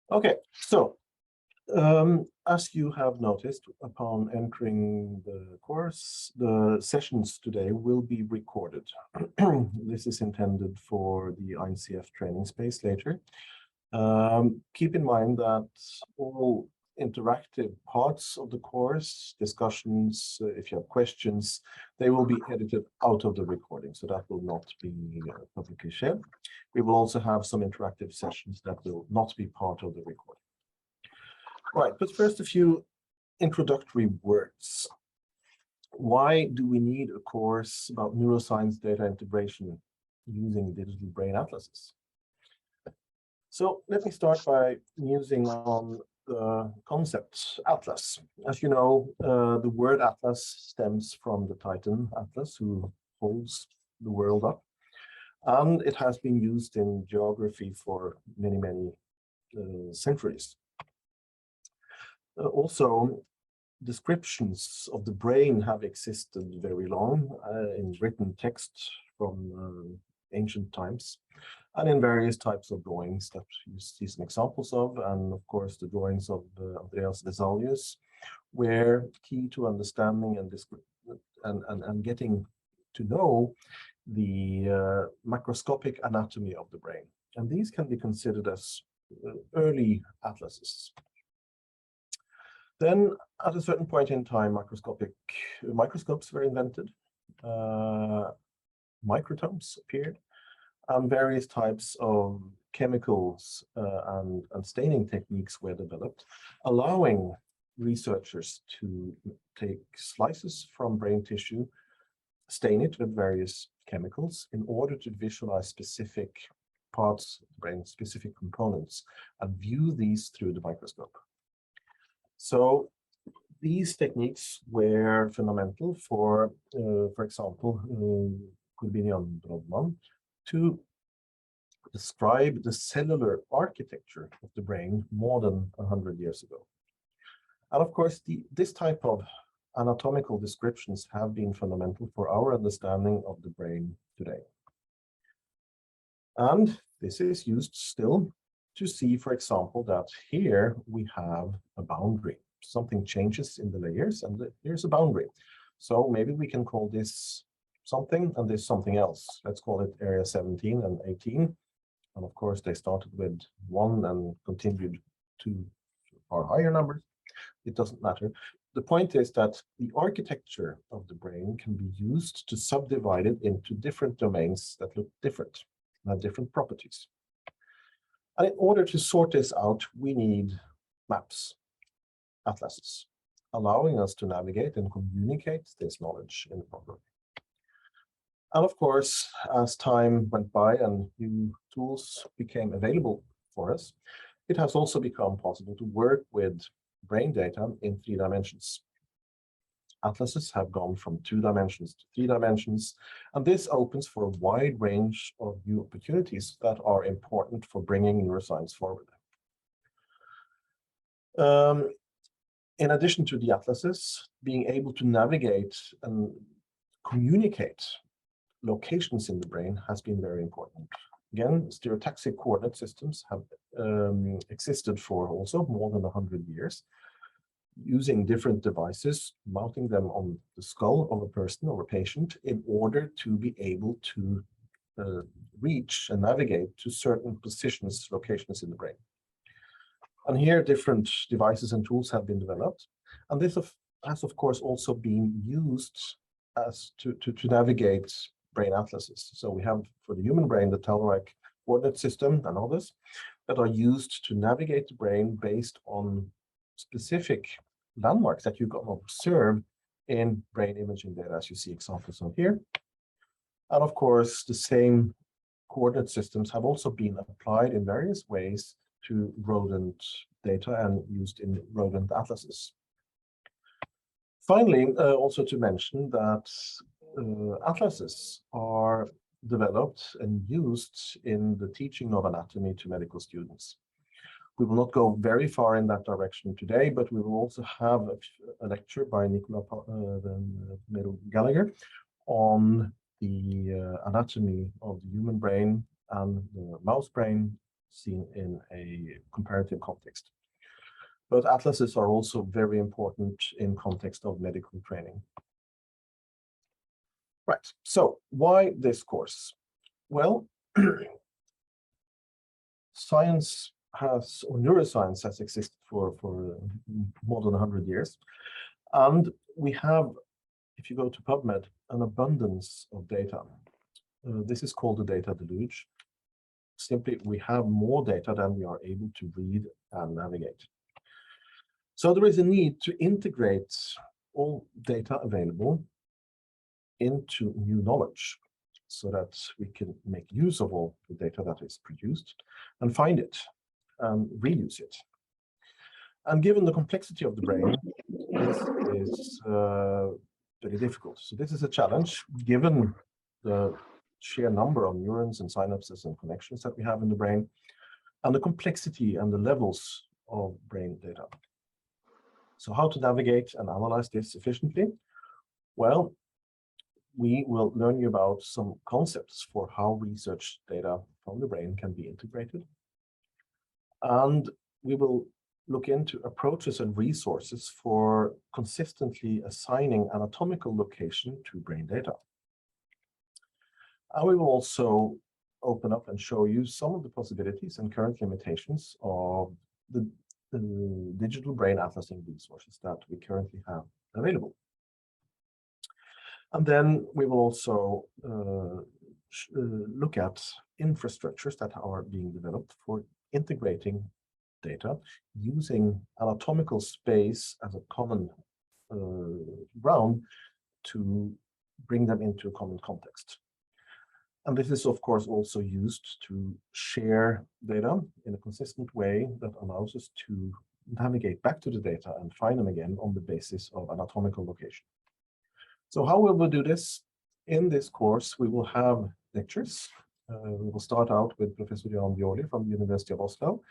Okay, so as you have noticed upon entering the course, the sessions today will be recorded. This is intended for the INCF training space later. Keep in mind that all interactive parts of the course, discussions, if you have questions, they will be edited out of the recording, so that will not be publicly shared. We will also have some interactive sessions that will not be part of the recording. Right, but first a few introductory words. Why do we need a course about neuroscience data integration using digital brain atlases? So let me start by musing on the concept atlas. As you know, the word atlas stems from the Titan Atlas, who holds the world up. And it has been used in geography for many, many centuries. Also, descriptions of the brain have existed very long in written text from ancient times, and in various types of drawings that you see some examples of, and of course the drawings of Andreas Vesalius were key to understanding and getting to know the macroscopic anatomy of the brain. And these can be considered as early atlases. Then, at a certain point in time, microscopes were invented, microtomes appeared, and various types of chemicals and staining techniques were developed, allowing researchers to take slices from brain tissue, stain it with various chemicals in order to visualize specific parts of the brain, specific components, and view these through the microscope. So these techniques were fundamental for example, Corbinian Brodmann to describe the cellular architecture of the brain more than 100 years ago. And of course, this type of anatomical descriptions have been fundamental for our understanding of the brain today. And this is used still to see, for example, that here we have a boundary. Something changes in the layers, and here's a boundary. So maybe we can call this something and this something else. Let's call it area 17 and 18. And of course, they started with 1 and continued to far higher numbers. It doesn't matter. The point is that the architecture of the brain can be used to subdivide it into different domains that look different and have different properties. And in order to sort this out, we need maps, atlases, allowing us to navigate and communicate this knowledge in a proper way. And of course, as time went by and new tools became available for us, it has also become possible to work with brain data in 3 dimensions. Atlases have gone from 2 dimensions to 3 dimensions, and this opens for a wide range of new opportunities that are important for bringing neuroscience forward. In addition to the atlases, being able to navigate and communicate locations in the brain has been very important. Again, stereotaxic coordinate systems have existed for also more than 100 years, using different devices, mounting them on the skull of a person or a patient in order to be able to reach and navigate to certain positions, locations in the brain. And here different devices and tools have been developed. And this has, of course, also been used as to navigate brain atlases. So we have, for the human brain, the telluride coordinate system and others that are used to navigate the brain based on specific landmarks that you can observe in brain imaging data, as you see examples of here. And of course, the same coordinate systems have also been applied in various ways to rodent data and used in rodent atlases. Finally, also to mention that atlases are developed and used in the teaching of anatomy to medical students. We will not go very far in that direction today, but we will also have a lecture by Nicola Gallagher on the anatomy of the human brain and the mouse brain seen in a comparative context. But atlases are also very important in context of medical training. Right, so why this course? Well, science has, or neuroscience has existed for more than 100 years. And we have, if you go to PubMed, an abundance of data. This is called the data deluge. Simply, we have more data than we are able to read and navigate. So there is a need to integrate all data available into new knowledge so that we can make use of all the data that is produced and find it and reuse it. And given the complexity of the brain, this is very difficult. So this is a challenge given the sheer number of neurons and synapses and connections that we have in the brain, and the complexity and the levels of brain data. So how to navigate and analyze this efficiently? Well, we will learn you about some concepts for how research data from the brain can be integrated. And we will look into approaches and resources for consistently assigning anatomical location to brain data. And we will also open up and show you some of the possibilities and current limitations of the digital brain atlasing resources that we currently have available. And then we will also look at infrastructures that are being developed for integrating data using anatomical space as a common ground to bring them into a common context. And this is, of course, also used to share data in a consistent way that allows us to navigate back to the data and find them again on the basis of anatomical location. So how will we do this? In this course, we will have lectures. We will start out with Professor Jan Bjorli from the University of Oslo.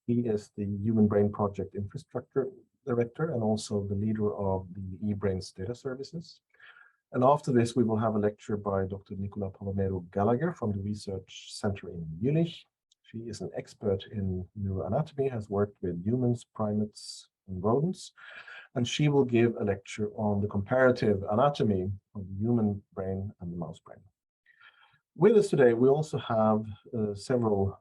He is the Human Brain Project Infrastructure Director and also the leader of the eBrains data services. And after this, we will have a lecture by Dr. Nicola Palomero Gallagher from the Research Center in Munich. She is an expert in neuroanatomy, has worked with humans, primates, and rodents. And she will give a lecture on the comparative anatomy of the human brain and the mouse brain. With us today, we also have several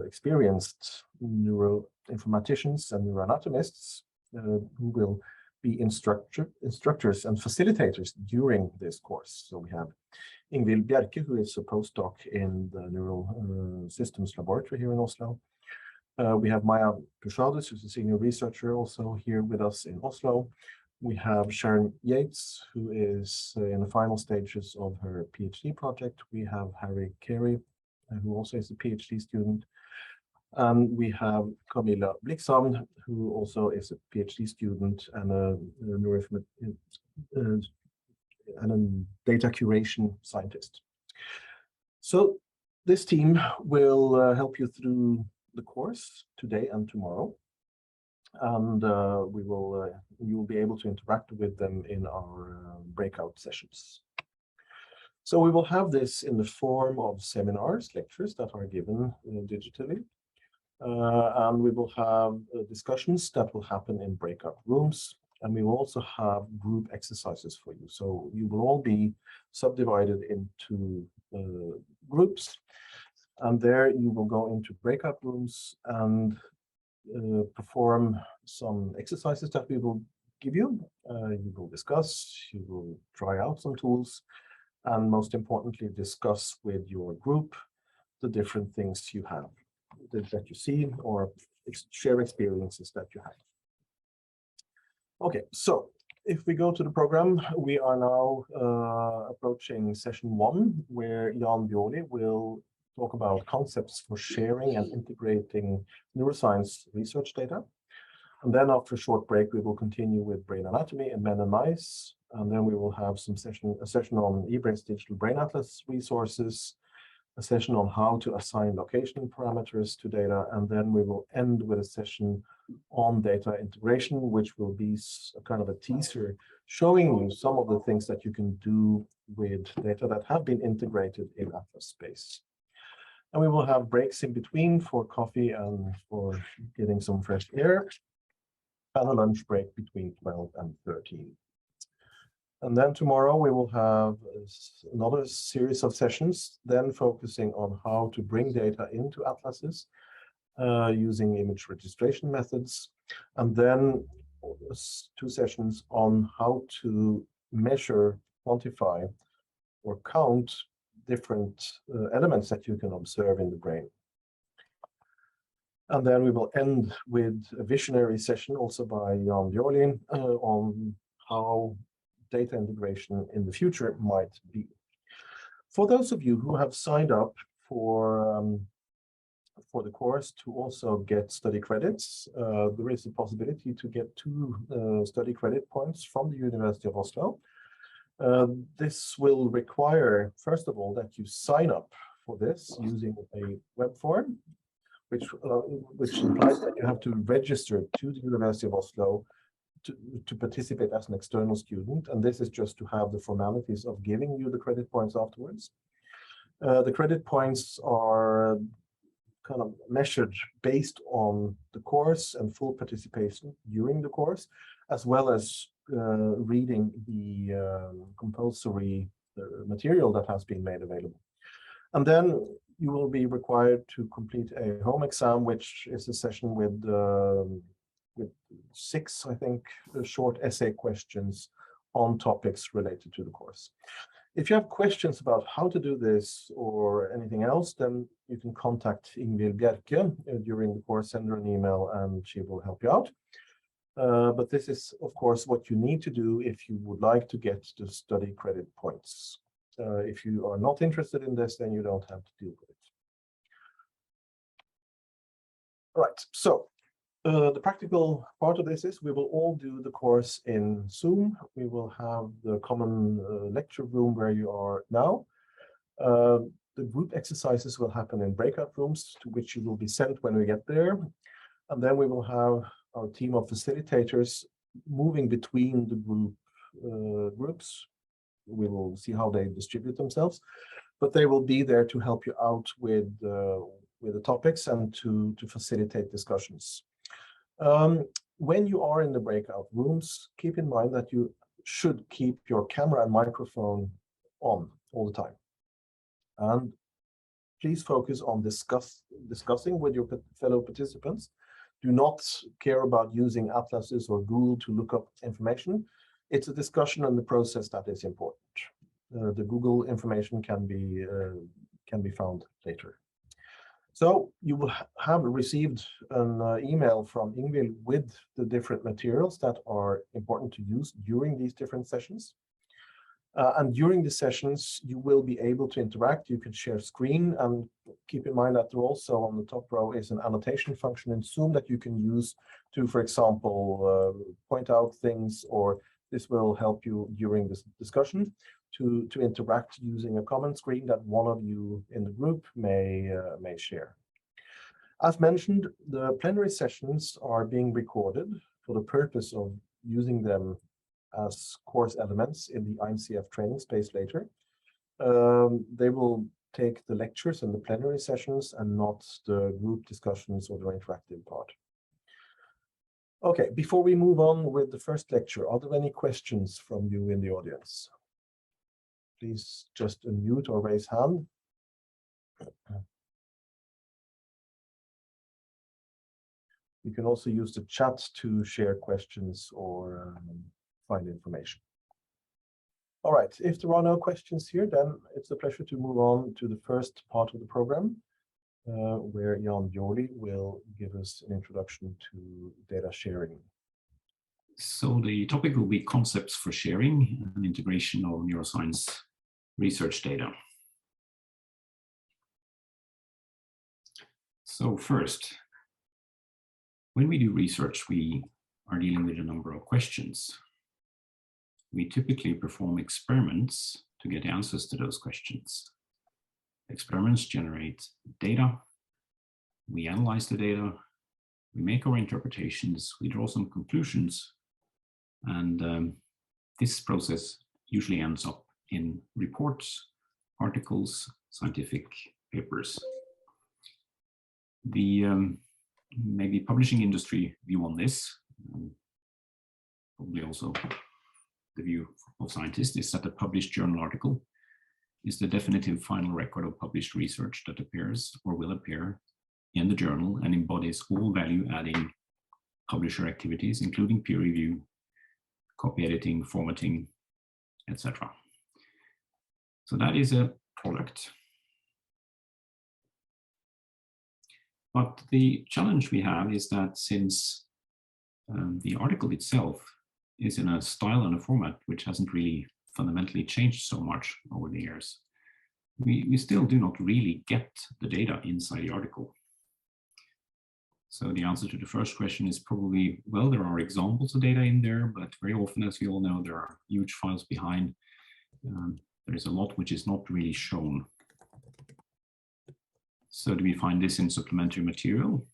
experienced neuroinformaticians and neuroanatomists who will be instructors and facilitators during this course. So we have Ingvild Bjerke, who is a postdoc in the Neural Systems Laboratory here in Oslo. We have Maya Pushadis, who's a senior researcher also here with us in Oslo. We have Sharon Yates, who is in the final stages of her PhD project. We have Harry Carey, who also is a PhD student. And we have Camilla Bliksam, who also is a PhD student and a data curation scientist. So this team will help you through the course today and tomorrow. And you will be able to interact with them in our breakout sessions. So we will have this in the form of seminars, lectures that are given digitally. And we will have discussions that will happen in breakout rooms. And we will also have group exercises for you. So you will all be subdivided into groups. And there you will go into breakout rooms and perform some exercises that we will give you. You will discuss, you will try out some tools, and most importantly, discuss with your group the different things you have, that you see, or share experiences that you have. Okay, so if we go to the program, we are now approaching session 1, where Jan Bjorli will talk about concepts for sharing and integrating neuroscience research data. And then after a short break, we will continue with brain anatomy in men and mice. And then we will have a session on eBrains digital brain atlas resources, a session on how to assign location parameters to data. And then we will end with a session on data integration, which will be a kind of a teaser showing you some of the things that you can do with data that have been integrated in Atlas space. And we will have breaks in between for coffee and for getting some fresh air, and a lunch break between 12 and 13. And then tomorrow we will have another series of sessions, then focusing on how to bring data into atlases using image registration methods, and then 2 sessions on how to measure, quantify, or count different elements that you can observe in the brain. And then we will end with a visionary session also by Jan Bjorlin on how data integration in the future might be. For those of you who have signed up for the course to also get study credits, there is a possibility to get 2 study credit points from the University of Oslo. This will require, first of all, that you sign up for this using a web form, which implies that you have to register to the University of Oslo to participate as an external student, and this is just to have the formalities of giving you the credit points afterwards. The credit points are kind of measured based on the course and full participation during the course, as well as reading the compulsory material that has been made available. And then you will be required to complete a home exam, which is a session with 6, I think, short essay questions on topics related to the course. If you have questions about how to do this or anything else, then you can contact Ingvild Bjerke during the course, send her an email, and she will help you out. But this is, of course, what you need to do if you would like to get the study credit points. If you are not interested in this, then you don't have to deal with it. All right, so the practical part of this is we will all do the course in Zoom. We will have the common lecture room where you are now. The group exercises will happen in breakout rooms to which you will be sent when we get there. And then we will have our team of facilitators moving between the groups. We will see how they distribute themselves, but they will be there to help you out with the topics and to facilitate discussions. When you are in the breakout rooms, keep in mind that you should keep your camera and microphone on all the time. And please focus on discussing with your fellow participants. Do not care about using atlases or Google to look up information. It's a discussion and the process that is important. The Google information can be found later. So you will have received an email from Ingvild with the different materials that are important to use during these different sessions. And during the sessions, you will be able to interact. You can share screen, and keep in mind that there also on the top row is an annotation function in Zoom that you can use to, for example, point out things, or this will help you during this discussion to interact using a common screen that one of you in the group may share. As mentioned, the plenary sessions are being recorded for the purpose of using them as course elements in the INCF training space later. They will take the lectures and the plenary sessions and not the group discussions or the interactive part. Okay, before we move on with the first lecture, are there any questions from you in the audience? Please just unmute or raise hand. You can also use the chat to share questions or find information. All right, if there are no questions here, then it's a pleasure to move on to the first part of the program, where Jan Bjorlin will give us an introduction to data sharing. So the topic will be concepts for sharing and integration of neuroscience research data. So first, when we do research, we are dealing with a number of questions. We typically perform experiments to get answers to those questions. Experiments generate data. We analyze the data. We make our interpretations. We draw some conclusions. And this process usually ends up in reports, articles, scientific papers. The maybe publishing industry view on this, probably also the view of scientists, is that a published journal article is the definitive final record of published research that appears or will appear in the journal and embodies all value-adding publisher activities, including peer review, copy editing, formatting, etc. So that is a product. But the challenge we have is that since the article itself is in a style and a format which hasn't really fundamentally changed so much over the years, we still do not really get the data inside the article. So the answer to the first question is probably, well, there are examples of data in there, but very often, as we all know, there are huge files behind. There is a lot which is not really shown. So do we find this in supplementary material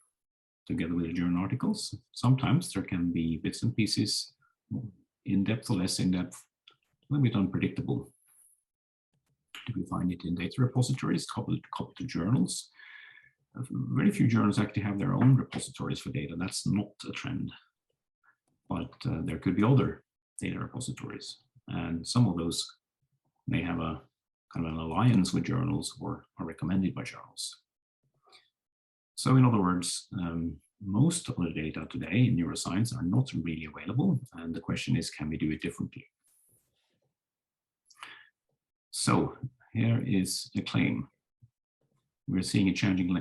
together with the journal articles? Sometimes there can be bits and pieces, in depth or less in depth, a little bit unpredictable. Do we find it in data repositories coupled to journals? Very few journals actually have their own repositories for data. That's not a trend, but there could be other data repositories, and some of those may have a kind of an alliance with journals or are recommended by journals. So in other words, most of the data today in neuroscience are not really available, and the question is, can we do it differently? So here is a claim. We're seeing a changing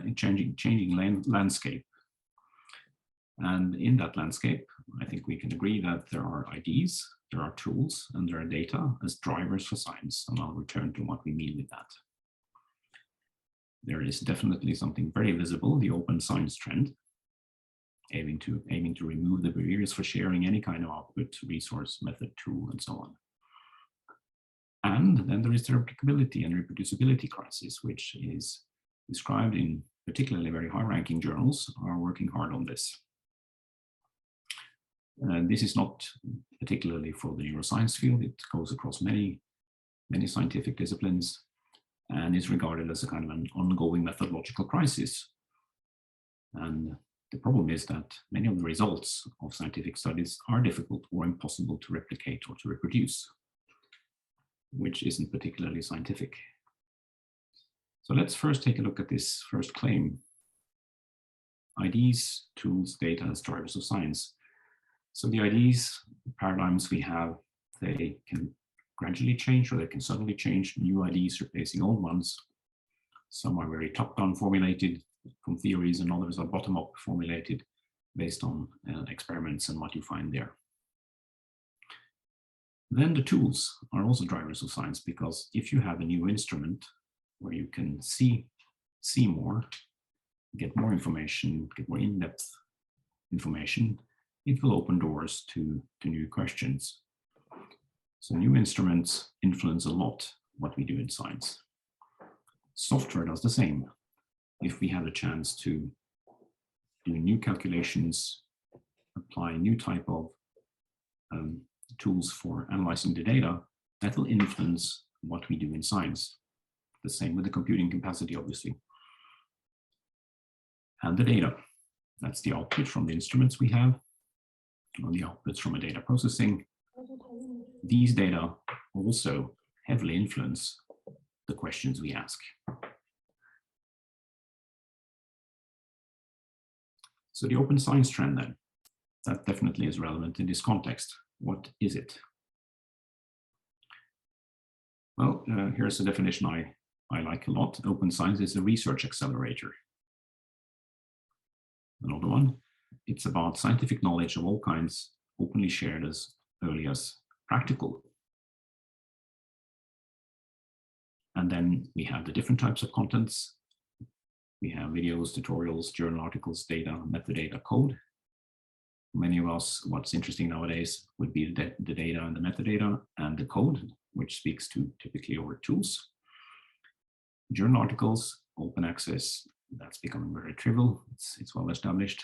landscape. And in that landscape, I think we can agree that there are ideas, there are tools, and there are data as drivers for science. And I'll return to what we mean with that. There is definitely something very visible, the open science trend, aiming to remove the barriers for sharing any kind of output, resource, method, tool, and so on. And then there is the replicability and reproducibility crisis, which is described in particularly very high-ranking journals are working hard on this. This is not particularly for the neuroscience field. It goes across many scientific disciplines and is regarded as a kind of an ongoing methodological crisis. And the problem is that many of the results of scientific studies are difficult or impossible to replicate or to reproduce, which isn't particularly scientific. So let's first take a look at this first claim. IDs, tools, data as drivers of science. So the IDs, paradigms we have, they can gradually change or they can suddenly change, new IDs replacing old ones. Some are very top-down formulated from theories and others are bottom-up formulated based on experiments and what you find there. Then the tools are also drivers of science, because if you have a new instrument where you can see more, get more information, get more in-depth information, it will open doors to new questions. So new instruments influence a lot what we do in science. Software does the same. If we have a chance to do new calculations, apply new type of tools for analyzing the data, that will influence what we do in science. The same with the computing capacity, obviously. And the data, that's the output from the instruments we have, or the outputs from a data processing. These data also heavily influence the questions we ask. So the open science trend then, that definitely is relevant in this context. What is it? Well, here's a definition I like a lot. Open science is a research accelerator. Another one, it's about scientific knowledge of all kinds, openly shared as early as practical. And then we have the different types of contents. We have videos, tutorials, journal articles, data, metadata, code. For many of us, what's interesting nowadays would be the data and the metadata and the code, which speaks to typically our tools. Journal articles, open access, that's becoming very trivial. It's well established,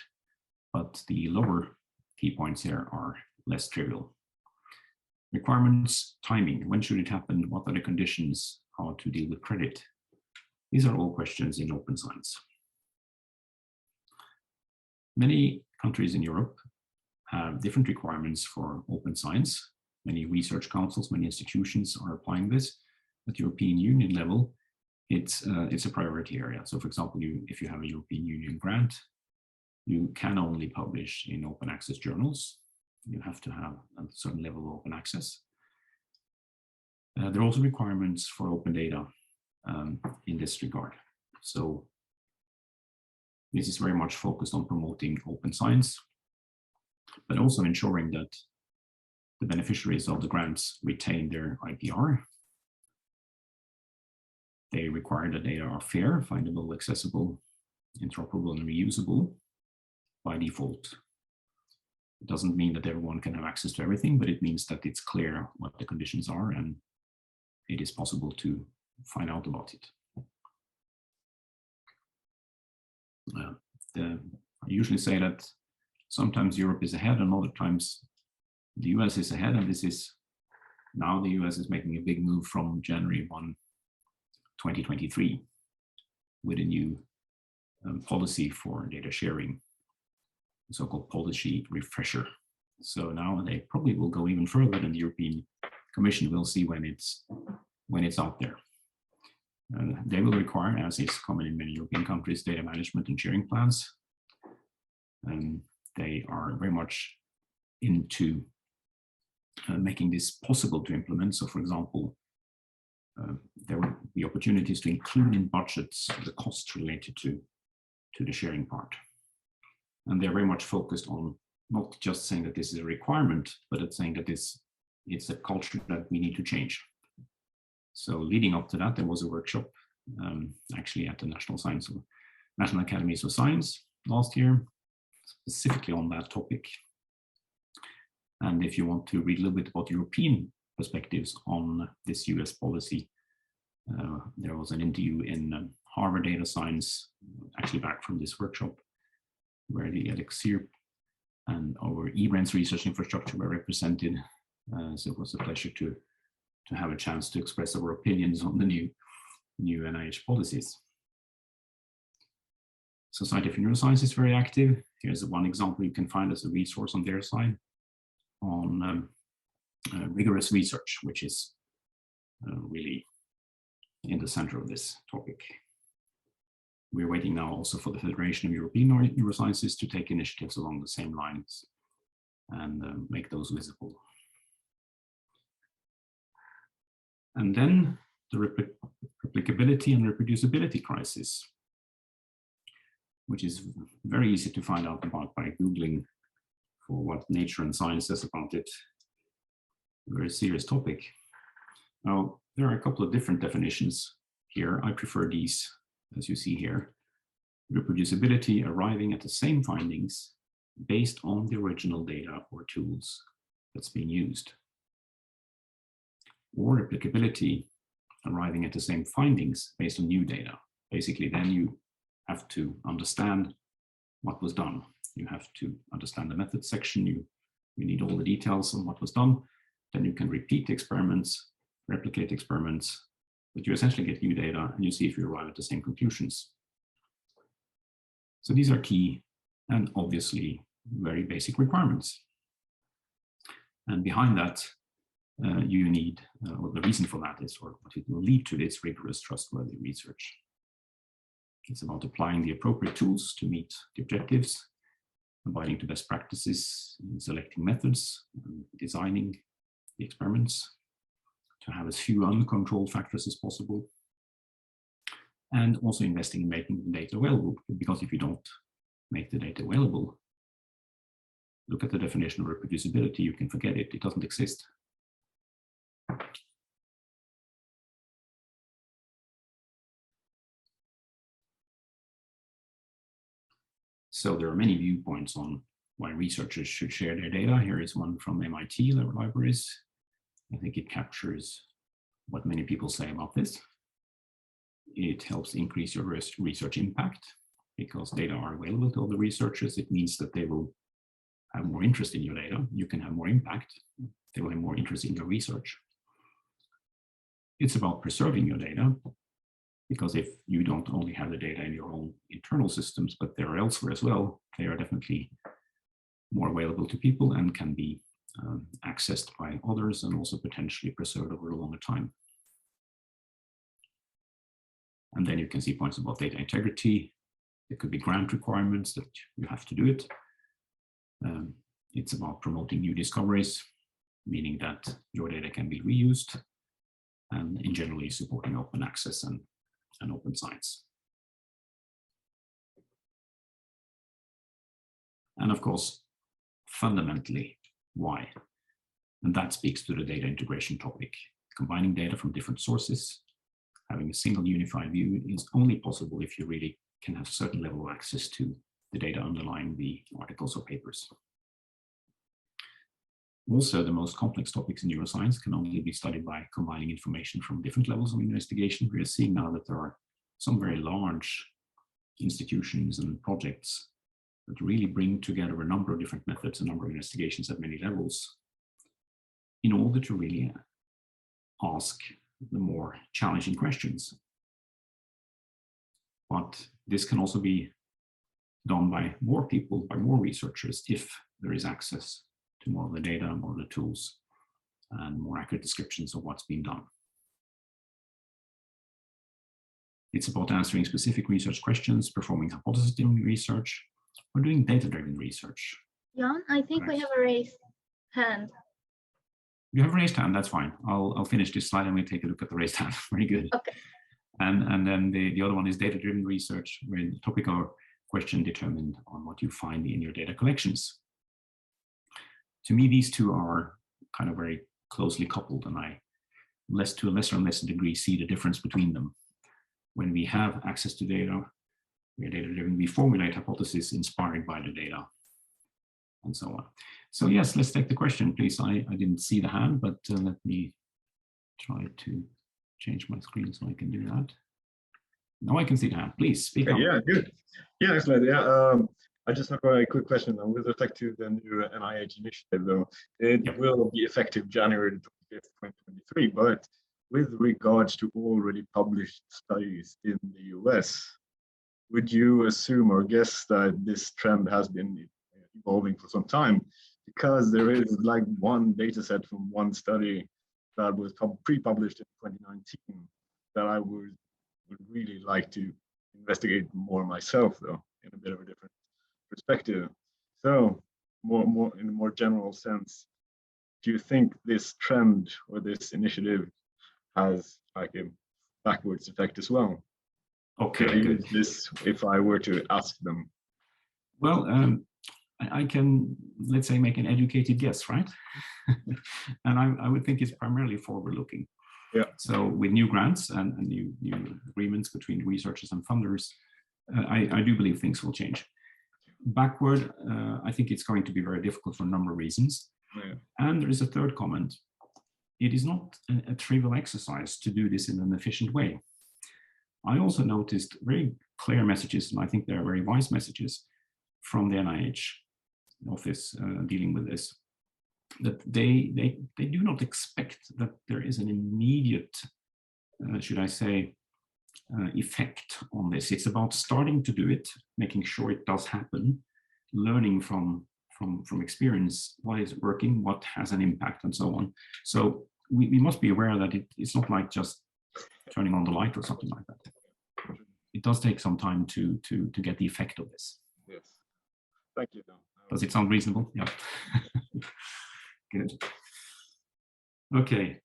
but the lower key points here are less trivial. Requirements, timing, when should it happen? What are the conditions? How to deal with credit? These are all questions in open science. Many countries in Europe have different requirements for open science. Many research councils, many institutions are applying this. At the European Union level, it's a priority area. So for example, if you have a European Union grant, you can only publish in open access journals. You have to have a certain level of open access. There are also requirements for open data in this regard. So this is very much focused on promoting open science, but also ensuring that the beneficiaries of the grants retain their IPR. They require that data are fair, findable, accessible, interoperable, and reusable by default. It doesn't mean that everyone can have access to everything, but it means that it's clear what the conditions are and it is possible to find out about it. I usually say that sometimes Europe is ahead and other times the US is ahead, and this is now the US is making a big move from January 1, 2023 with a new policy for data sharing, so-called policy refresher. So now they probably will go even further than the European Commission will see when it's out there. They will require, as is common in many European countries, data management and sharing plans. They are very much into making this possible to implement. So for example, there will be opportunities to include in budgets the costs related to the sharing part. And they're very much focused on not just saying that this is a requirement, but it's saying that it's a culture that we need to change. So leading up to that, there was a workshop actually at the National Academies of Science last year, specifically on that topic. And if you want to read a little bit about European perspectives on this US policy, there was an interview in Harvard Data Science, actually back from this workshop, where the Elixir and our eBrand's research infrastructure were represented. So it was a pleasure to have a chance to express our opinions on the new NIH policies. Society for Neuroscience is very active. Here's one example you can find as a resource on their side on rigorous research, which is really in the center of this topic. We're waiting now also for the Federation of European Neurosciences to take initiatives along the same lines and make those visible. And then the replicability and reproducibility crisis, which is very easy to find out about by Googling for what Nature and Science says about it. A very serious topic. Now, there are a couple of different definitions here. I prefer these, as you see here. Reproducibility, arriving at the same findings based on the original data or tools that's being used. Or replicability, arriving at the same findings based on new data. Basically, then you have to understand what was done. You have to understand the method section. You need all the details on what was done. Then you can repeat experiments, replicate experiments, but you essentially get new data and you see if you arrive at the same conclusions. So these are key and obviously very basic requirements. And behind that, you need, or the reason for that is, or what it will lead to, is rigorous, trustworthy research. It's about applying the appropriate tools to meet the objectives, abiding to best practices in selecting methods, and designing the experiments, to have as few uncontrolled factors as possible, and also investing in making the data available, because if you don't make the data available, look at the definition of reproducibility, you can forget it, it doesn't exist. So there are many viewpoints on why researchers should share their data. Here is one from MIT libraries. I think it captures what many people say about this. It helps increase your research impact because data are available to all the researchers. It means that they will have more interest in your data. You can have more impact. They will have more interest in your research. It's about preserving your data. Because if you don't only have the data in your own internal systems, but they are elsewhere as well, they are definitely more available to people and can be accessed by others and also potentially preserved over a longer time. And then you can see points about data integrity. There could be grant requirements that you have to do it. It's about promoting new discoveries, meaning that your data can be reused, and in generally supporting open access and open science. And of course, fundamentally, why? And that speaks to the data integration topic. Combining data from different sources, having a single unified view is only possible if you really can have a certain level of access to the data underlying the articles or papers. Also, the most complex topics in neuroscience can only be studied by combining information from different levels of investigation. We are seeing now that there are some very large institutions and projects that really bring together a number of different methods, a number of investigations at many levels, in order to really ask the more challenging questions. But this can also be done by more people, by more researchers, if there is access to more of the data, more of the tools, and more accurate descriptions of what's being done. It's about answering specific research questions, performing hypothesis-driven research, or doing data-driven research. Jan, I think we have a raised hand. You have a raised hand, that's fine. I'll finish this slide and we'll take a look at the raised hand. Very good. Okay. And then the other one is data-driven research, where the topic or question determined on what you find in your data collections. To me, these two are kind of very closely coupled, and I, to a lesser and lesser degree, see the difference between them. When we have access to data, we are data-driven, we formulate hypotheses inspired by the data, and so on. So yes, let's take the question, please. I didn't see the hand, but let me try to change my screen so I can do that. Now I can see the hand. Please speak up. Yeah, good. Yeah, excellent. Yeah, I just have a quick question with respect to the new NIH initiative, though. It will be effective January 25th, 2023, but with regards to already published studies in the US, would you assume or guess that this trend has been evolving for some time? Because there is like one data set from one study that was pre-published in 2019 that I would really like to investigate more myself, though, in a bit of a different perspective. So more in a more general sense, do you think this trend or this initiative has like a backwards effect as well? Okay, good. This, if I were to ask them. Well, I can, let's say, make an educated guess, right? And I would think it's primarily forward-looking. Yeah. So with new grants and new agreements between researchers and funders, I do believe things will change. Backward, I think it's going to be very difficult for a number of reasons. Yeah. And there is a third comment. It is not a trivial exercise to do this in an efficient way. I also noticed very clear messages, and I think they are very wise messages from the NIH office dealing with this, that they do not expect that there is an immediate, should I say, effect on this. It's about starting to do it, making sure it does happen, learning from experience what is working, what has an impact, and so on. So we must be aware that it's not like just turning on the light or something like that. It does take some time to get the effect of this. Yes. Thank you, Don. Does it sound reasonable? Yeah. Good. Okay.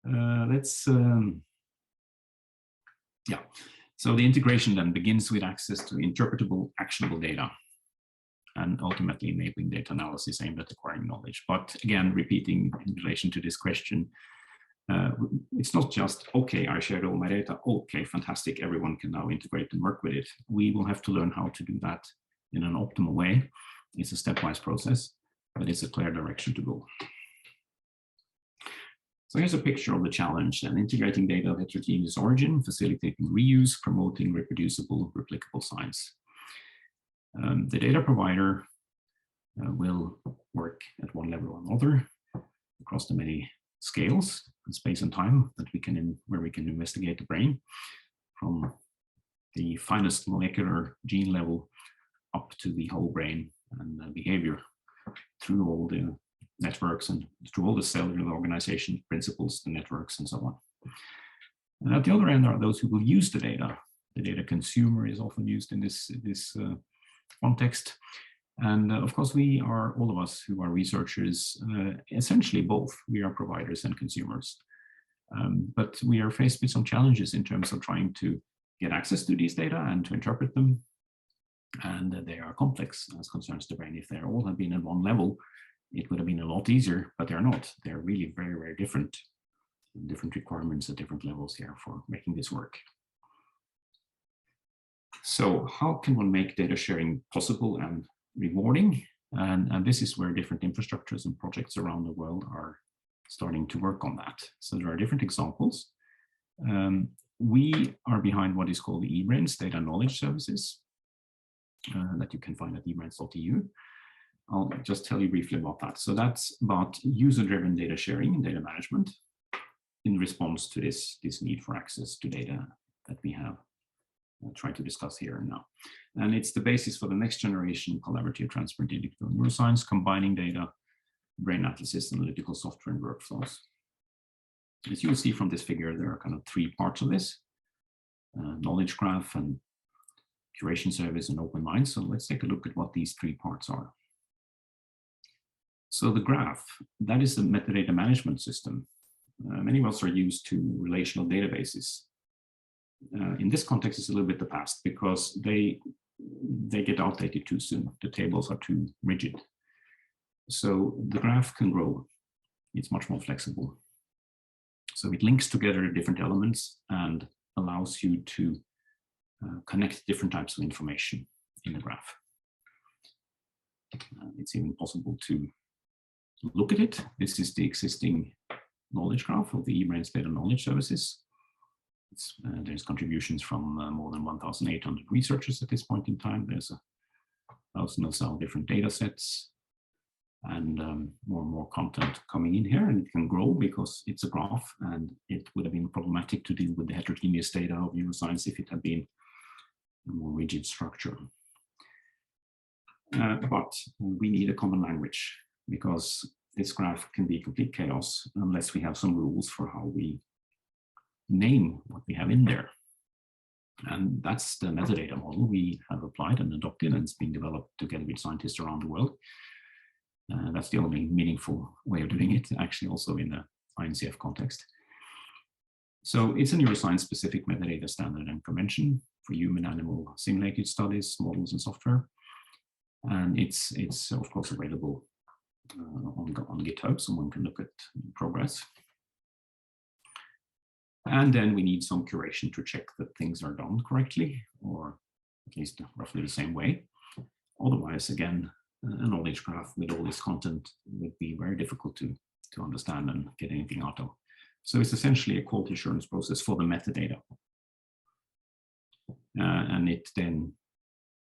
Let's. Yeah. So the integration then begins with access to interpretable, actionable data, and ultimately enabling data analysis aimed at acquiring knowledge. But again, repeating in relation to this question, it's not just, okay, I shared all my data, okay, fantastic, everyone can now integrate and work with it. We will have to learn how to do that in an optimal way. It's a stepwise process, but it's a clear direction to go. So here's a picture of the challenge and integrating data of heterogeneous origin, facilitating reuse, promoting reproducible, replicable science. The data provider will work at one level or another across the many scales, space and time that we can where we can investigate the brain. from the finest molecular gene level up to the whole brain and behavior through all the networks and through all the cellular organization principles, the networks and so on. And at the other end are those who will use the data. The data consumer is often used in this context. And of course, we are, all of us who are researchers, essentially both. We are providers and consumers. But we are faced with some challenges in terms of trying to get access to these data and to interpret them. And they are complex as concerns the brain. If they all had been at one level, it would have been a lot easier, but they're not. They're really very, very different. Different requirements at different levels here for making this work. So how can one make data sharing possible and rewarding? And this is where different infrastructures and projects around the world are starting to work on that. So there are different examples. We are behind what is called the eBrains Data Knowledge Services that you can find at ebrains.eu. I'll just tell you briefly about that. So that's about user-driven data sharing and data management in response to this need for access to data that we have tried to discuss here and now. And it's the basis for the next generation collaborative transparent digital neuroscience, combining data, brain atlases, analytical software and workflows. As you'll see from this figure, there are kind of three parts of this: knowledge graph and curation service and open minds. So let's take a look at what these three parts are. So the graph, that is a metadata management system. Many of us are used to relational databases. In this context, it's a little bit the past because they get outdated too soon. The tables are too rigid. So the graph can grow. It's much more flexible. So it links together different elements and allows you to connect different types of information in the graph. It's even possible to look at it. This is the existing knowledge graph of the eBrains Data Knowledge Services. There's contributions from more than 1,800 researchers at this point in time. There's 1,000 or so different data sets and more and more content coming in here, and it can grow because it's a graph, and it would have been problematic to deal with the heterogeneous data of neuroscience if it had been a more rigid structure. But we need a common language because this graph can be complete chaos unless we have some rules for how we name what we have in there. And that's the metadata model we have applied and adopted, and it's being developed together with scientists around the world. That's the only meaningful way of doing it, actually also in the INCF context. So it's a neuroscience-specific metadata standard and convention for human animal simulated studies, models, and software. And it's of course available on GitHub, so one can look at progress. And then we need some curation to check that things are done correctly, or at least roughly the same way. Otherwise, again, a knowledge graph with all this content would be very difficult to understand and get anything out of. So it's essentially a quality assurance process for the metadata. And it then,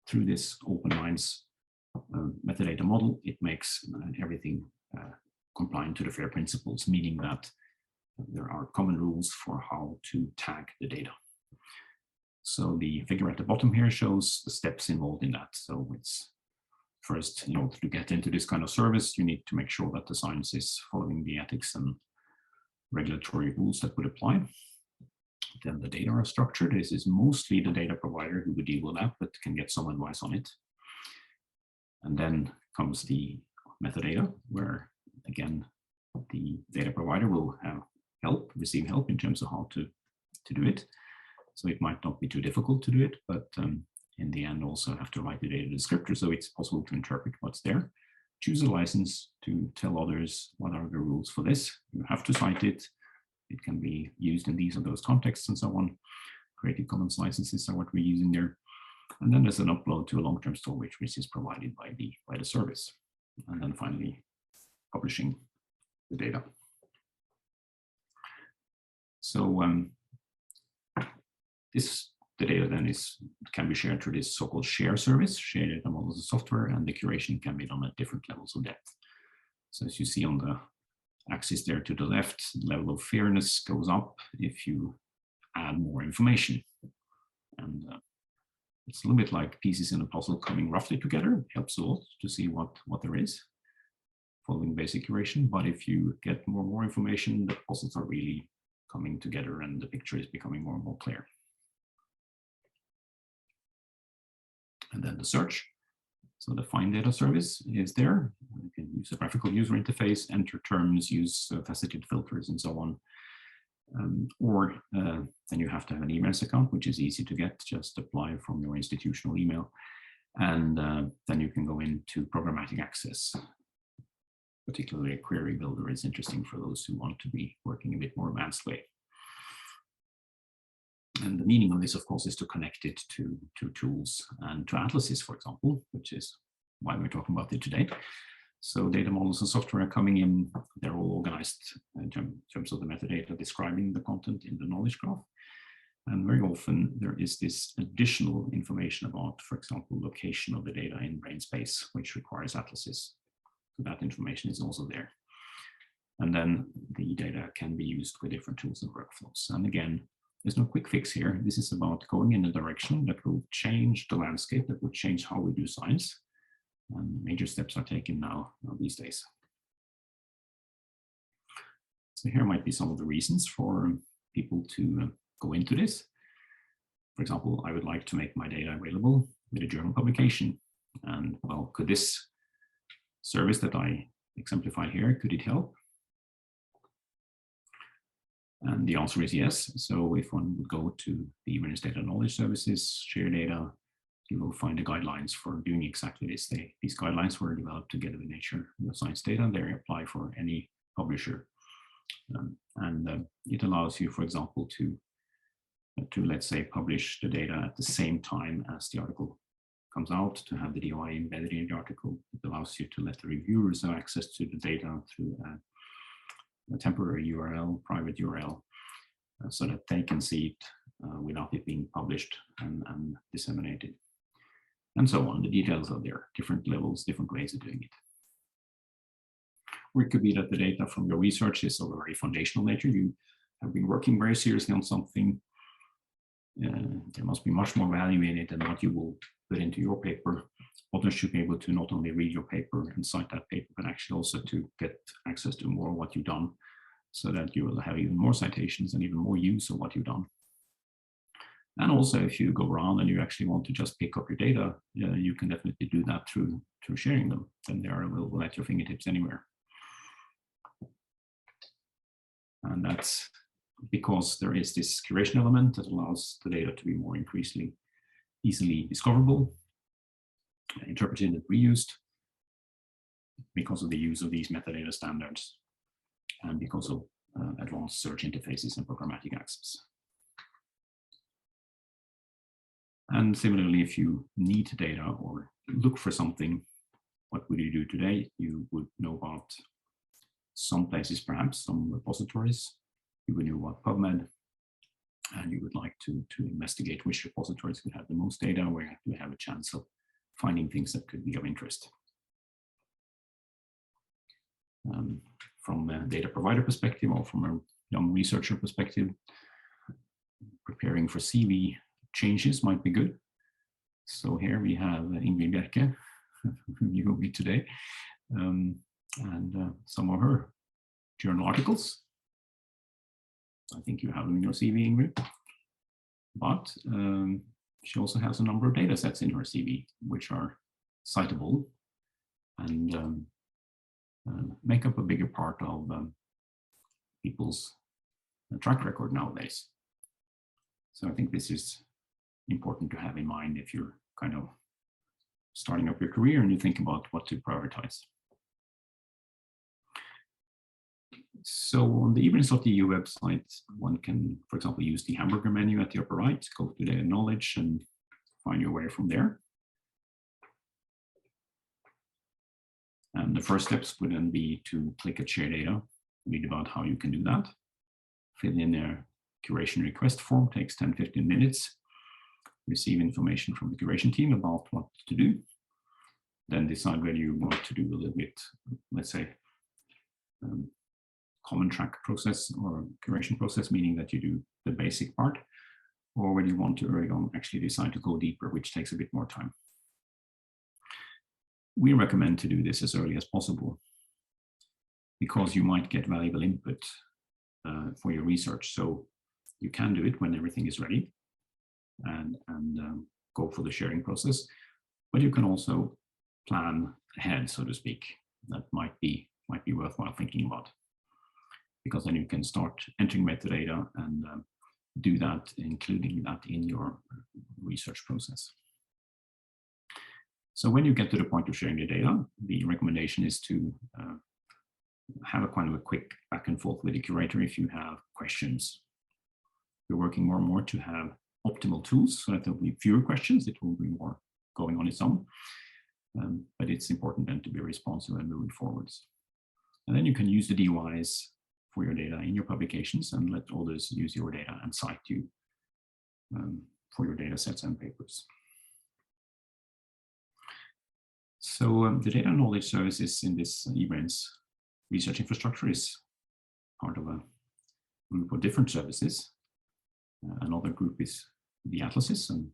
through this open minds metadata model, it makes everything compliant to the FAIR principles, meaning that there are common rules for how to tag the data. So the figure at the bottom here shows the steps involved in that. So it's first, in order to get into this kind of service, you need to make sure that the science is following the ethics and regulatory rules that would apply. Then the data are structured. This is mostly the data provider who would deal with that, but can get some advice on it. And then comes the metadata, where again, the data provider will have help, receive help in terms of how to do it. So it might not be too difficult to do it, but in the end also have to write the data descriptor so it's possible to interpret what's there. Choose a license to tell others what are the rules for this. You have to cite it. It can be used in these or those contexts and so on. Creative Commons licenses are what we're using there. And then there's an upload to a long-term storage, which is provided by the service. And then finally, publishing the data. So the data then can be shared through this so-called share service, shared data models and software, and the curation can be done at different levels of depth. So as you see on the axis there to the left, the level of fairness goes up if you add more information. And it's a little bit like pieces in a puzzle coming roughly together. It helps a lot to see what there is following basic curation. But if you get more and more information, the puzzles are really coming together and the picture is becoming more and more clear. And then the search. So the find data service is there. You can use a graphical user interface, enter terms, use faceted filters and so on. Then you have to have an emails account, which is easy to get, just apply from your institutional email. And then you can go into programmatic access. Particularly a query builder is interesting for those who want to be working a bit more advanced way. And the meaning of this, of course, is to connect it to tools and to atlases, for example, which is why we're talking about it today. So data models and software are coming in, they're all organized in terms of the metadata describing the content in the knowledge graph. And very often there is this additional information about, for example, location of the data in brain space, which requires atlases. So that information is also there. And then the data can be used with different tools and workflows. And again, there's no quick fix here. This is about going in a direction that will change the landscape, that will change how we do science. And major steps are taken now these days. So here might be some of the reasons for people to go into this. For example, I would like to make my data available with a journal publication. And well, could this service that I exemplify here, could it help? And the answer is yes. So if one would go to the Evidence Data Knowledge Services, share data, you will find the guidelines for doing exactly this. These guidelines were developed together with Nature Science Data. They apply for any publisher. It allows you, for example, to let's say, publish the data at the same time as the article comes out, to have the DOI embedded in the article. It allows you to let the reviewers have access to the data through a temporary URL, private URL, so that they can see it without it being published and disseminated. And so on. The details are there, different levels, different ways of doing it. Or it could be that the data from your research is of a very foundational nature. You have been working very seriously on something. There must be much more value in it than what you will put into your paper. Others should be able to not only read your paper and cite that paper, but actually also to get access to more of what you've done, so that you will have even more citations and even more use of what you've done. And also, if you go around and you actually want to just pick up your data, you can definitely do that through sharing them. Then they are available at your fingertips anywhere. And that's because there is this curation element that allows the data to be more increasingly easily discoverable, interpreted and reused, because of the use of these metadata standards and because of advanced search interfaces and programmatic access. And similarly, if you need data or look for something, what would you do today? You would know about some places, perhaps some repositories. You would know about PubMed, and you would like to investigate which repositories would have the most data, where you have a chance of finding things that could be of interest. From a data provider perspective, or from a young researcher perspective, preparing for CV changes might be good. So here we have Ingrid Bjerke, who you will meet today, and some of her journal articles. I think you have them in your CV, Ingrid. But she also has a number of data sets in her CV, which are citable and make up a bigger part of people's track record nowadays. So I think this is important to have in mind if you're kind of starting up your career and you think about what to prioritize. So on the evidence.eu website, one can, for example, use the hamburger menu at the upper right, go to data knowledge and find your way from there. And the first steps would then be to click at share data, read about how you can do that, fill in a curation request form, takes 10-15 minutes, receive information from the curation team about what to do, then decide whether you want to do a little bit, let's say, common track process or curation process, meaning that you do the basic part, or whether you want to early on actually decide to go deeper, which takes a bit more time. We recommend to do this as early as possible because you might get valuable input for your research. So you can do it when everything is ready and go for the sharing process, but you can also plan ahead, so to speak. That might be worthwhile thinking about, because then you can start entering metadata and do that, including that in your research process. So when you get to the point of sharing the data, the recommendation is to have a kind of a quick back and forth with the curator if you have questions. We're working more and more to have optimal tools so that there will be fewer questions. It will be more going on its own. But it's important then to be responsive and moving forwards. And then you can use the DOIs for your data in your publications and let others use your data and cite you for your data sets and papers. So the data knowledge services in this eBrains research infrastructure is part of a group of different services. Another group is the atlases, and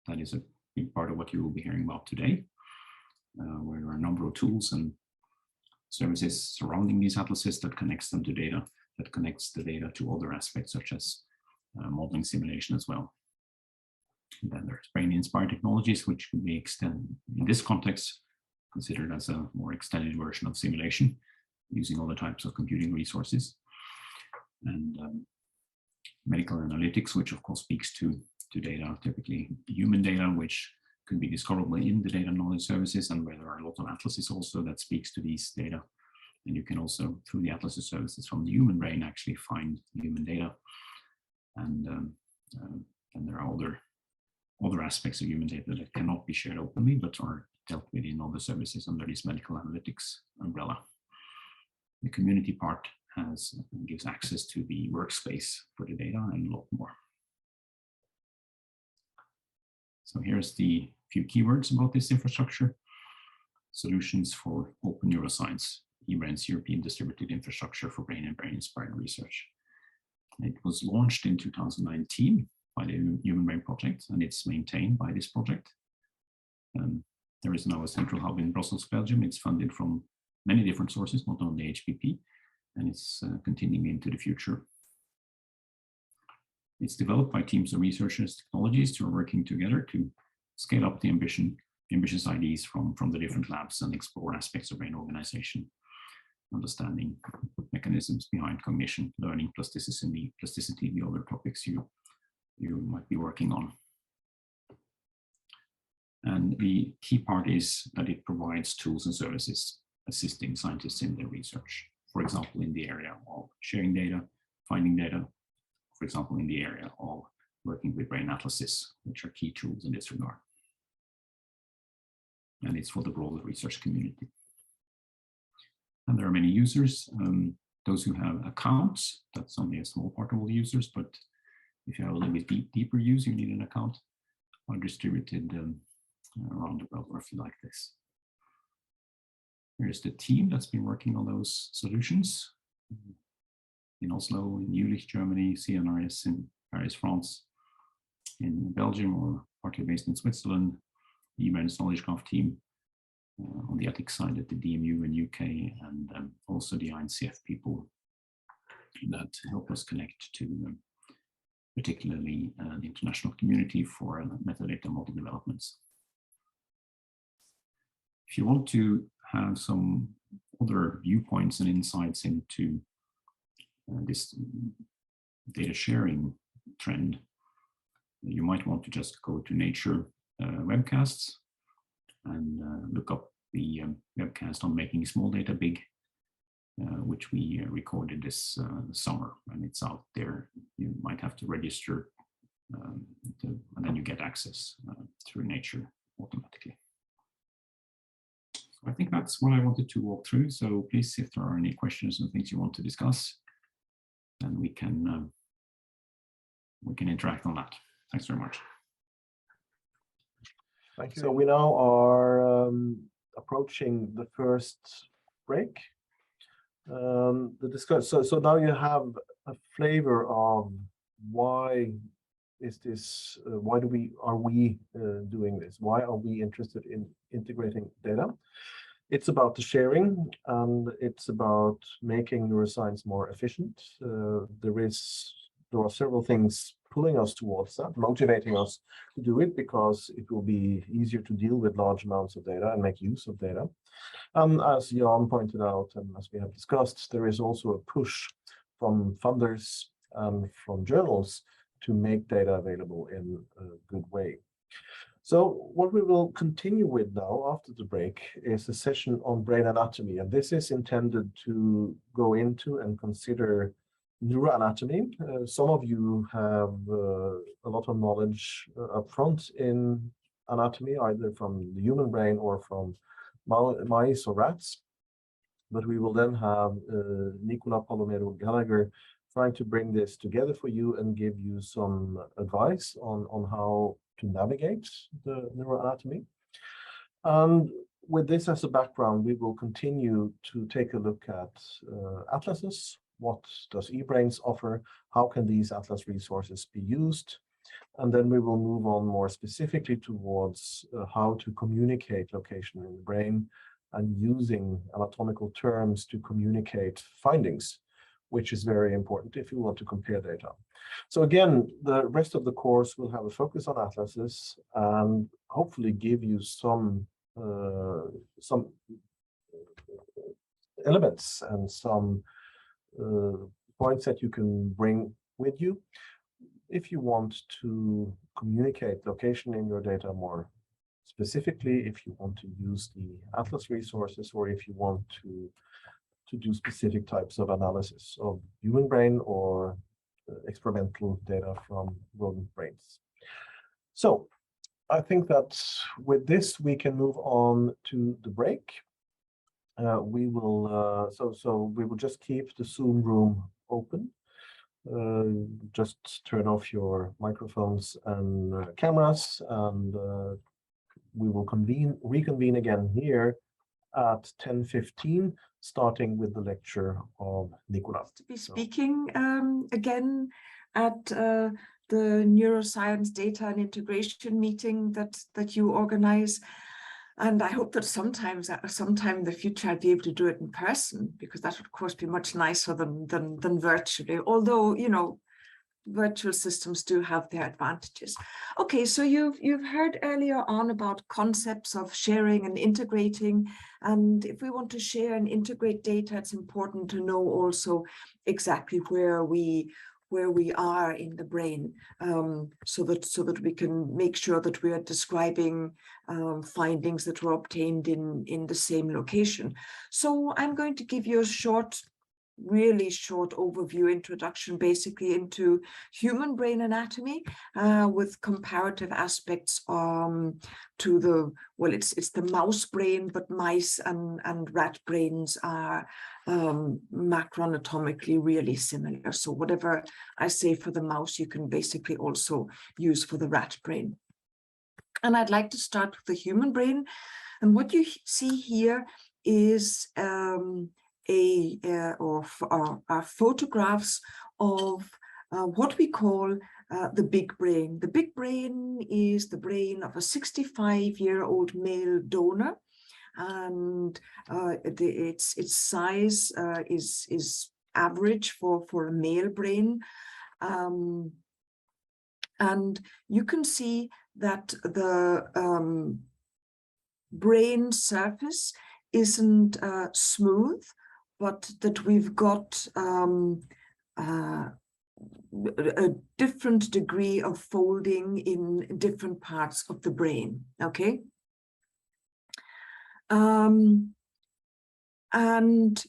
that is a big part of what you will be hearing about today, where there are a number of tools and services surrounding these atlases that connects them to data, that connects the data to other aspects such as modeling simulation as well. And then there's brain-inspired technologies, which can be extended in this context, considered as a more extended version of simulation, using other types of computing resources. And medical analytics, which of course speaks to data, typically human data, which can be discoverable in the data knowledge services, and where there are a lot of atlases also that speaks to these data. And you can also, through the atlases services from the human brain, actually find human data. And there are other aspects of human data that cannot be shared openly, but are dealt with in other services under this medical analytics umbrella. The community part gives access to the workspace for the data and a lot more. So here's the few keywords about this infrastructure. Solutions for open neuroscience, eBrains European distributed infrastructure for brain and brain-inspired research. It was launched in 2019 by the Human Brain Project, and it's maintained by this project. There is now a central hub in Brussels, Belgium. It's funded from many different sources, not only HPP, and it's continuing into the future. It's developed by teams of researchers, technologists who are working together to scale up the ambitious ideas from the different labs and explore aspects of brain organization, understanding mechanisms behind cognition, learning, plasticity, the other topics you might be working on. And the key part is that it provides tools and services assisting scientists in their research. For example, in the area of sharing data, finding data, for example, in the area of working with brain atlases, which are key tools in this regard. And it's for the broader research community. And there are many users. Those who have accounts, that's only a small part of all the users, but if you have a little bit deeper use, you need an account, are distributed around the world roughly like this. Here's the team that's been working on those solutions in Oslo, in Jülich, Germany, CNRS in Paris, France, in Belgium, or partly based in Switzerland, the eBrains Knowledge Graph team on the ethics side at the DMU in UK, and also the INCF people that help us connect to particularly the international community for metadata model developments. If you want to have some other viewpoints and insights into this data sharing trend, you might want to just go to Nature webcasts and look up the webcast on making small data big, which we recorded this summer, and it's out there. You might have to register and then you get access through Nature automatically. So I think that's what I wanted to walk through. So please, if there are any questions and things you want to discuss, then we can interact on that. Thanks very much. Thank you. So we now are approaching the first break. So now you have a flavor of why is this? Why are we doing this? Why are we interested in integrating data? It's about the sharing, and it's about making neuroscience more efficient. There are several things pulling us towards that, motivating us to do it, because it will be easier to deal with large amounts of data and make use of data. As Jan pointed out, and as we have discussed, there is also a push from funders and from journals to make data available in a good way. So what we will continue with now after the break is a session on brain anatomy, and this is intended to go into and consider neuroanatomy. Some of you have a lot of knowledge up front in anatomy, either from the human brain or from mice or rats. But we will then have Nicola Palomero Gallagher trying to bring this together for you and give you some advice on how to navigate the neuroanatomy. And with this as a background, we will continue to take a look at atlases. What does eBrains offer? How can these atlas resources be used? And then we will move on more specifically towards how to communicate location in the brain and using anatomical terms to communicate findings, which is very important if you want to compare data. So again, the rest of the course will have a focus on atlases and hopefully give you some elements and some points that you can bring with you if you want to communicate location in your data more specifically, if you want to use the atlas resources, or if you want to do specific types of analysis of human brain or experimental data from rodent brains. So I think that with this, we can move on to the break. We will just keep the Zoom room open. Just turn off your microphones and cameras, and we will reconvene again here at 10:15, starting with the lecture of Nicola. To be speaking again at the Neuroscience Data and Integration meeting that you organize. And I hope that sometime in the future I'll be able to do it in person, because that would of course be much nicer than virtually, although, you know, virtual systems do have their advantages. Okay, so you've heard earlier on about concepts of sharing and integrating, and if we want to share and integrate data, it's important to know also exactly where we are in the brain, so that we can make sure that we are describing findings that were obtained in the same location. So I'm going to give you a really short overview introduction basically into human brain anatomy with comparative aspects to the, well, it's the mouse brain, but mice and rat brains are macroanatomically really similar. So whatever I say for the mouse, you can basically also use for the rat brain. And I'd like to start with the human brain. And what you see here is are photographs of what we call the big brain. The big brain is the brain of a 65-year-old male donor, and its size is average for a male brain. And you can see that the brain surface isn't smooth, but that we've got a different degree of folding in different parts of the brain, okay? And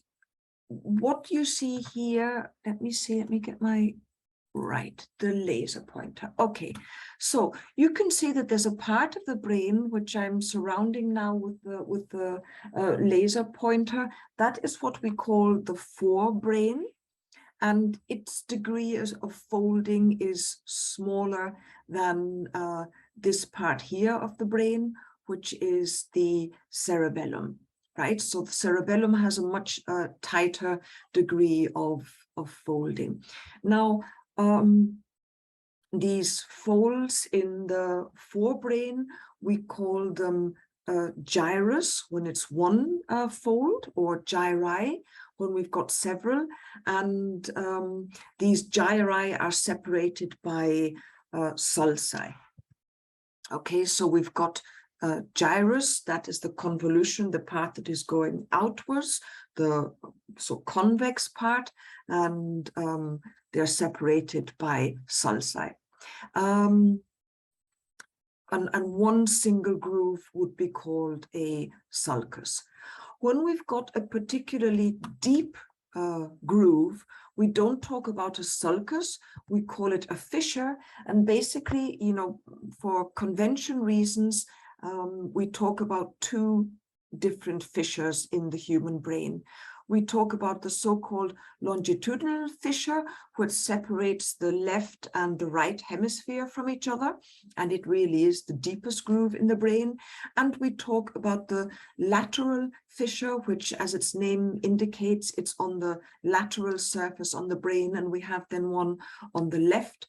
what you see here, let me get my the laser pointer. Okay, so you can see that there's a part of the brain which I'm surrounding now with the laser pointer. That is what we call the forebrain, and its degree of folding is smaller than this part here of the brain, which is the cerebellum, right? So the cerebellum has a much tighter degree of folding. Now, these folds in the forebrain, we call them gyrus when it's one fold, or gyri when we've got several. And these gyri are separated by sulci. Okay, so we've got gyrus, that is the convolution, the part that is going outwards, the convex part, and they're separated by sulci. And one single groove would be called a sulcus. When we've got a particularly deep groove, we don't talk about a sulcus, we call it a fissure. And basically, you know, for convention reasons, we talk about two different fissures in the human brain. We talk about the so-called longitudinal fissure, which separates the left and the right hemisphere from each other, and it really is the deepest groove in the brain. And we talk about the lateral fissure, which, as its name indicates, it's on the lateral surface on the brain, and we have then one on the left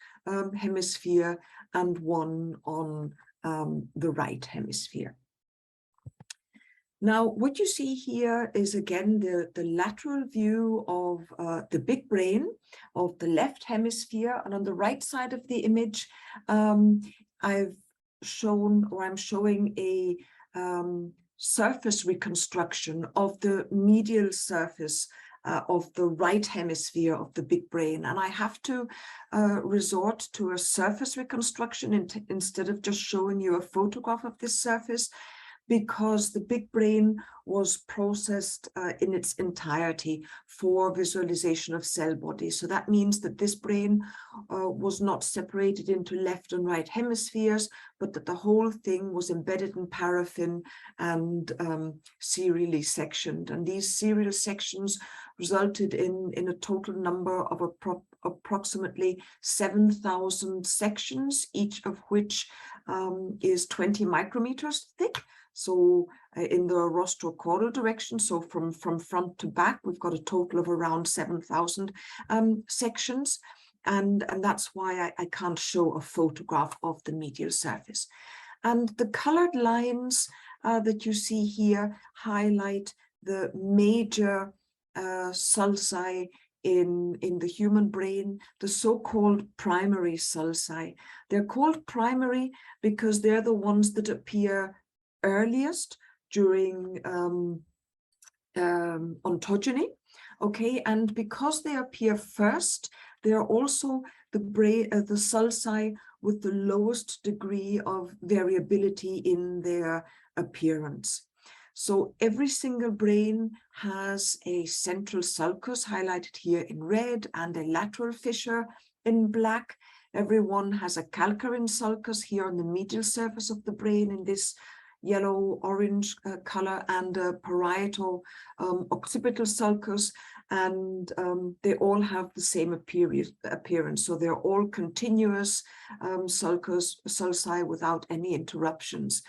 hemisphere and one on the right hemisphere. Now, what you see here is again the lateral view of the big brain of the left hemisphere, and on the right side of the image, I've shown, or I'm showing, a surface reconstruction of the medial surface of the right hemisphere of the big brain. And I have to resort to a surface reconstruction instead of just showing you a photograph of this surface, because the big brain was processed in its entirety for visualization of cell bodies. So that means that this brain was not separated into left and right hemispheres, but that the whole thing was embedded in paraffin and serially sectioned. And these serial sections resulted in a total number of approximately 7,000 sections, each of which is 20 micrometers thick. So in the rostrocaudal direction, so from front to back, we've got a total of around 7,000 sections. And that's why I can't show a photograph of the medial surface. And the colored lines that you see here highlight the major sulci in the human brain, the so-called primary sulci. They're called primary because they're the ones that appear earliest during ontogeny, okay, and because they appear first, they are also the sulci with the lowest degree of variability in their appearance. So every single brain has a central sulcus highlighted here in red and a lateral fissure in black. Everyone has a calcarine sulcus here on the medial surface of the brain in this yellow-orange color, and a parietal occipital sulcus, and they all have the same appearance. So they're all continuous sulci without any interruptions.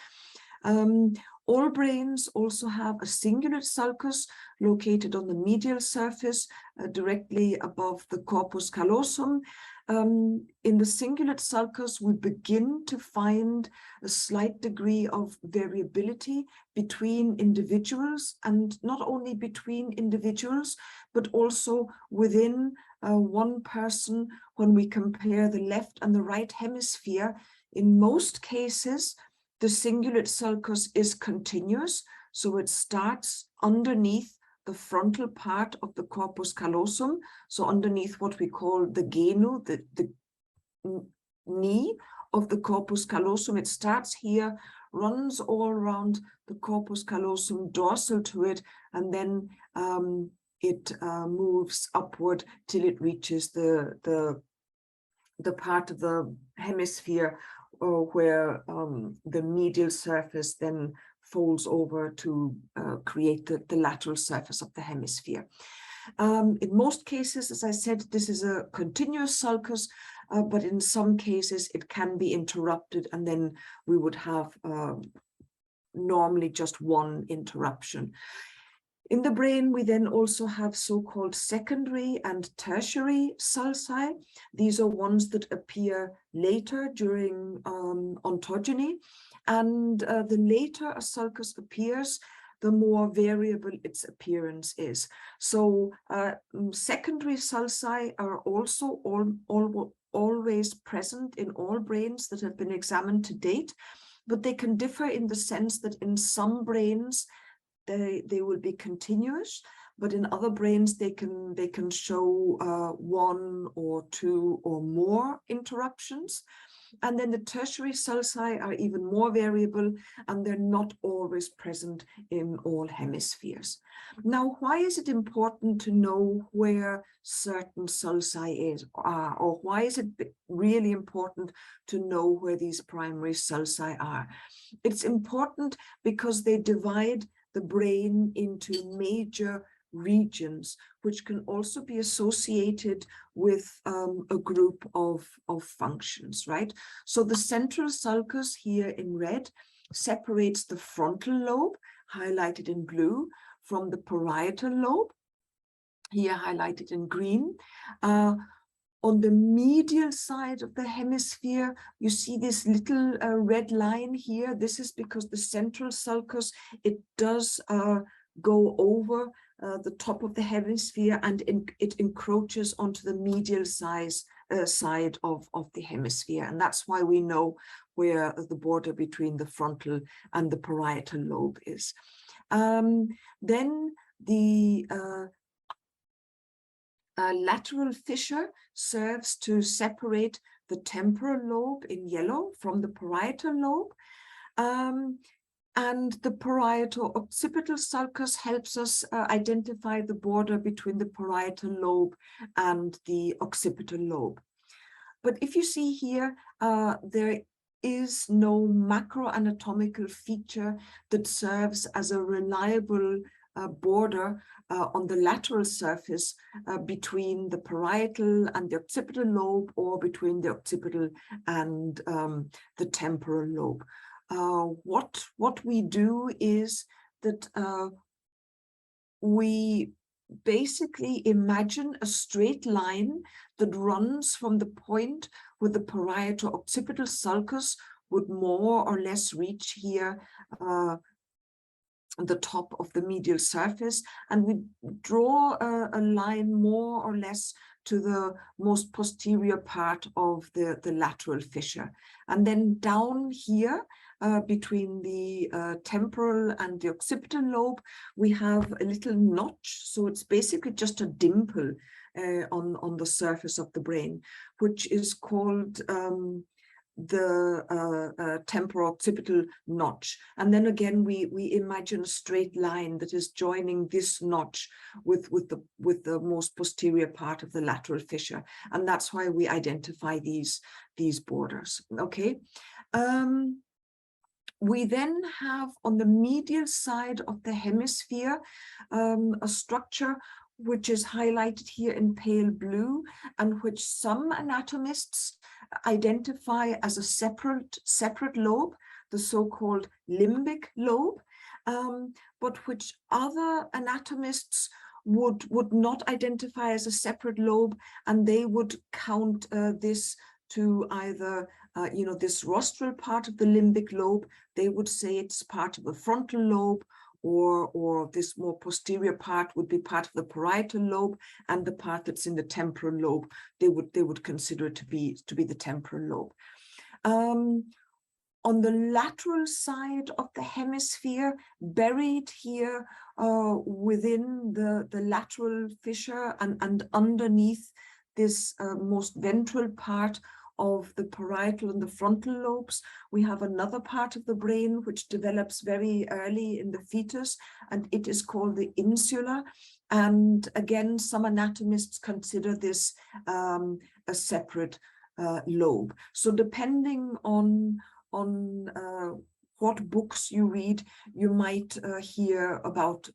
All brains also have a cingulate sulcus located on the medial surface directly above the corpus callosum. In the cingulate sulcus, we begin to find a slight degree of variability between individuals, and not only between individuals, but also within one person when we compare the left and the right hemisphere. In most cases, the cingulate sulcus is continuous, so it starts underneath the frontal part of the corpus callosum, so underneath what we call the genu, the knee of the corpus callosum. It starts here, runs all around the corpus callosum, dorsal to it, and then it moves upward till it reaches the part of the hemisphere where the medial surface then folds over to create the lateral surface of the hemisphere. In most cases, as I said, this is a continuous sulcus, but in some cases it can be interrupted, and then we would have normally just one interruption. In the brain, we then also have so-called secondary and tertiary sulci. These are ones that appear later during ontogeny. And the later a sulcus appears, the more variable its appearance is. So secondary sulci are also always present in all brains that have been examined to date, but they can differ in the sense that in some brains, they will be continuous, but in other brains they can show 1 or 2 or more interruptions. And then the tertiary sulci are even more variable, and they're not always present in all hemispheres. Now, why is it important to know where certain sulci are, or why is it really important to know where these primary sulci are? It's important because they divide the brain into major regions, which can also be associated with a group of functions, right? So the central sulcus here in red separates the frontal lobe, highlighted in blue, from the parietal lobe, here highlighted in green. On the medial side of the hemisphere, you see this little red line here. This is because the central sulcus, it does go over the top of the hemisphere, and it encroaches onto the medial side of the hemisphere. And that's why we know where the border between the frontal and the parietal lobe is. Then the lateral fissure serves to separate the temporal lobe in yellow from the parietal lobe. And the parieto-occipital sulcus helps us identify the border between the parietal lobe and the occipital lobe. But if you see here, there is no macroanatomical feature that serves as a reliable border on the lateral surface between the parietal and the occipital lobe, or between the occipital and the temporal lobe. What we do is that we basically imagine a straight line that runs from the point where the parieto-occipital sulcus would more or less reach here the top of the medial surface, and we draw a line more or less to the most posterior part of the lateral fissure. And then down here, between the temporal and the occipital lobe, we have a little notch. So it's basically just a dimple on the surface of the brain, which is called the temporo-occipital notch. And then again, we imagine a straight line that is joining this notch with the most posterior part of the lateral fissure. And that's why we identify these borders, okay? We then have on the medial side of the hemisphere a structure which is highlighted here in pale blue, and which some anatomists identify as a separate lobe, the so-called limbic lobe, but which other anatomists would not identify as a separate lobe, and they would count this to either this rostral part of the limbic lobe. They would say it's part of the frontal lobe, or this more posterior part would be part of the parietal lobe, and the part that's in the temporal lobe, they would consider it to be the temporal lobe. On the lateral side of the hemisphere, buried here within the lateral fissure and underneath this most ventral part of the parietal and the frontal lobes, we have another part of the brain which develops very early in the fetus, and it is called the insula. And again, some anatomists consider this a separate lobe. So depending on what books you read, you might hear about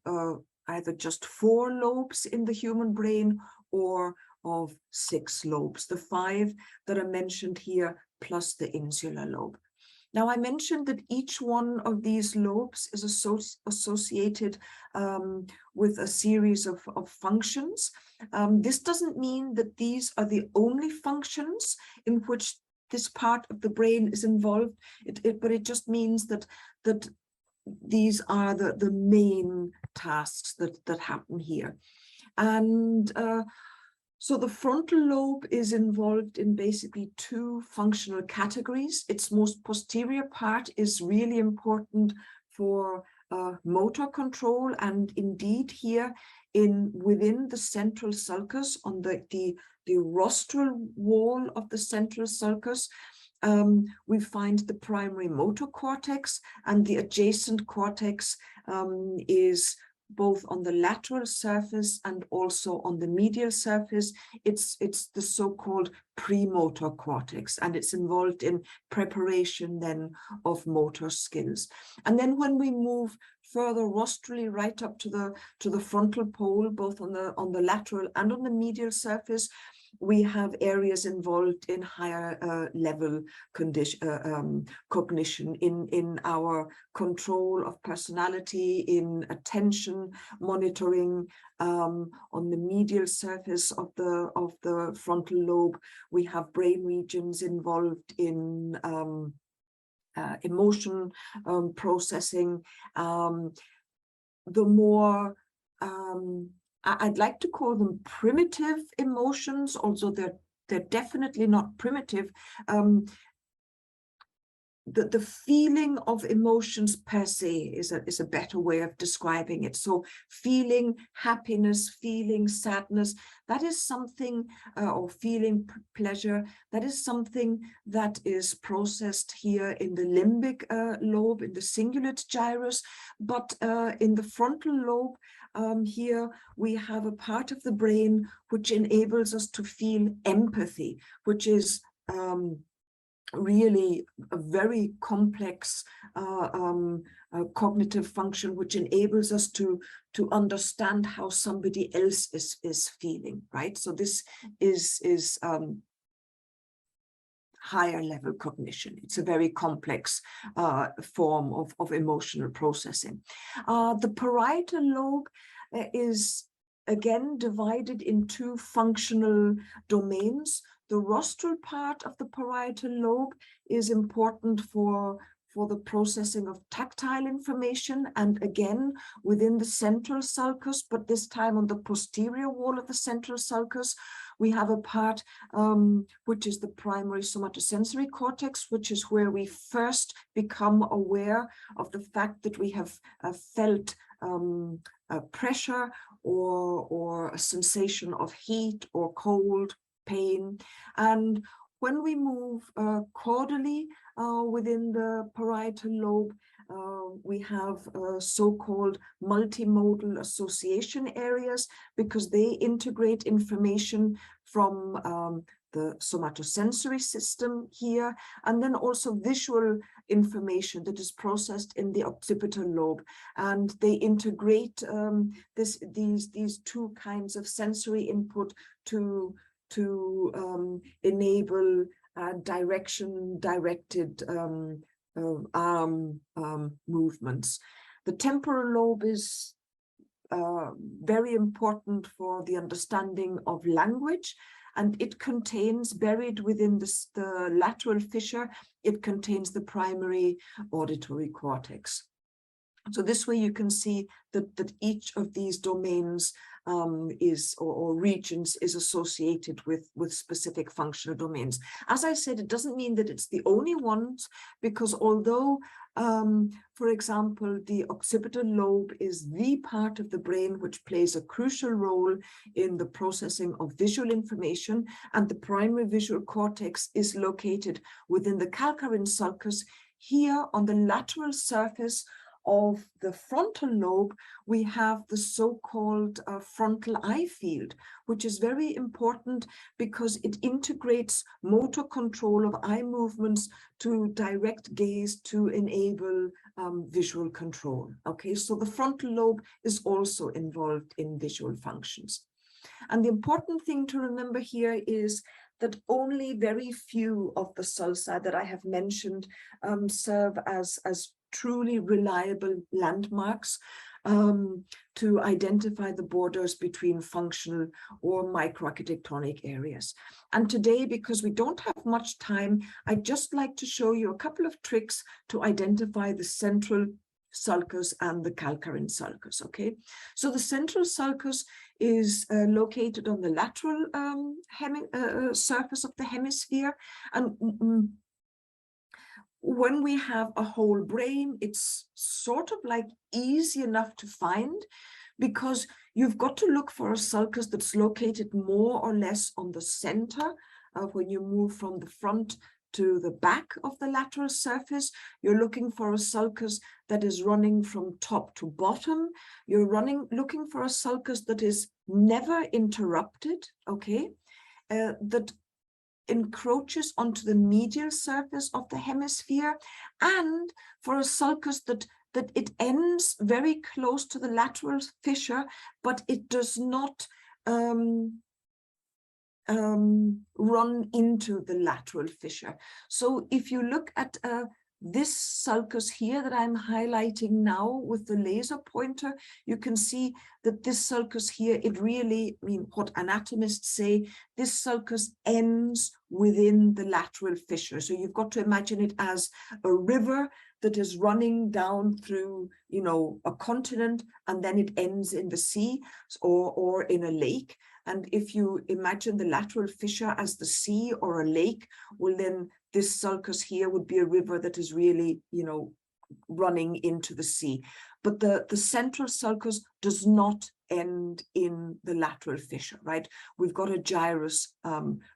either just 4 lobes in the human brain, or of 6 lobes, the 5 that are mentioned here plus the insular lobe. Now, I mentioned that each one of these lobes is associated with a series of functions. This doesn't mean that these are the only functions in which this part of the brain is involved, but it just means that these are the main tasks that happen here. And so the frontal lobe is involved in basically two functional categories. Its most posterior part is really important for motor control, and indeed here within the central sulcus, on the rostral wall of the central sulcus, we find the primary motor cortex, and the adjacent cortex is both on the lateral surface and also on the medial surface. It's the so-called premotor cortex, and it's involved in preparation then of motor skills. And then when we move further rostrally right up to the frontal pole, both on the lateral and on the medial surface, we have areas involved in higher level cognition, in our control of personality, in attention monitoring. On the medial surface of the frontal lobe, we have brain regions involved in emotion processing. The more I'd like to call them primitive emotions, although they're definitely not primitive. The feeling of emotions per se is a better way of describing it. So feeling happiness, feeling sadness, that is something, or feeling pleasure, that is something that is processed here in the limbic lobe, in the cingulate gyrus. But in the frontal lobe, here we have a part of the brain which enables us to feel empathy, which is really a very complex cognitive function, which enables us to understand how somebody else is feeling, right? So this is higher level cognition. It's a very complex form of emotional processing. The parietal lobe is again divided in two functional domains. The rostral part of the parietal lobe is important for the processing of tactile information, and again within the central sulcus, but this time on the posterior wall of the central sulcus, we have a part which is the primary somatosensory cortex, which is where we first become aware of the fact that we have felt a pressure or a sensation of heat or cold, pain. And when we move caudally within the parietal lobe, we have so-called multimodal association areas, because they integrate information from the somatosensory system here, and then also visual information that is processed in the occipital lobe, and they integrate these two kinds of sensory input to enable directed arm movements. The temporal lobe is very important for the understanding of language, and it contains, buried within the lateral fissure, it contains the primary auditory cortex. So this way you can see that each of these domains or regions is associated with specific functional domains. As I said, it doesn't mean that it's the only ones, because although, for example, the occipital lobe is the part of the brain which plays a crucial role in the processing of visual information, and the primary visual cortex is located within the calcarine sulcus, here on the lateral surface of the frontal lobe, we have the so-called frontal eye field, which is very important because it integrates motor control of eye movements to direct gaze to enable visual control. Okay, so the frontal lobe is also involved in visual functions. And the important thing to remember here is that only very few of the sulci that I have mentioned serve as truly reliable landmarks to identify the borders between functional or microarchitectonic areas. And today, because we don't have much time, I'd just like to show you a couple of tricks to identify the central sulcus and the calcarine sulcus. Okay, so the central sulcus is located on the lateral surface of the hemisphere, and when we have a whole brain, it's sort of like easy enough to find, because you've got to look for a sulcus that's located more or less on the center. When you move from the front to the back of the lateral surface, you're looking for a sulcus that is running from top to bottom. You're looking for a sulcus that is never interrupted, okay, that encroaches onto the medial surface of the hemisphere, and for a sulcus that it ends very close to the lateral fissure, but it does not run into the lateral fissure. So if you look at this sulcus here that I'm highlighting now with the laser pointer, you can see that this sulcus here, it really, I mean, what anatomists say, this sulcus ends within the lateral fissure. So you've got to imagine it as a river that is running down through, you know, a continent, and then it ends in the sea or in a lake. And if you imagine the lateral fissure as the sea or a lake, well, then this sulcus here would be a river that is really, you know, running into the sea. But the central sulcus does not end in the lateral fissure, right? We've got a gyrus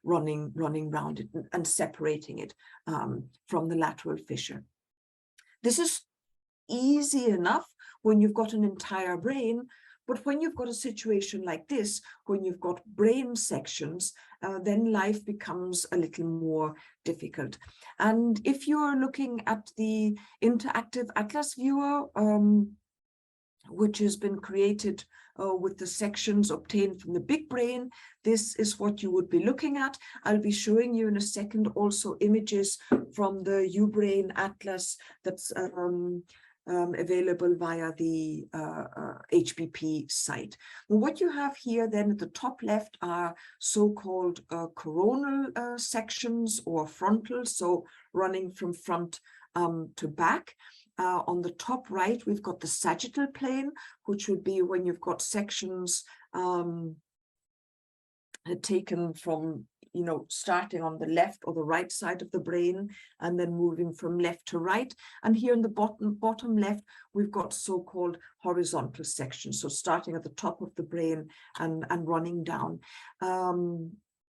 running around it and separating it from the lateral fissure. This is easy enough when you've got an entire brain, but when you've got a situation like this, when you've got brain sections, then life becomes a little more difficult. And if you're looking at the interactive atlas viewer, which has been created with the sections obtained from the big brain, this is what you would be looking at. I'll be showing you in a second also images from the UBrain atlas that's available via the HBP site. And what you have here then at the top left are so-called coronal sections or frontal, so running from front to back. On the top right, we've got the sagittal plane, which would be when you've got sections taken from, you know, starting on the left or the right side of the brain and then moving from left to right. And here in the bottom left, we've got so-called horizontal sections. So starting at the top of the brain and running down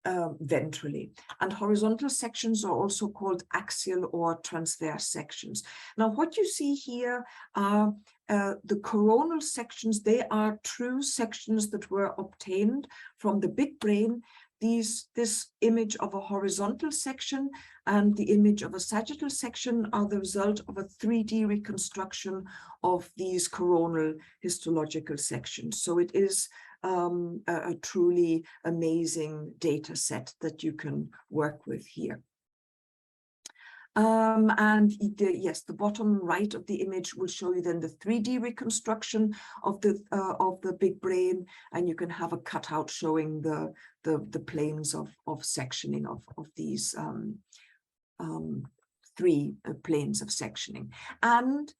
ventrally. And horizontal sections are also called axial or transverse sections. Now, what you see here are the coronal sections. They are true sections that were obtained from the big brain. This image of a horizontal section and the image of a sagittal section are the result of a 3D reconstruction of these coronal histological sections. So it is a truly amazing data set that you can work with here. Yes, the bottom right of the image will show you then the 3D reconstruction of the big brain, and you can have a cutout showing the planes of sectioning of these three planes of sectioning. And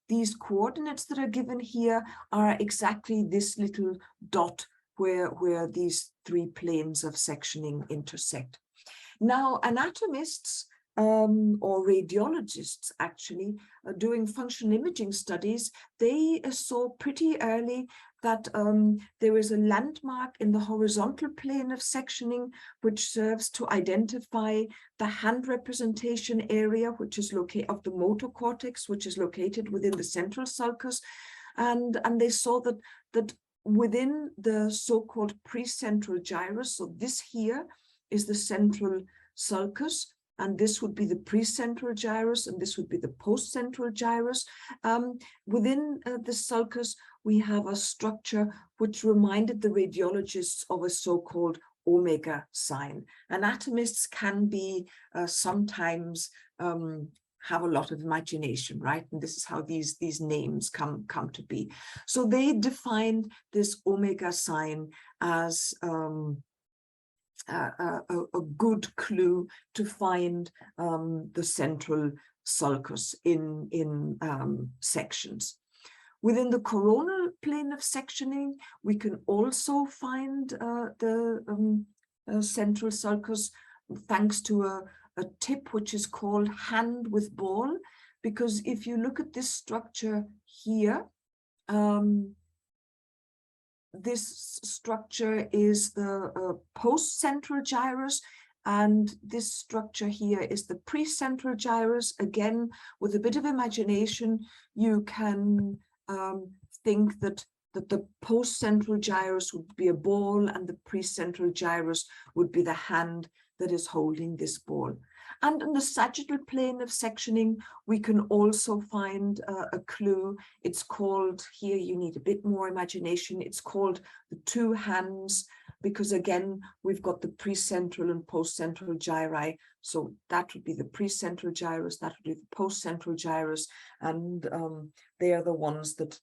these coordinates that are given here are exactly this little dot where these three planes of sectioning intersect. Now, anatomists or radiologists actually doing functional imaging studies, they saw pretty early that there is a landmark in the horizontal plane of sectioning which serves to identify the hand representation area, which is located of the motor cortex, which is located within the central sulcus. And they saw that within the so-called precentral gyrus, so this here is the central sulcus, and this would be the precentral gyrus, and this would be the postcentral gyrus. Within the sulcus, we have a structure which reminded the radiologists of a so-called omega sign. Anatomists can be sometimes have a lot of imagination, right? And this is how these names come to be. So they defined this omega sign as a good clue to find the central sulcus in sections. Within the coronal plane of sectioning, we can also find the central sulcus thanks to a tip which is called hand with ball, because if you look at this structure here, this structure is the post-central gyrus, and this structure here is the pre-central gyrus. Again, with a bit of imagination, you can think that the post-central gyrus would be a ball and the pre-central gyrus would be the hand that is holding this ball. And in the sagittal plane of sectioning, we can also find a clue. It's called, here you need a bit more imagination, it's called the two hands, because again, we've got the precentral and postcentral gyri. So that would be the precentral gyrus, that would be the postcentral gyrus, and they are the ones that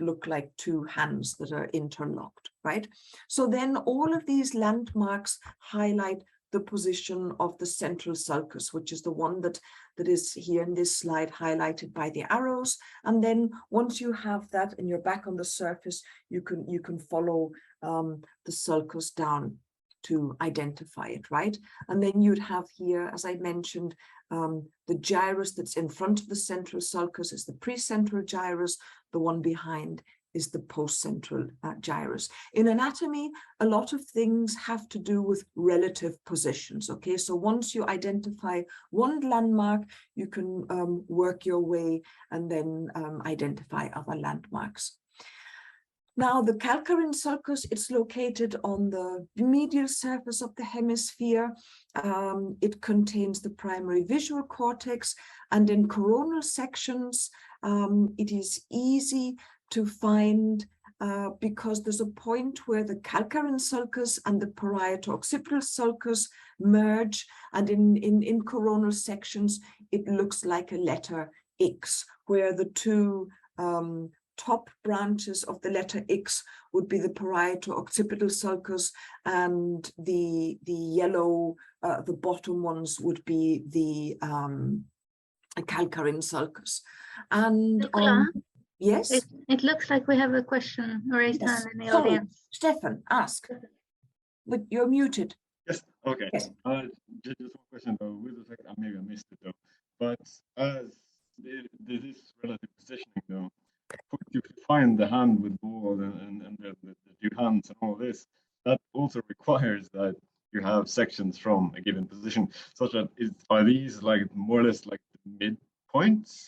look like two hands that are interlocked, right? So then all of these landmarks highlight the position of the central sulcus, which is the one that is here in this slide highlighted by the arrows. And then once you have that and you're back on the surface, you can follow the sulcus down to identify it, right? And then you'd have here, as I mentioned, the gyrus that's in front of the central sulcus is the precentral gyrus, the one behind is the post-central gyrus. In anatomy, a lot of things have to do with relative positions, okay? So once you identify one landmark, you can work your way and then identify other landmarks. Now, the calcarine sulcus, it's located on the medial surface of the hemisphere. It contains the primary visual cortex, and in coronal sections, it is easy to find because there's a point where the calcarine sulcus and the parieto-occipital sulcus merge, and in coronal sections, it looks like a letter X, where the two top branches of the letter X would be the parieto-occipital sulcus, and the yellow, the bottom ones would be the calcarine sulcus. And yes? It looks like we have a question, a raised hand in the audience. Stefan, ask. But you're muted. Yes, okay. Yes. Just one question though, with the fact that maybe I missed it though, but as this relative positioning though, to find the hand with ball and the two hands and all this, that also requires that you have sections from a given position, such that are these like more or less like the midpoints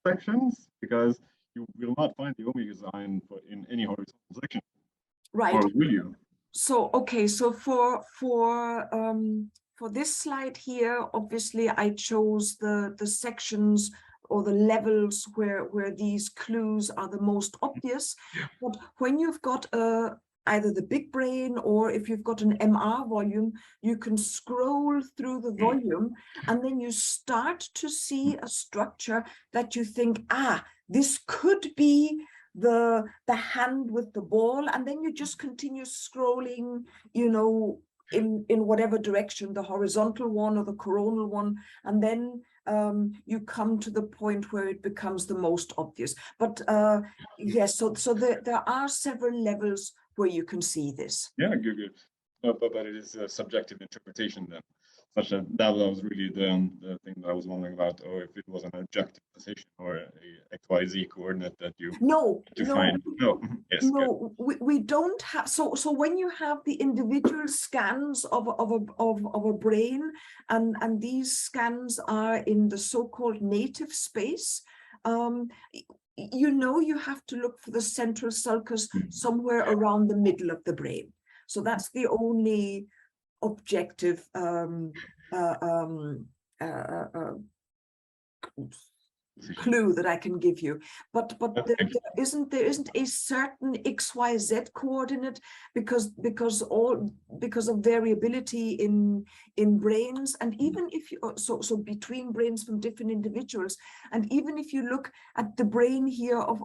sections? Because you will not find the omega sign in any horizontal section, right? Or will you? So okay, so for this slide here, obviously I chose the sections or the levels where these clues are the most obvious. But when you've got either the big brain or if you've got an MR volume, you can scroll through the volume and then you start to see a structure that you think, this could be the hand with the ball, and then you just continue scrolling, you know, in whatever direction, the horizontal one or the coronal one, and then you come to the point where it becomes the most obvious. But yes, so there are several levels where you can see this. Yeah, good. No, but it is a subjective interpretation then. Such that was really the thing that I was wondering about, or if it was an objective position or a XYZ coordinate that you define. No, yes, no, we don't have. So when you have the individual scans of a brain, and these scans are in the so-called native space, you know, you have to look for the central sulcus somewhere around the middle of the brain. So that's the only objective clue that I can give you, but Okay. there isn't a certain XYZ coordinate because of variability in brains, and even if you so between brains from different individuals, and even if you look at the brain here of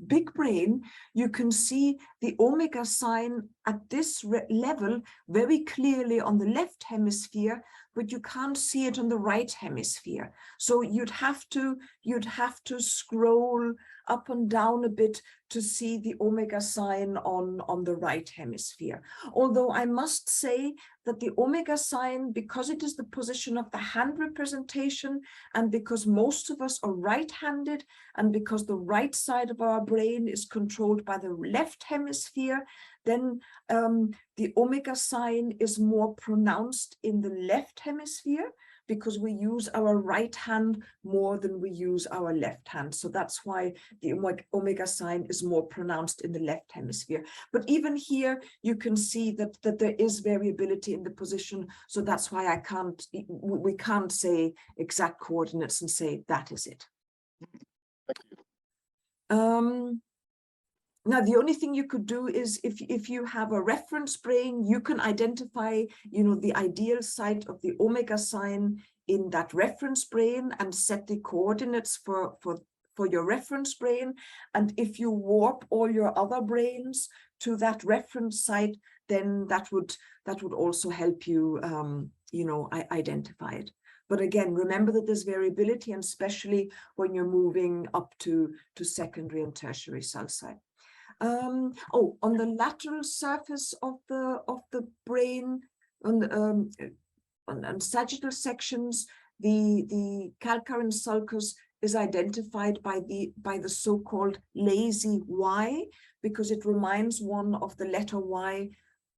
big brain, you can see the omega sign at this level very clearly on the left hemisphere, but you can't see it on the right hemisphere. So you'd have to scroll up and down a bit to see the omega sign on the right hemisphere. Although I must say that the omega sign, because it is the position of the hand representation, and because most of us are right-handed, and because the right side of our brain is controlled by the left hemisphere, then the omega sign is more pronounced in the left hemisphere, because we use our right hand more than we use our left hand. So that's why the omega sign is more pronounced in the left hemisphere. But even here, you can see that there is variability in the position. So that's why we can't say exact coordinates and say that is it. Thank you. Now, the only thing you could do is if you have a reference brain, you can identify, the ideal site of the omega sign in that reference brain and set the coordinates for your reference brain. And if you warp all your other brains to that reference site, then that would also help you, identify it. But again, remember that there's variability, and especially when you're moving up to secondary and tertiary cell site. On the lateral surface of the brain, on sagittal sections, the calcarine sulcus is identified by the so-called lazy Y, because it reminds one of the letter Y,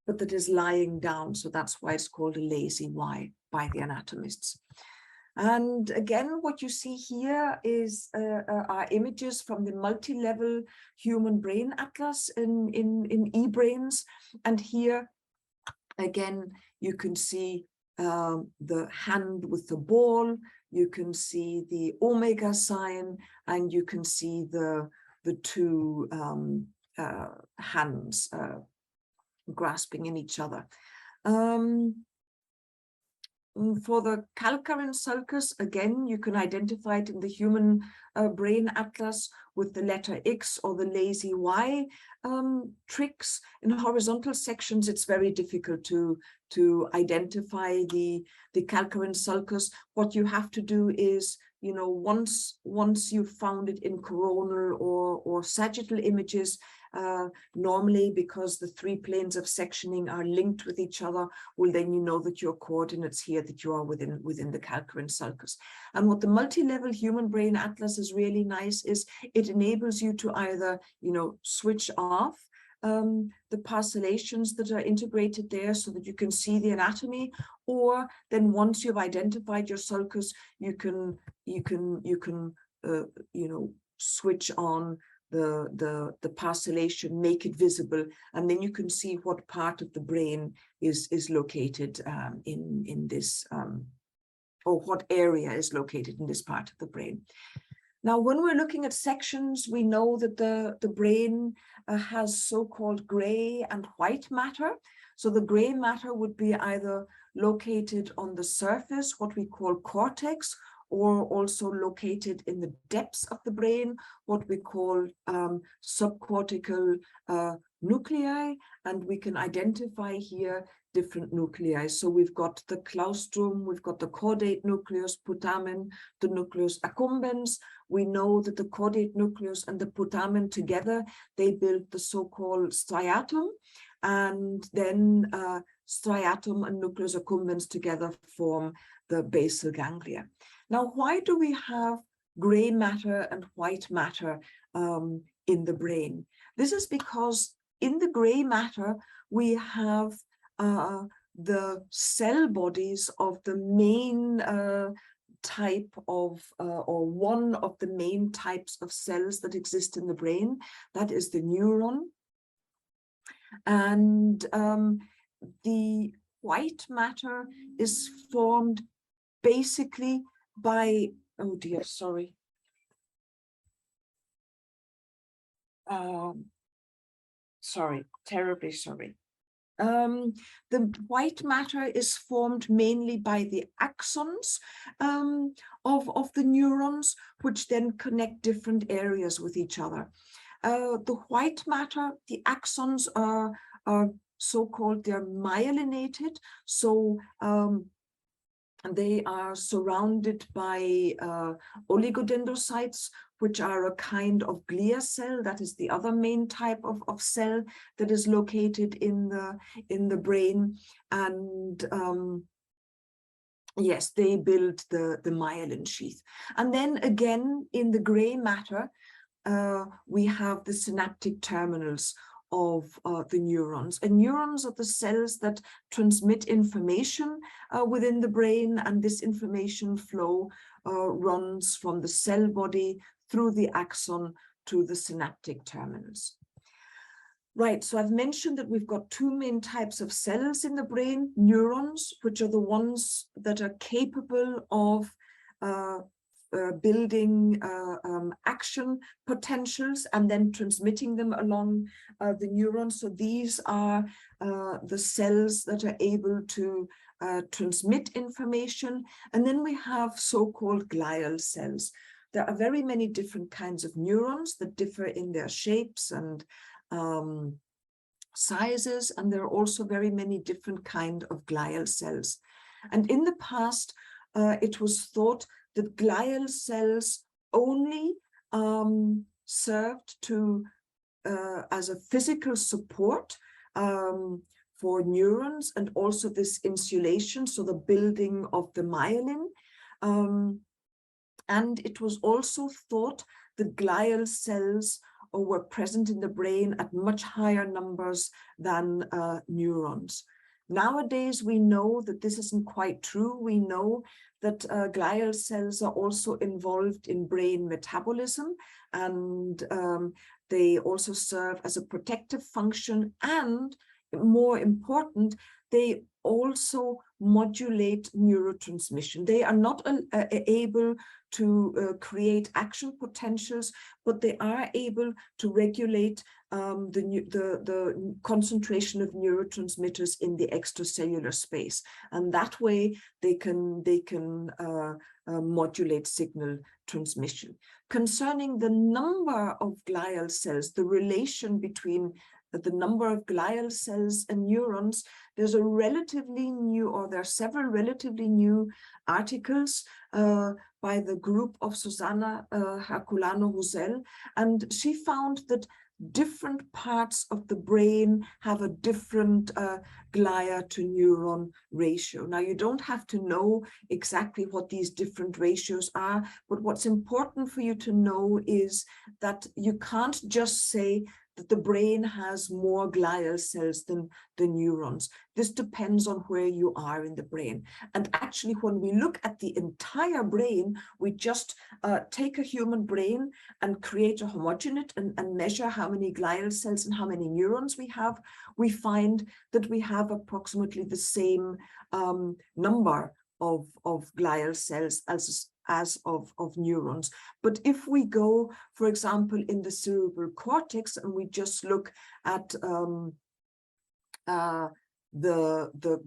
but that is lying down. So that's why it's called a lazy Y by the anatomists. And again, what you see here are images from the multi-level human brain atlas in eBrains. And here, again, you can see the hand with the ball, you can see the omega sign, and you can see the two hands grasping in each other. For the calcarine sulcus, again, you can identify it in the human brain atlas with the letter X or the lazy Y tricks. In horizontal sections, it's very difficult to identify the calcarine sulcus. What you have to do is, once you've found it in coronal or sagittal images, normally, because the three planes of sectioning are linked with each other, well, then you know that your coordinates here, that you are within the calcarine sulcus. And what the multi-level human brain atlas is really nice is it enables you to either, switch off the parcellations that are integrated there so that you can see the anatomy, or then once you've identified your sulcus, you can switch on the parcellation, make it visible, and then you can see what part of the brain is located in this, or what area is located in this part of the brain. Now, when we're looking at sections, we know that the brain has so-called gray and white matter. So the gray matter would be either located on the surface, what we call cortex, or also located in the depths of the brain, what we call subcortical nuclei, and we can identify here different nuclei. So we've got the claustrum, we've got the caudate nucleus, putamen, the nucleus accumbens. We know that the caudate nucleus and the putamen together, they build the so-called striatum, and then striatum and nucleus accumbens together form the basal ganglia. Now, why do we have gray matter and white matter in the brain? This is because in the gray matter, we have the cell bodies of the main type of, or one of the main types of cells that exist in the brain. That is the neuron. And the white matter is formed basically by, oh dear, sorry. sorry, terribly sorry. The white matter is formed mainly by the axons of the neurons, which then connect different areas with each other. The white matter, the axons are so-called, they're myelinated, so they are surrounded by oligodendrocytes, which are a kind of glia cell. That is the other main type of cell that is located in the brain. And yes, they build the myelin sheath. And then again, in the gray matter, we have the synaptic terminals of the neurons. And neurons are the cells that transmit information within the brain, and this information flow runs from the cell body through the axon to the synaptic terminals. Right, so I've mentioned that we've got two main types of cells in the brain: neurons, which are the ones that are capable of building action potentials and then transmitting them along the neurons. So these are the cells that are able to transmit information. And then we have so-called glial cells. There are very many different kinds of neurons that differ in their shapes and sizes, and there are also very many different kinds of glial cells. And in the past, it was thought that glial cells only served to as a physical support for neurons, and also this insulation, so the building of the myelin. And it was also thought that glial cells were present in the brain at much higher numbers than neurons. Nowadays, we know that this isn't quite true. We know that glial cells are also involved in brain metabolism, and they also serve as a protective function, and more important, they also modulate neurotransmission. They are not able to create action potentials, but they are able to regulate the concentration of neurotransmitters in the extracellular space, and that way they can modulate signal transmission. Concerning the number of glial cells, the relation between the number of glial cells and neurons, there's a relatively new, or there are several relatively new articles by the group of Susanna Herculano-Husel, and she found that different parts of the brain have a different glia to neuron ratio. Now, you don't have to know exactly what these different ratios are, but what's important for you to know is that you can't just say that the brain has more glial cells than the neurons. This depends on where you are in the brain. And actually, when we look at the entire brain, we just take a human brain and create a homogenate and measure how many glial cells and how many neurons we have. We find that we have approximately the same number of glial cells as of neurons. But if we go, for example, in the cerebral cortex, and we just look at the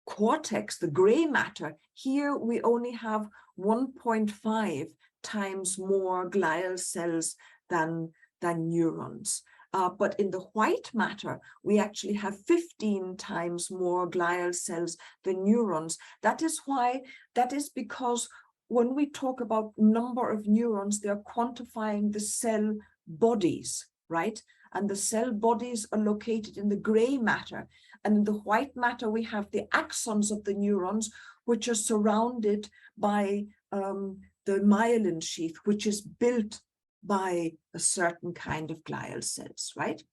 cortex, the gray matter, here we only have 1.5 times more glial cells than neurons. But in the white matter, we actually have 15 times more glial cells than neurons. That is because when we talk about number of neurons, they're quantifying the cell bodies, right? And the cell bodies are located in the gray matter. And in the white matter, we have the axons of the neurons, which are surrounded by the myelin sheath, which is built by a certain kind of glial cells, right?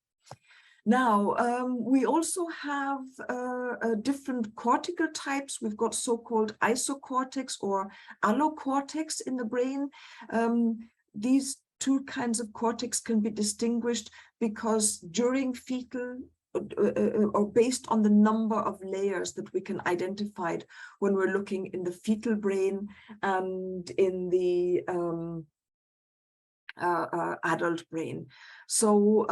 Now, we also have different cortical types. We've got so-called isocortex or allocortex in the brain. These two kinds of cortex can be distinguished because during fetal or based on the number of layers that we can identify when we're looking in the fetal brain and in the adult brain. So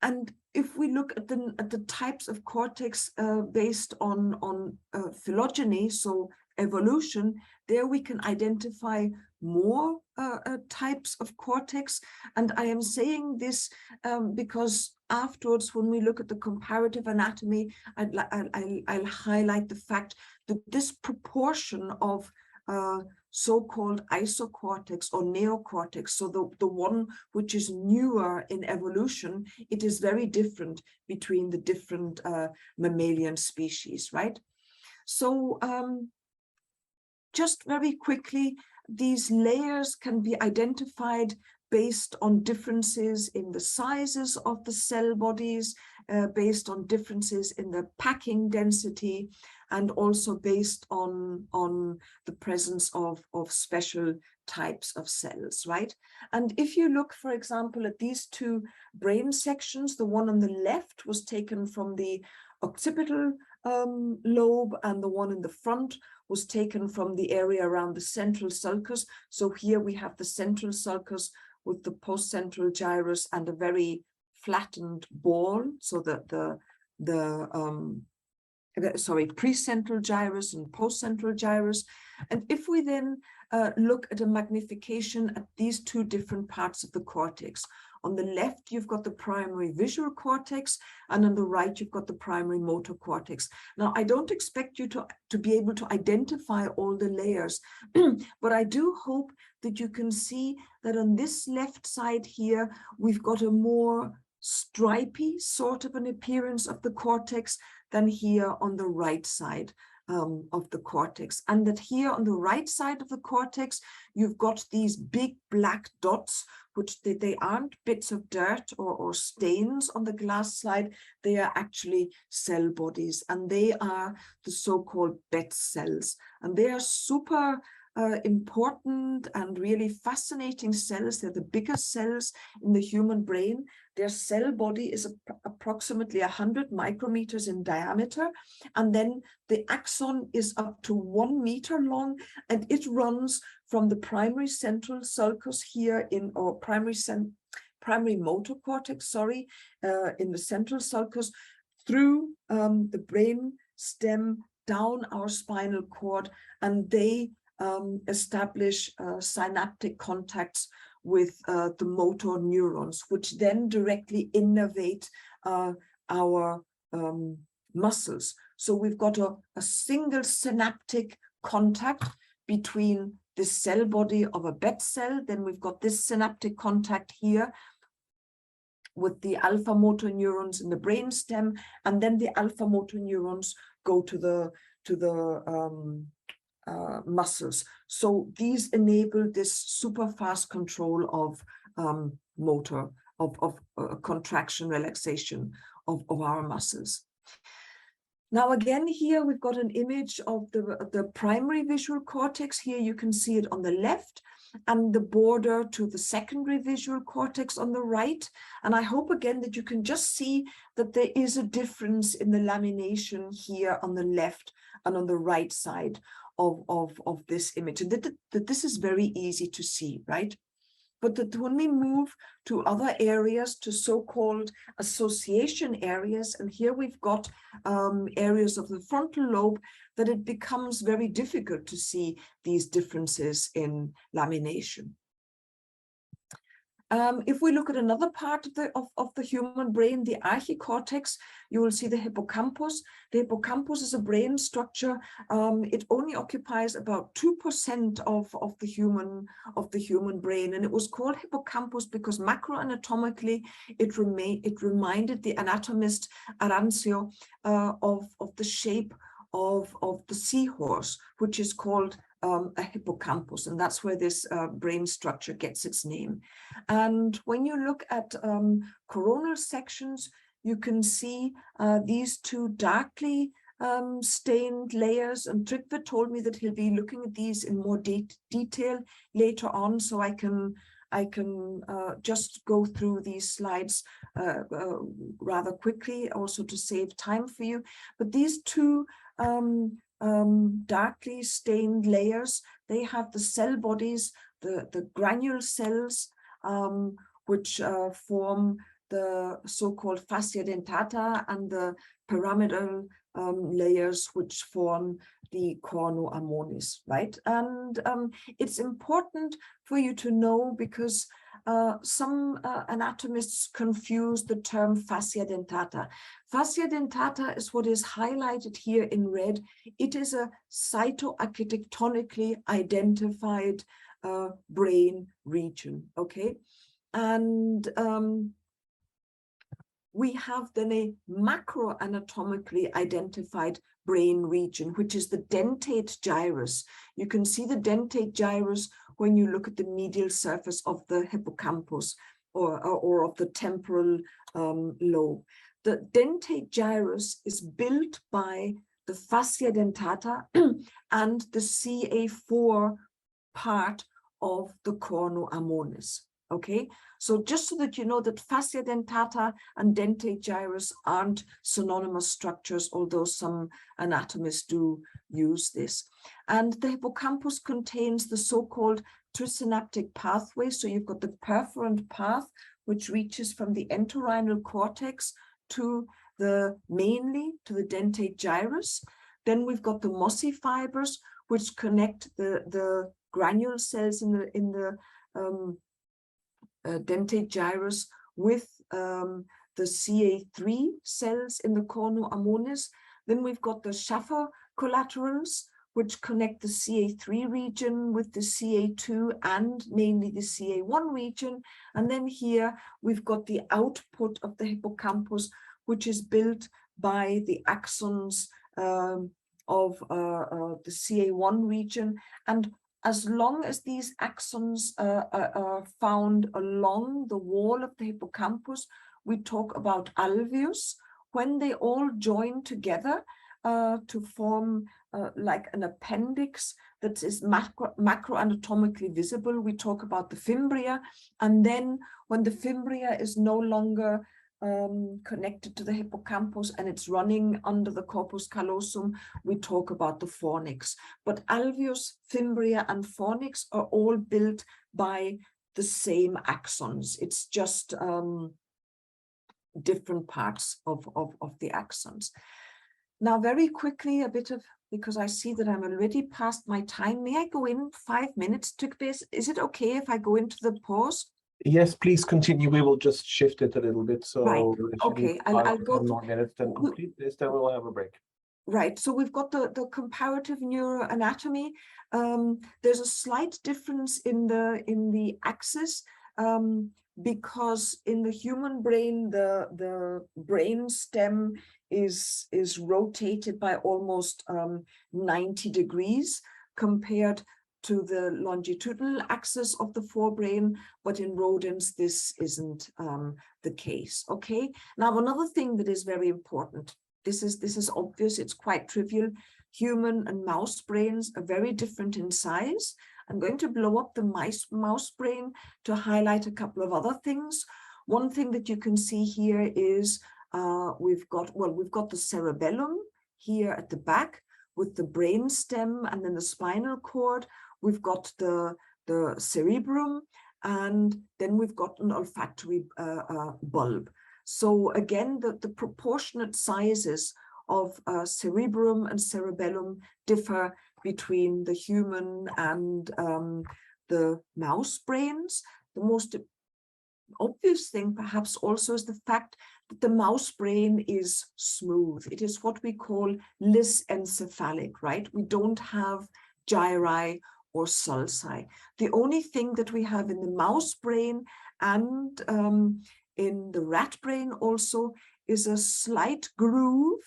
and if we look at the types of cortex based on phylogeny, so evolution, there we can identify more types of cortex. And I am saying this because afterwards, when we look at the comparative anatomy, I'll highlight the fact that this proportion of so-called isocortex or neocortex, so the one which is newer in evolution, it is very different between the different mammalian species, right? So just very quickly, these layers can be identified based on differences in the sizes of the cell bodies, based on differences in the packing density, and also based on the presence of special types of cells, right? And if you look, for example, at these two brain sections, the one on the left was taken from the occipital lobe, and the one in the front was taken from the area around the central sulcus. So here we have the central sulcus with the postcentral gyrus and a very flattened ball, so that precentral gyrus and postcentral gyrus. And if we then look at a magnification at these two different parts of the cortex, on the left, you've got the primary visual cortex, and on the right, you've got the primary motor cortex. Now, I don't expect you to be able to identify all the layers, but I do hope that you can see that on this left side here, we've got a more stripy sort of an appearance of the cortex than here on the right side of the cortex. And that here on the right side of the cortex, you've got these big black dots, which they aren't bits of dirt or stains on the glass slide. They are actually cell bodies, and they are the so-called Betz cells. And they are super important and really fascinating cells. They're the biggest cells in the human brain. Their cell body is approximately 100 micrometers in diameter, and then the axon is up to 1 meter long, and it runs from the primary central sulcus here in, or primary motor cortex, sorry, in the central sulcus, through the brain stem down our spinal cord, and they establish synaptic contacts with the motor neurons, which then directly innervate our muscles. So we've got a single synaptic contact between the cell body of a Betz cell. Then we've got this synaptic contact here with the alpha motor neurons in the brain stem, and then the alpha motor neurons go to the muscles. So these enable this super fast control of motor, of contraction, relaxation of our muscles. Now again, here we've got an image of the primary visual cortex. Here you can see it on the left, and the border to the secondary visual cortex on the right. And I hope again that you can just see that there is a difference in the lamination here on the left and on the right side of this image, and that this is very easy to see, right? But that when we move to other areas, to so-called association areas, and here we've got areas of the frontal lobe, that it becomes very difficult to see these differences in lamination. If we look at another part of the human brain, the archicortex, you will see the hippocampus. The hippocampus is a brain structure. It only occupies about 2% of the human brain, and it was called hippocampus because macroanatomically it reminded the anatomist Arancio of the shape of the seahorse, which is called a hippocampus, and that's where this brain structure gets its name. And when you look at coronal sections, you can see these two darkly stained layers, and Trygve told me that he'll be looking at these in more detail later on, so I can just go through these slides rather quickly, also to save time for you. But these two darkly stained layers, they have the cell bodies the granule cells, which form the so-called fascia dentata, and the pyramidal layers which form the cornu ammonis, right? And it's important for you to know, because some anatomists confuse the term fascia dentata. Fascia dentata is what is highlighted here in red. It is a cytoarchitectonically identified brain region, okay? And we have then a macroanatomically identified brain region, which is the dentate gyrus. You can see the dentate gyrus when you look at the medial surface of the hippocampus or of the temporal lobe. The dentate gyrus is built by the fascia dentata and the CA4 part of the cornu ammonis. Okay, so just so that you know that fascia dentata and dentate gyrus aren't synonymous structures, although some anatomists do use this. And the hippocampus contains the so-called trisynaptic pathway. So you've got the perforant path, which reaches from the entorhinal cortex to mainly to the dentate gyrus. Then we've got the mossy fibers, which connect the granule cells in the dentate gyrus with the CA3 cells in the cornu ammonis. Then we've got the Schaffer collaterals, which connect the CA3 region with the CA2 and mainly the CA1 region. And then here we've got the output of the hippocampus, which is built by the axons of the CA1 region. And as long as these axons are found along the wall of the hippocampus, we talk about alveus. When they all join together to form like an appendix that is macroanatomically visible, we talk about the fimbria. And then when the fimbria is no longer connected to the hippocampus and it's running under the corpus callosum, we talk about the fornix. But alveus, fimbria, and fornix are all built by the same axons. It's just different parts of the axons. Now, very quickly, a bit of, because I see that I'm already past my time. May I go in 5 minutes to this? Is it okay if I go into the pause? Yes, please continue. We will just shift it a little bit. So right. if you Okay, need I'll go 10 more minutes, then complete this, then we'll have a break. Right, so we've got the comparative neuroanatomy. There's a slight difference in the axis because in the human brain, the brain stem is rotated by almost 90 degrees compared to the longitudinal axis of the forebrain, but in rodents this isn't the case. Okay, now another thing that is very important. This is obvious, it's quite trivial. Human and mouse brains are very different in size. I'm going to blow up the mouse brain to highlight a couple of other things. One thing that you can see here is we've got the cerebellum here at the back with the brain stem and then the spinal cord. We've got the cerebrum, and then we've got an olfactory bulb. So again, the proportionate sizes of cerebrum and cerebellum differ between the human and the mouse brains. The most obvious thing perhaps also is the fact that the mouse brain is smooth. It is what we call lysencephalic, right? We don't have gyri or sulci. The only thing that we have in the mouse brain and in the rat brain also is a slight groove,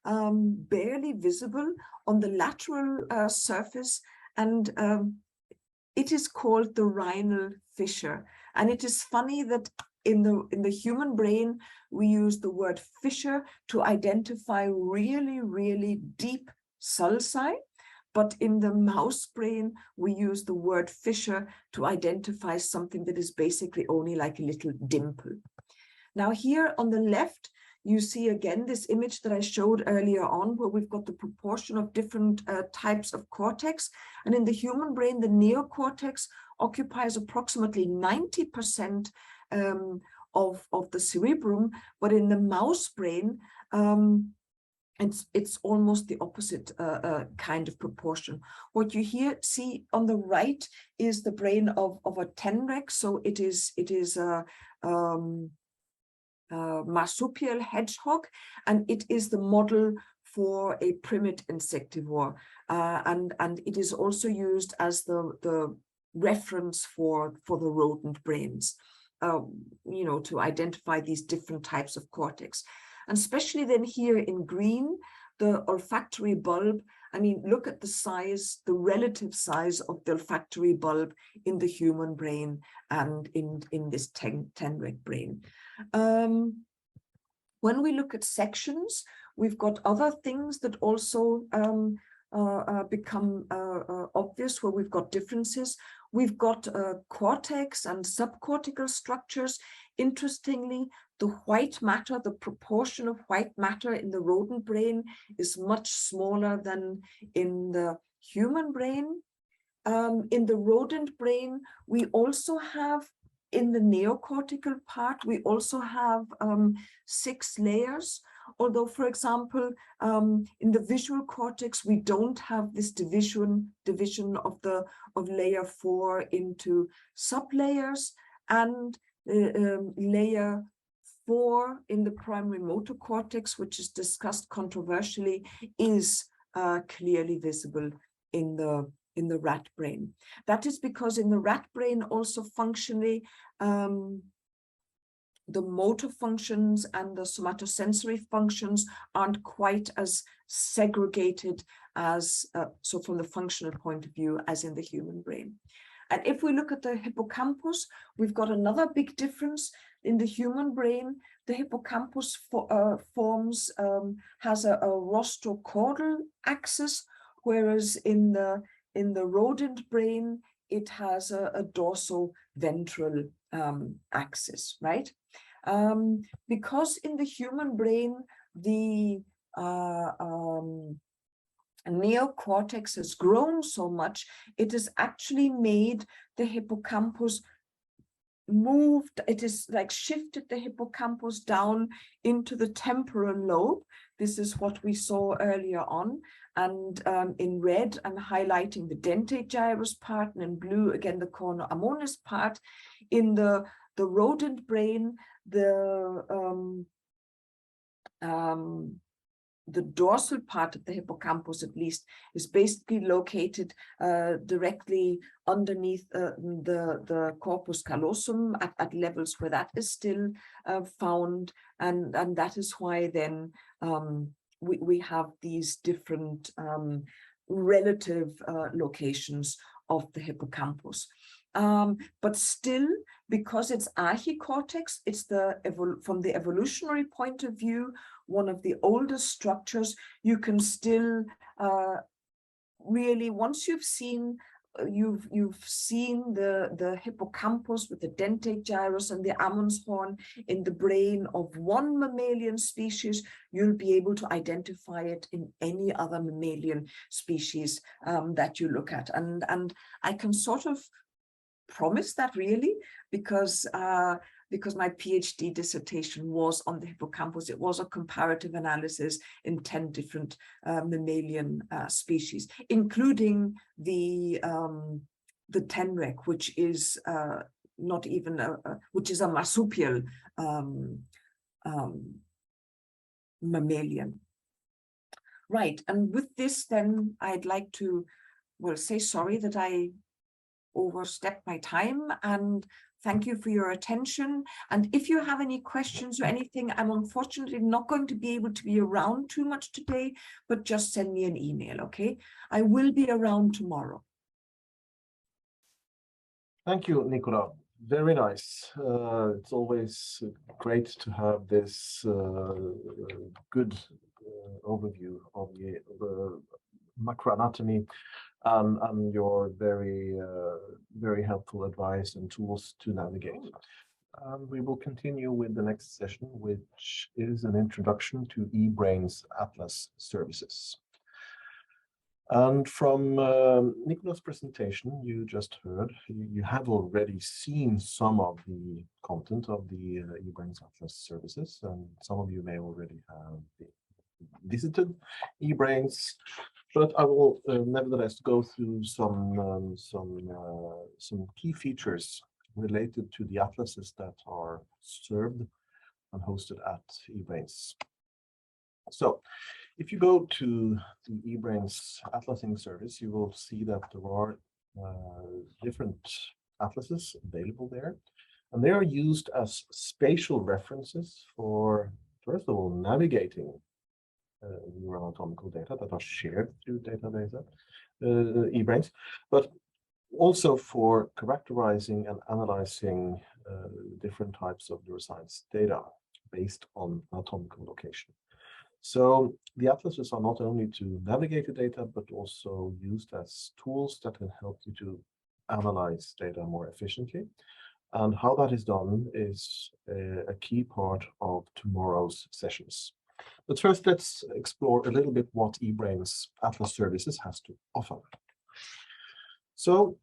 barely visible on the lateral surface, and it is called the rhinal fissure. And it is funny that in the human brain we use the word fissure to identify really, really deep sulci, but in the mouse brain we use the word fissure to identify something that is basically only like a little dimple. Now here on the left, you see again this image that I showed earlier on, where we've got the proportion of different types of cortex. And in the human brain, the neocortex occupies approximately 90% of the cerebrum, but in the mouse brain, it's almost the opposite kind of proportion. What you here see on the right is the brain of a tenrec. So it is a marsupial hedgehog, and it is the model for a primate insectivore, and it is also used as the reference for the rodent brains, you know, to identify these different types of cortex. And especially then here in green, the olfactory bulb. I mean, look at the size, the relative size of the olfactory bulb in the human brain and in this tenrec brain. When we look at sections, we've got other things that also become obvious where we've got differences. We've got cortex and subcortical structures. Interestingly, the white matter, the proportion of white matter in the rodent brain is much smaller than in the human brain. In the rodent brain, we also have, in the neocortical part, we also have 6 layers. Although, for example, in the visual cortex, we don't have this division of layer 4 into sublayers, and layer 4 in the primary motor cortex, which is discussed controversially, is clearly visible in the rat brain. That is because in the rat brain also functionally, the motor functions and the somatosensory functions aren't quite as segregated as, so from the functional point of view, as in the human brain. And if we look at the hippocampus, we've got another big difference. In the human brain, the hippocampus has a rostrocaudal axis, whereas in the rodent brain, it has a dorsoventral axis, right? Because in the human brain, the neocortex has grown so much, it has actually made the hippocampus moved, it is like shifted the hippocampus down into the temporal lobe. This is what we saw earlier on. And in red, I'm highlighting the dentate gyrus part, and in blue, again, the cornu ammonis part. In the rodent brain, the dorsal part of the hippocampus, at least, is basically located directly underneath the corpus callosum at levels where that is still found, and that is why then we have these different relative locations of the hippocampus. But still, because it's archicortex, it's from the evolutionary point of view, one of the oldest structures. You can still really, once you've seen the hippocampus with the dentate gyrus and the Ammon's horn in the brain of one mammalian species, you'll be able to identify it in any other mammalian species that you look at. And I can sort of promise that, really, because my PhD dissertation was on the hippocampus. It was a comparative analysis in 10 different mammalian species, including the tenrec, which is not even which is a marsupial mammalian. Right, and with this, then I'd like to, well, say sorry that I overstepped my time, and thank you for your attention. And if you have any questions or anything, I'm unfortunately not going to be able to be around too much today, but just send me an email, okay? I will be around tomorrow. Thank you, Nicola. Very nice. It's always great to have this good overview of the macroanatomy and your very helpful advice and tools to navigate. We will continue with the next session, which is an introduction to eBrain's Atlas services. And from Nicolas' presentation, you just heard, you have already seen some of the content of the eBrains Atlas services, and some of you may already have visited eBrains, but I will nevertheless go through some key features related to the atlases that are served and hosted at eBrains. So, if you go to the eBrains atlasing service, you will see that there are different atlases available there, and they are used as spatial references for, first of all, navigating neuroanatomical data that are shared through database eBrains, but also for characterizing and analyzing different types of neuroscience data based on anatomical location. So the atlases are not only to navigate the data, but also used as tools that can help you to analyze data more efficiently. And how that is done is a key part of tomorrow's sessions. But first, let's explore a little bit what eBrains Atlas Services has to offer. So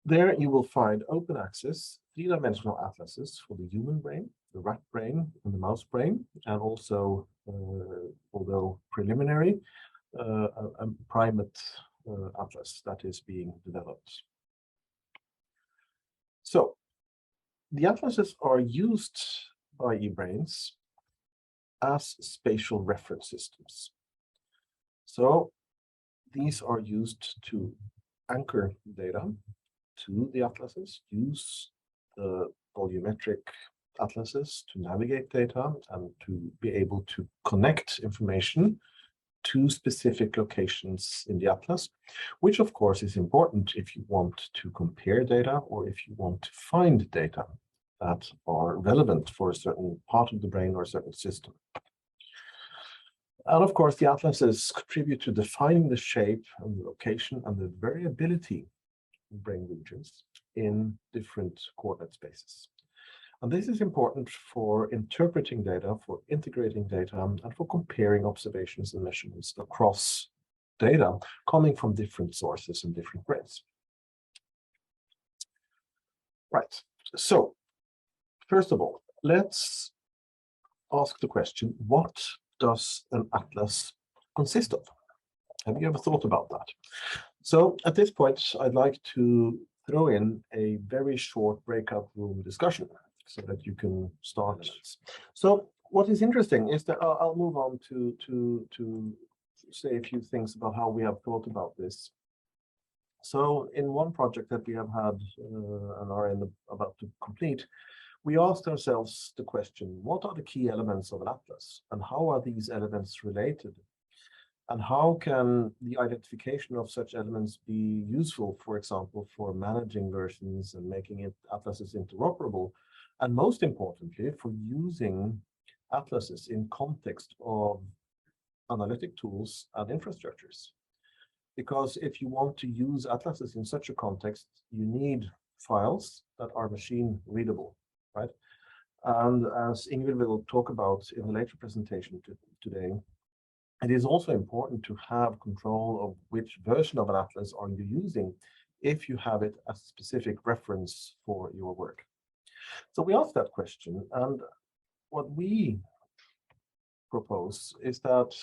there you will find open access, three-dimensional atlases for the human brain, the rat brain, and the mouse brain, and also, although preliminary, a primate atlas that is being developed. So the atlases are used by eBrains as spatial reference systems. So these are used to anchor data to the atlases, use the volumetric atlases to navigate data and to be able to connect information to specific locations in the atlas, which of course is important if you want to compare data or if you want to find data that are relevant for a certain part of the brain or a certain system. And of course, the atlases contribute to defining the shape and the location and the variability of brain regions in different coordinate spaces. And this is important for interpreting data, for integrating data, and for comparing observations and measurements across data coming from different sources and different brains. Right, so first of all, let's ask the question, what does an atlas consist of? Have you ever thought about that? So at this point, I'd like to throw in a very short breakout room discussion so that you can start. So what is interesting is that I'll move on to say a few things about how we have thought about this. So in one project that we have had and are about to complete, we asked ourselves the question, what are the key elements of an atlas and how are these elements related? And how can the identification of such elements be useful, for example, for managing versions and making atlases interoperable? And most importantly, for using atlases in context of analytic tools and infrastructures. Because if you want to use atlases in such a context, you need files that are machine readable, right? And as Ingrid will talk about in a later presentation today, it is also important to have control of which version of an atlas are you using if you have it as a specific reference for your work. So we asked that question, and what we propose is that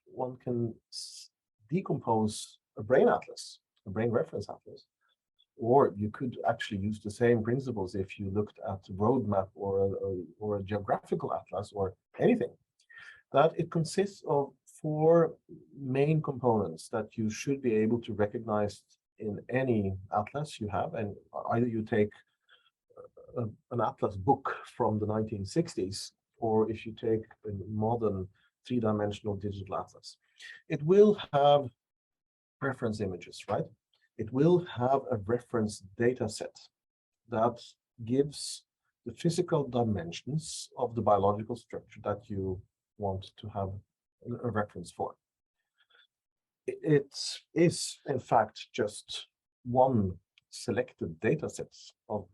one can decompose a brain atlas, a brain reference atlas, or you could actually use the same principles if you looked at a roadmap or a geographical atlas or anything, that it consists of 4 main components that you should be able to recognize in any atlas you have. And either you take an atlas book from the 1960s, or if you take a modern 3-dimensional digital atlas, it will have reference images, right? It will have a reference data set that gives the physical dimensions of the biological structure that you want to have a reference for. It is, in fact, just one selected data set of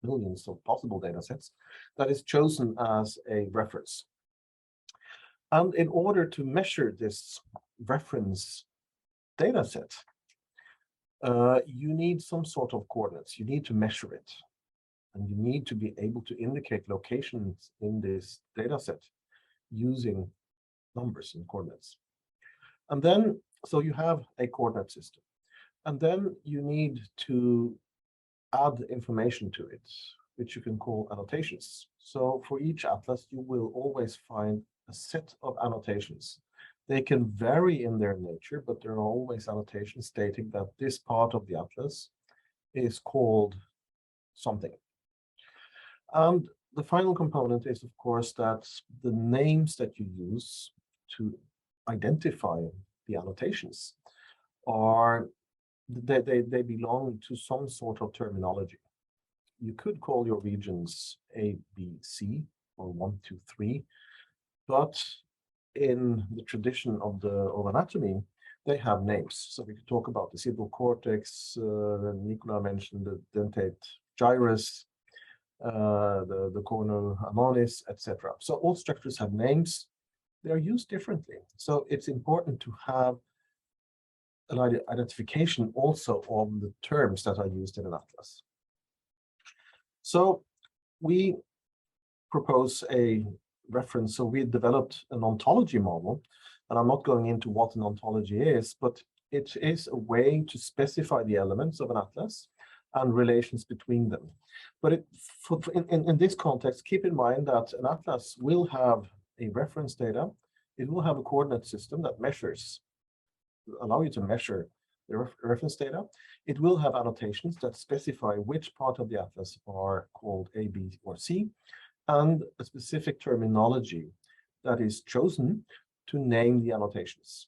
millions of possible data sets that is chosen as a reference. And in order to measure this reference data set, you need some sort of coordinates. You need to measure it. And you need to be able to indicate locations in this data set using numbers and coordinates. And then, so you have a coordinate system. And then you need to add information to it, which you can call annotations. So for each atlas, you will always find a set of annotations. They can vary in their nature, but there are always annotations stating that this part of the atlas is called something. And the final component is, of course, that the names that you use to identify the annotations are, they belong to some sort of terminology. You could call your regions A, B, C, or 1, 2, 3, but in the tradition of anatomy, they have names. So we could talk about the cerebral cortex. Nicola mentioned the dentate gyrus, the cornu ammonis, etc. So all structures have names. They are used differently. So it's important to have an identification also of the terms that are used in an atlas. So we propose a reference. So we developed an ontology model, and I'm not going into what an ontology is, but it is a way to specify the elements of an atlas and relations between them. But in this context, keep in mind that an atlas will have a reference data. It will have a coordinate system that measures, allow you to measure the reference data. It will have annotations that specify which part of the atlas are called A, B, or C, and a specific terminology that is chosen to name the annotations.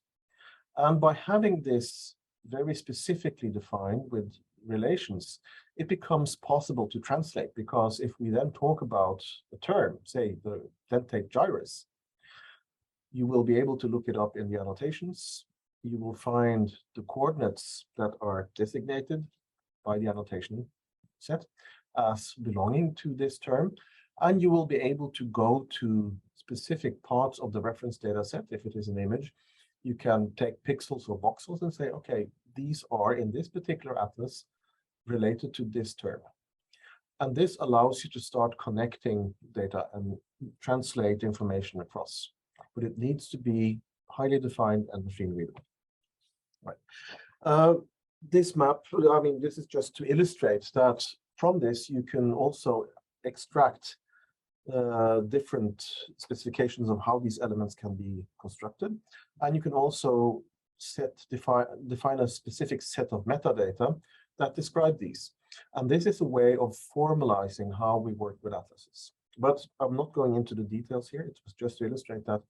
And by having this very specifically defined with relations, it becomes possible to translate, because if we then talk about the term, say the dentate gyrus, you will be able to look it up in the annotations. You will find the coordinates that are designated by the annotation set as belonging to this term, and you will be able to go to specific parts of the reference data set. If it is an image, you can take pixels or voxels and say, okay, these are in this particular atlas related to this term. And this allows you to start connecting data and translate information across. But it needs to be highly defined and machine readable. Right. This map, I mean, this is just to illustrate that from this you can also extract different specifications of how these elements can be constructed. And you can also define a specific set of metadata that describe these. And this is a way of formalizing how we work with atlases. But I'm not going into the details here. It was just to illustrate that.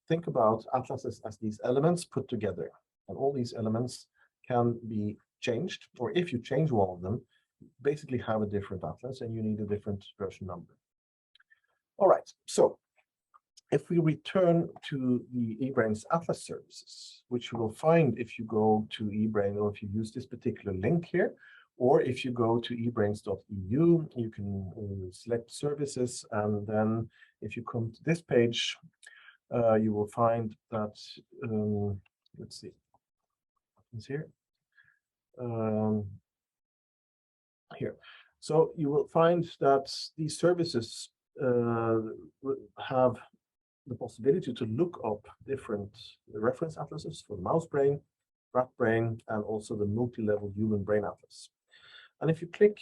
Think about atlases as these elements put together. And all these elements can be changed, or if you change one of them, basically have a different atlas and you need a different version number. All right, so if we return to the eBrain's Atlas services, which you will find if you go to eBrain, or if you use this particular link here, or if you go to ebrains.eu, you can select services, and then if you come to this page, you will find that, let's see, what happens here. Here. So you will find that these services have the possibility to look up different reference atlases for the mouse brain, rat brain, and also the multi-level human brain atlas. And if you click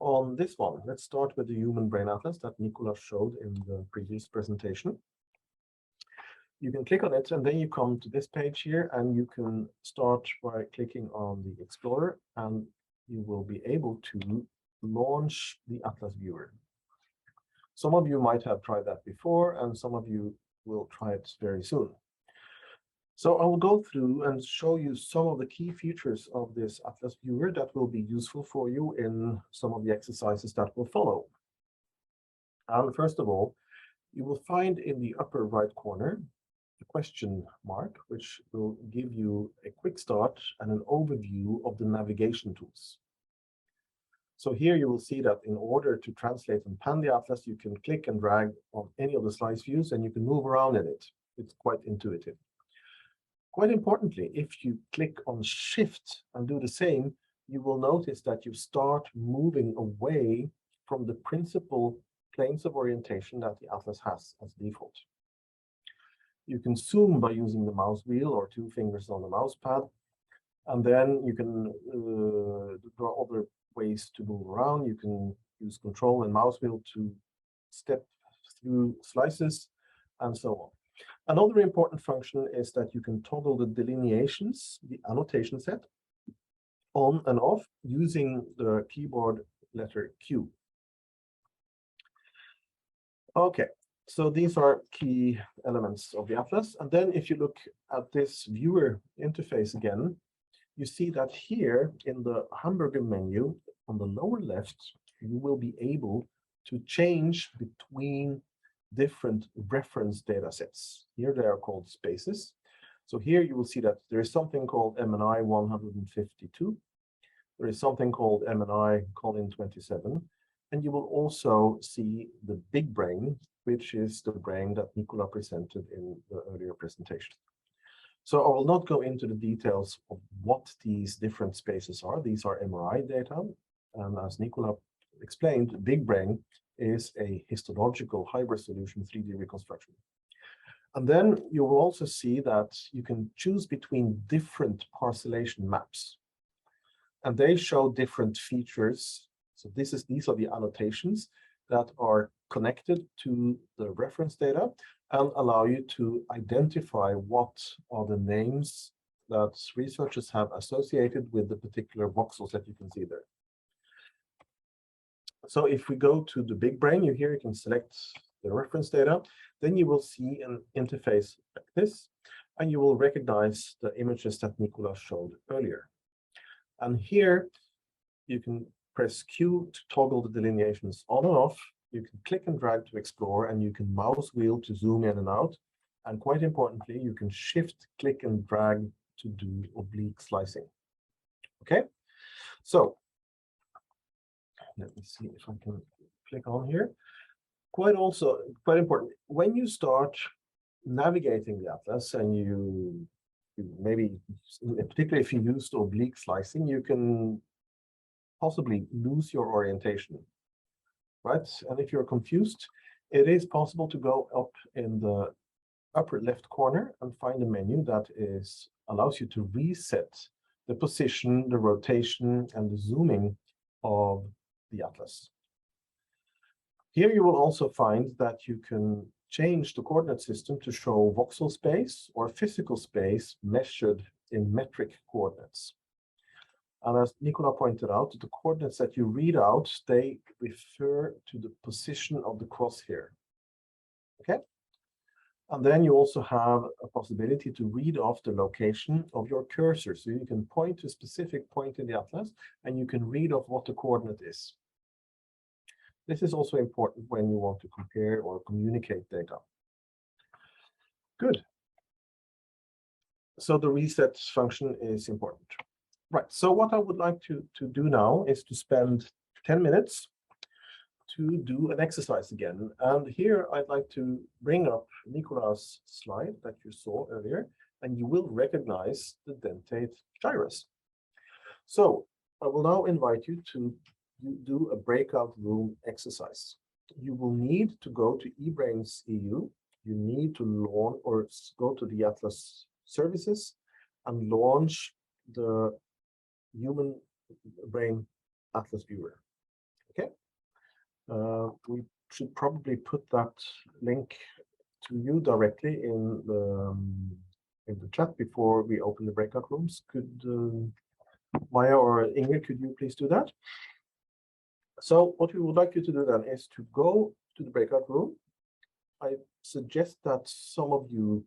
on this one, let's start with the human brain atlas that Nicola showed in the previous presentation. You can click on it, and then you come to this page here, and you can start by clicking on the Explorer, and you will be able to launch the Atlas Viewer. Some of you might have tried that before, and some of you will try it very soon. So I will go through and show you some of the key features of this Atlas Viewer that will be useful for you in some of the exercises that will follow. And first of all, you will find in the upper right corner a question mark, which will give you a quick start and an overview of the navigation tools. So here you will see that in order to translate and pan the atlas, you can click and drag on any of the slice views, and you can move around in it. It's quite intuitive. Quite importantly, if you click on Shift and do the same, you will notice that you start moving away from the principal planes of orientation that the atlas has as default. You can zoom by using the mouse wheel or 2 fingers on the mouse pad, and then you can draw other ways to move around. You can use Control and mouse wheel to step through slices, and so on. Another important function is that you can toggle the delineations, the annotation set, on and off using the keyboard letter Q. Okay, so these are key elements of the atlas. And then if you look at this viewer interface again, you see that here in the hamburger menu on the lower left, you will be able to change between different reference data sets. Here they are called spaces. So here you will see that there is something called MNI 152. There is something called MNI colon 27. And you will also see the big brain, which is the brain that Nicola presented in the earlier presentation. So I will not go into the details of what these different spaces are. These are MRI data. And as Nicola explained, big brain is a histological high-resolution 3D reconstruction. And then you will also see that you can choose between different parcellation maps. And they show different features. So these are the annotations that are connected to the reference data and allow you to identify what are the names that researchers have associated with the particular voxels that you can see there. So if we go to the big brain, you can select the reference data, then you will see an interface like this, and you will recognize the images that Nicola showed earlier. And here you can press Q to toggle the delineations on and off. You can click and drag to explore, and you can mouse wheel to zoom in and out. And quite importantly, you can shift, click, and drag to do oblique slicing. Okay, so let me see if I can click on here. Quite important, when you start navigating the atlas and you maybe, particularly if you use oblique slicing, you can possibly lose your orientation, right? And if you're confused, it is possible to go up in the upper left corner and find a menu that allows you to reset the position, the rotation, and the zooming of the atlas. Here you will also find that you can change the coordinate system to show voxel space or physical space measured in metric coordinates. And as Nicola pointed out, the coordinates that you read out, they refer to the position of the crosshair. Okay? And then you also have a possibility to read off the location of your cursor. So you can point to a specific point in the atlas, and you can read off what the coordinate is. This is also important when you want to compare or communicate data. Good. So the reset function is important. Right, so what I would like to do now is to spend 10 minutes to do an exercise again. And here I'd like to bring up Nicola's slide that you saw earlier, and you will recognize the dentate gyrus. So I will now invite you to do a breakout room exercise. You will need to go to eBrains EU. You need to launch or go to the Atlas services and launch the Human Brain Atlas Viewer. Okay. We should probably put that link to you directly in the chat before we open the breakout rooms. Could Maya or Ingrid, could you please do that? So what we would like you to do then is to go to the breakout room. I suggest that some of you,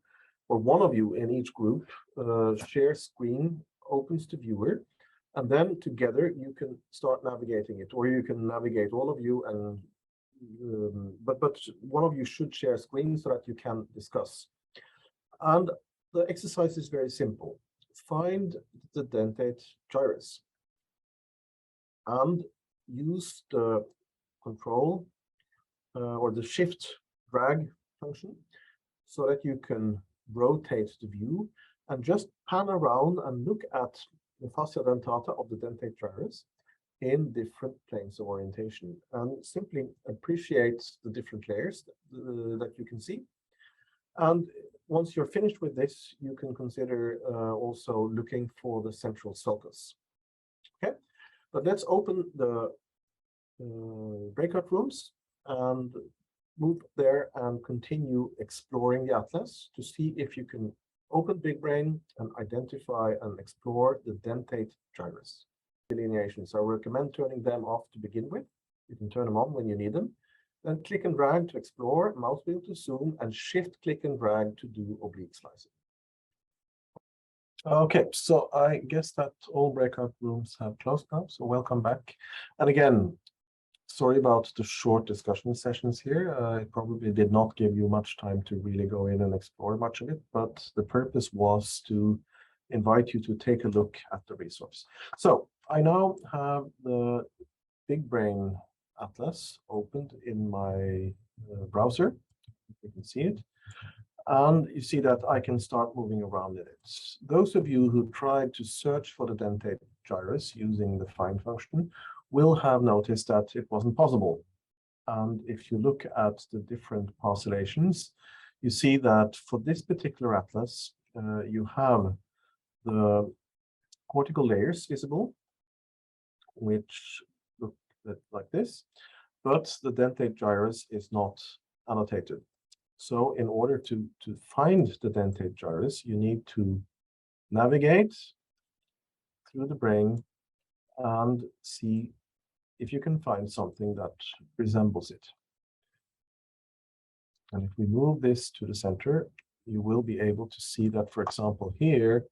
or one of you in each group, share screen, opens the viewer, and then together you can start navigating it, or you can navigate all of you, and but one of you should share screen so that you can discuss. And the exercise is very simple. Find the dentate gyrus and use the control or the shift drag function so that you can rotate the view and just pan around and look at the fascia dentata of the dentate gyrus in different planes of orientation, and simply appreciate the different layers that you can see. And once you're finished with this, you can consider also looking for the central sulcus. Okay, but let's open the breakout rooms and move there and continue exploring the atlas to see if you can open big brain and identify and explore the dentate gyrus delineations. I recommend turning them off to begin with. You can turn them on when you need them. Then click and drag to explore, mouse wheel to zoom, and shift click and drag to do oblique slicing. Okay, so I guess that all breakout rooms have closed now, so welcome back. And again, sorry about the short discussion sessions here. I probably did not give you much time to really go in and explore much of it, but the purpose was to invite you to take a look at the resource. So I now have the Big Brain Atlas opened in my browser. You can see it. And you see that I can start moving around in it. Those of you who tried to search for the dentate gyrus using the find function will have noticed that it wasn't possible. And if you look at the different parcellations, you see that for this particular atlas, you have the cortical layers visible, which look like this, but the dentate gyrus is not annotated. So in order to find the dentate gyrus, you need to navigate through the brain and see if you can find something that resembles it. And if we move this to the center, you will be able to see that, for example, here,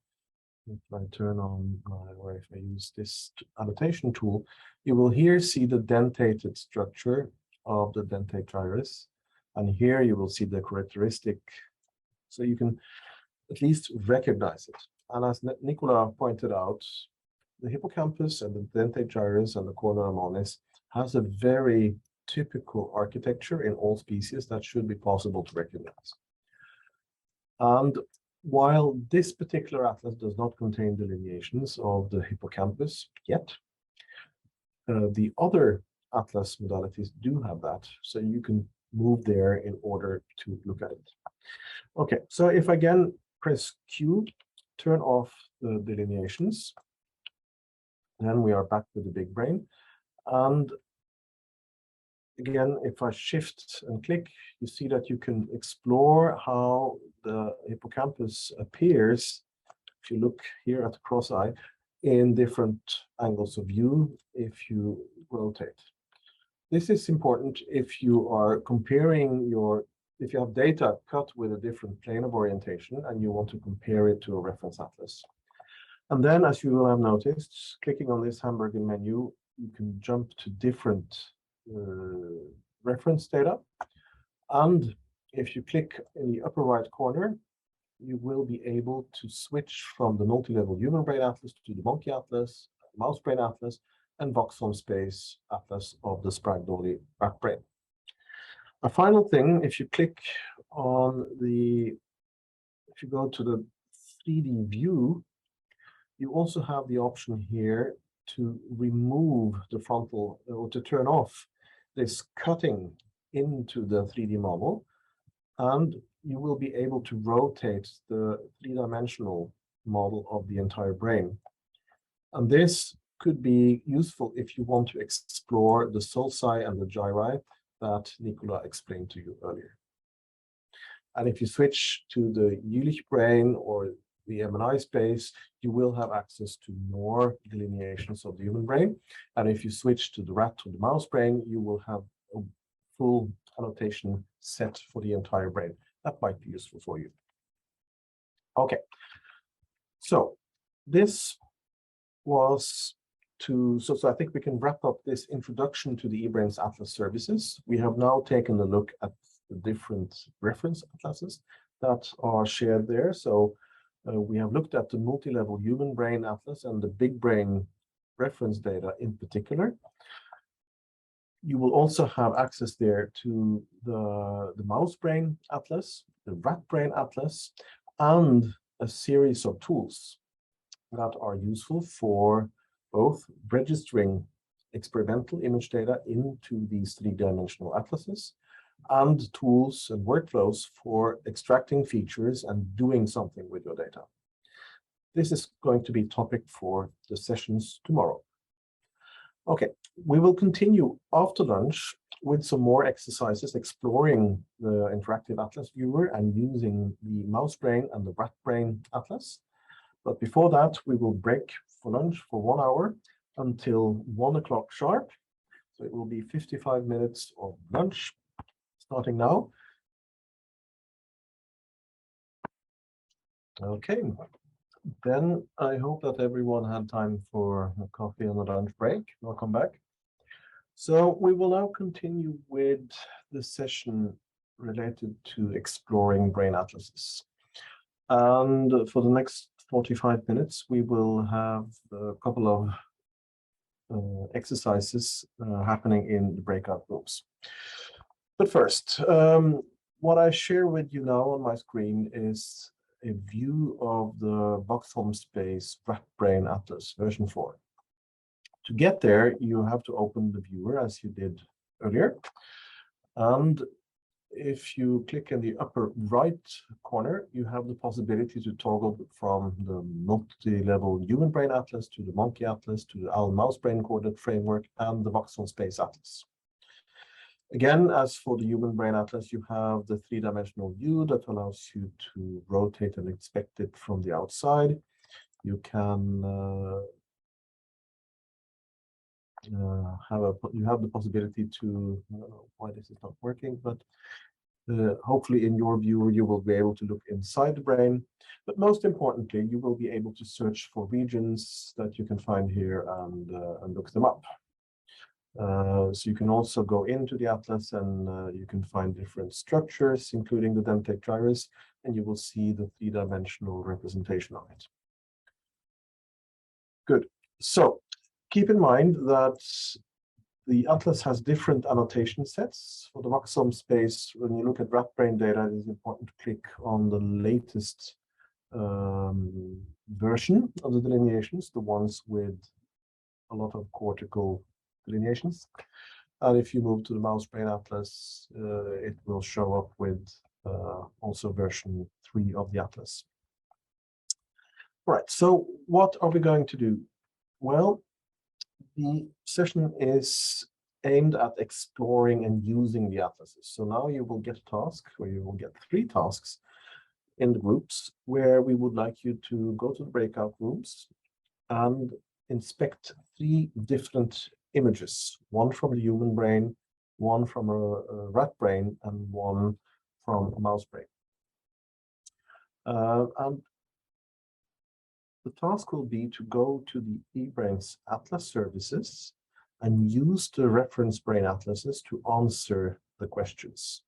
if I turn on or if I use this annotation tool, you will here see the dentated structure of the dentate gyrus. And here you will see the characteristic, so you can at least recognize it. And as Nicola pointed out, the hippocampus and the dentate gyrus and the cornua ammonis has a very typical architecture in all species that should be possible to recognize. And while this particular atlas does not contain delineations of the hippocampus yet, the other atlas modalities do have that, so you can move there in order to look at it. Okay, so if I again press Q, turn off the delineations, then we are back to the big brain. And again, if I shift and click, you see that you can explore how the hippocampus appears, if you look here at the cross eye, in different angles of view if you rotate. This is important if you are comparing if you have data cut with a different plane of orientation and you want to compare it to a reference atlas. And then, as you will have noticed, clicking on this hamburger menu, you can jump to different reference data. And if you click in the upper right corner, you will be able to switch from the multi-level human brain atlas to the monkey atlas, mouse brain atlas, and voxel space atlas of the Sprague-Dawley rat brain. A final thing, if you click on if you go to the 3D view, you also have the option here to remove the frontal, or to turn off this cutting into the 3D model, and you will be able to rotate the three-dimensional model of the entire brain. And this could be useful if you want to explore the sulci and the gyri that Nicola explained to you earlier. And if you switch to the Jülich brain or the MNI space, you will have access to more delineations of the human brain. And if you switch to the rat or the mouse brain, you will have a full annotation set for the entire brain. That might be useful for you. Okay, so this was so I think we can wrap up this introduction to the eBrains Atlas services. We have now taken a look at the different reference atlases that are shared there. So we have looked at the multi-level human brain atlas and the big brain reference data in particular. You will also have access there to the mouse brain atlas, the rat brain atlas, and a series of tools that are useful for both registering experimental image data into these three-dimensional atlases and tools and workflows for extracting features and doing something with your data. This is going to be topic for the sessions tomorrow. Okay, we will continue after lunch with some more exercises exploring the interactive atlas viewer and using the mouse brain and the rat brain atlas. But before that, we will break for lunch for 1 hour until 1 o'clock sharp. So it will be 55 minutes of lunch starting now. Okay, then I hope that everyone had time for a coffee and a lunch break. Welcome back. So we will now continue with the session related to exploring brain atlases. And for the next 45 minutes, we will have a couple of exercises happening in the breakout rooms. But first, what I share with you now on my screen is a view of the Boxholm Space Rat Brain Atlas version 4. To get there, you have to open the viewer as you did earlier. And if you click in the upper right corner, you have the possibility to toggle from the multi-level human brain atlas to the monkey atlas to the owl mouse brain coordinate framework and the Boxholm Space Atlas. Again, as for the human brain atlas, you have the three-dimensional view that allows you to rotate and inspect it from the outside. You can have the possibility to, I don't know why this is not working, but hopefully in your viewer you will be able to look inside the brain. But most importantly, you will be able to search for regions that you can find here and look them up. So you can also go into the atlas and you can find different structures, including the dentate gyrus, and you will see the three-dimensional representation of it. Good. So keep in mind that the atlas has different annotation sets. For the Boxholm space, when you look at rat brain data, it is important to click on the latest version of the delineations, the ones with a lot of cortical delineations. And if you move to the mouse brain atlas, it will show up with also version 3 of the atlas. All right, so what are we going to do? Well, the session is aimed at exploring and using the atlases. So now you will get a task, or you will get 3 tasks in the groups where we would like you to go to the breakout rooms and inspect 3 different images, one from the human brain, one from a rat brain, and one from a mouse brain. And the task will be to go to the eBrains Atlas services and use the reference brain atlases to answer the questions.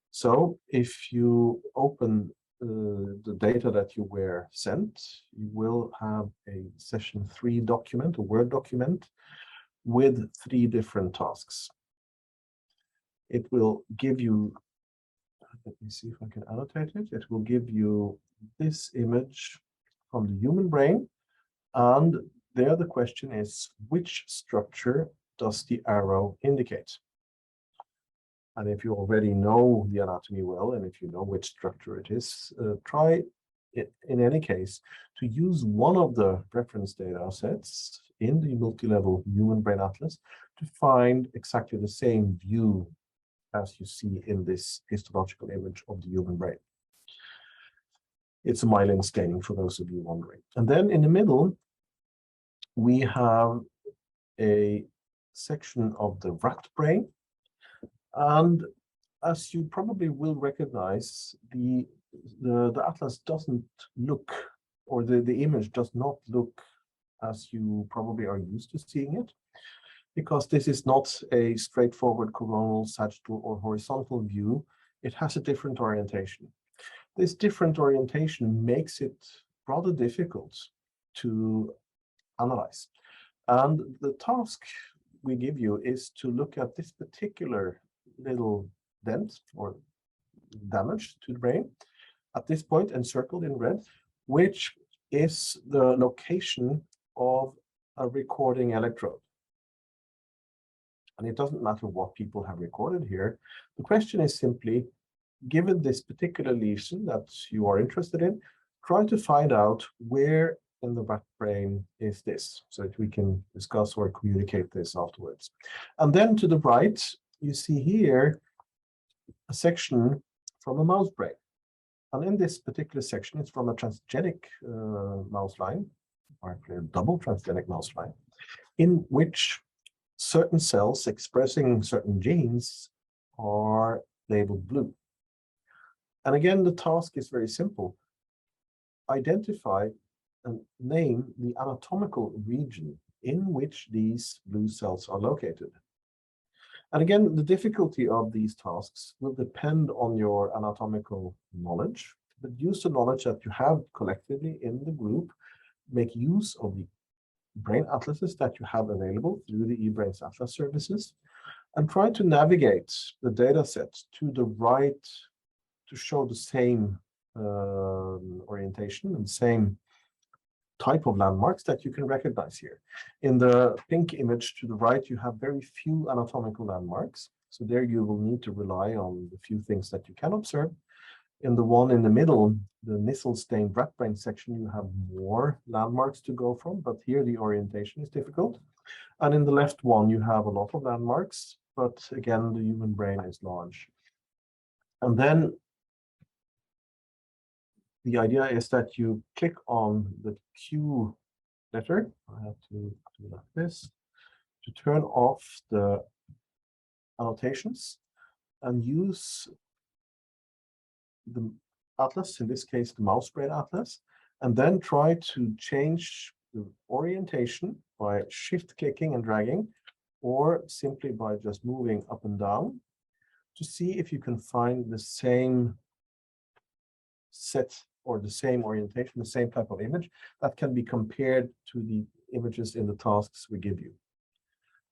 So if you open the data that you were sent, you will have a session 3 document, a Word document, with 3 different tasks. It will give you, let me see if I can annotate it. It will give you this image from the human brain, and there the question is, which structure does the arrow indicate? And if you already know the anatomy well, and if you know which structure it is, try it, in any case, to use one of the reference data sets in the multi-level human brain atlas to find exactly the same view as you see in this histological image of the human brain. It's a myelin staining, for those of you wondering. And then in the middle, we have a section of the rat brain. And as you probably will recognize, the atlas doesn't look, or the image does not look as you probably are used to seeing it, because this is not a straightforward coronal, sagittal, or horizontal view. It has a different orientation. This different orientation makes it rather difficult to analyze. And the task we give you is to look at this particular little dent or damage to the brain at this point encircled in red, which is the location of a recording electrode. And it doesn't matter what people have recorded here. The question is simply, given this particular lesion that you are interested in, try to find out where in the rat brain is this, so that we can discuss or communicate this afterwards. And then to the right, you see here a section from a mouse brain. And in this particular section, it's from a transgenic mouse line, or actually a double transgenic mouse line, in which certain cells expressing certain genes are labeled blue. And again, the task is very simple. Identify and name the anatomical region in which these blue cells are located. And again, the difficulty of these tasks will depend on your anatomical knowledge, but use the knowledge that you have collectively in the group, make use of the brain atlases that you have available through the eBrains Atlas services, and try to navigate the data sets to the right to show the same orientation and same type of landmarks that you can recognize here. In the pink image to the right, you have very few anatomical landmarks. So there you will need to rely on the few things that you can observe. In the one in the middle, the Nissl-stained rat brain section, you have more landmarks to go from, but here the orientation is difficult. And in the left one, you have a lot of landmarks, but again, the human brain is large. And then the idea is that you click on the Q letter. I have to do like this to turn off the annotations and use the atlas, in this case, the mouse brain atlas, and then try to change the orientation by shift clicking and dragging, or simply by just moving up and down to see if you can find the same set or the same orientation, the same type of image that can be compared to the images in the tasks we give you.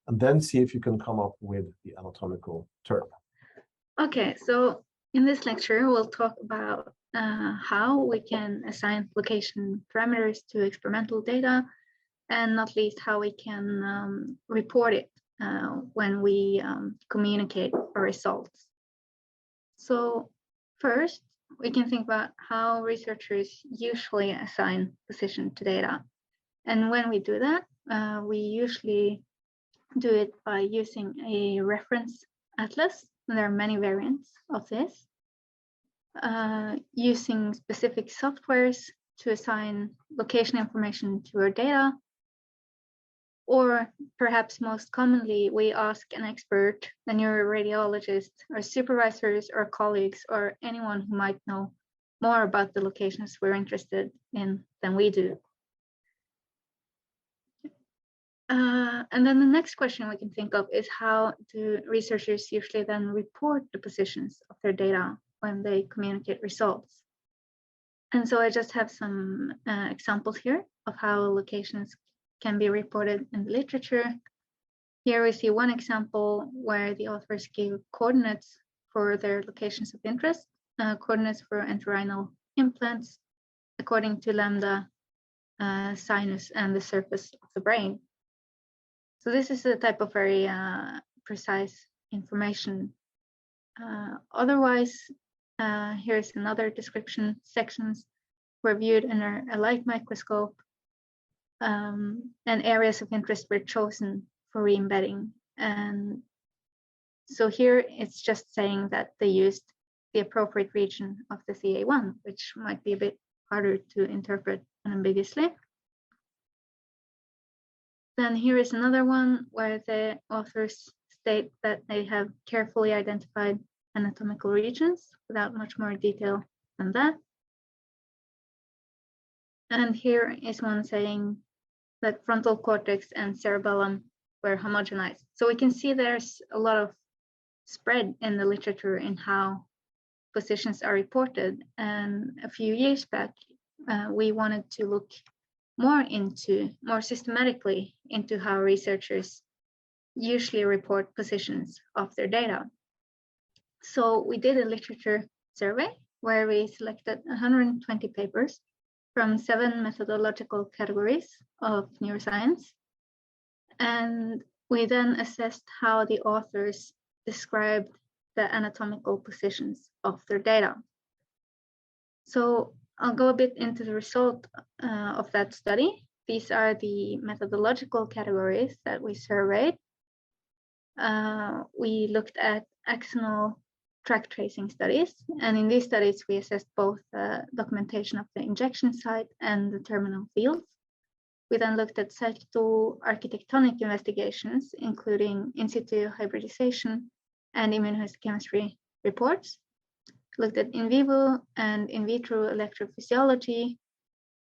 And then see if you can come up with the anatomical term. Okay, so in this lecture, we'll talk about how we can assign location parameters to experimental data, and not least how we can report it when we communicate our results. So first, we can think about how researchers usually assign position to data. And when we do that, we usually do it by using a reference atlas. And there are many variants of this. Using specific softwares to assign location information to our data. Or perhaps most commonly, we ask an expert, a neuroradiologist, our supervisors, or colleagues, or anyone who might know more about the locations we're interested in than we do. And then the next question we can think of is, how do researchers usually then report the positions of their data when they communicate results? And so I just have some examples here of how locations can be reported in the literature. Here we see one example where the authors gave coordinates for their locations of interest, coordinates for entorhinal implants according to lambda, sinus, and the surface of the brain. So this is a type of very precise information. Otherwise, here's another description. Sections were viewed under a light microscope, and areas of interest were chosen for re-embedding. And so here it's just saying that they used the appropriate region of the CA1, which might be a bit harder to interpret unambiguously. Then here is another one where the authors state that they have carefully identified anatomical regions without much more detail than that. And here is one saying that frontal cortex and cerebellum were homogenized. So we can see there's a lot of spread in the literature in how positions are reported. And a few years back, we wanted to look more systematically into how researchers usually report positions of their data. So we did a literature survey where we selected 120 papers from 7 methodological categories of neuroscience. And we then assessed how the authors described the anatomical positions of their data. So I'll go a bit into the result of that study. These are the methodological categories that we surveyed. We looked at axonal track tracing studies, and in these studies we assessed both the documentation of the injection site and the terminal fields. We then looked at cytoarchitectonic investigations, including in situ hybridization and immunohistochemistry reports. Looked at in vivo and in vitro electrophysiology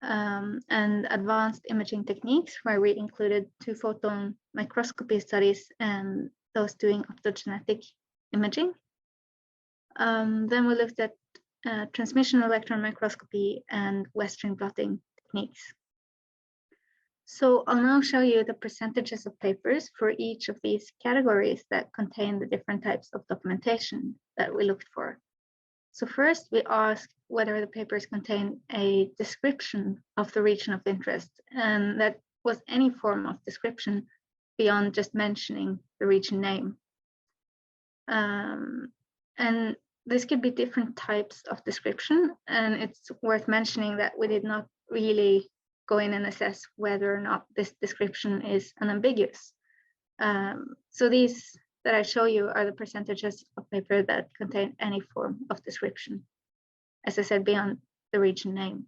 and advanced imaging techniques, where we included 2-photon microscopy studies and those doing optogenetic imaging. Then we looked at transmission electron microscopy and Western blotting techniques. So I'll now show you the percentages of papers for each of these categories that contain the different types of documentation that we looked for. So first, we asked whether the papers contain a description of the region of interest, and that was any form of description beyond just mentioning the region name. And this could be different types of description, and it's worth mentioning that we did not really go in and assess whether or not this description is unambiguous. So these that I show you are the percentages of paper that contain any form of description, as I said, beyond the region name.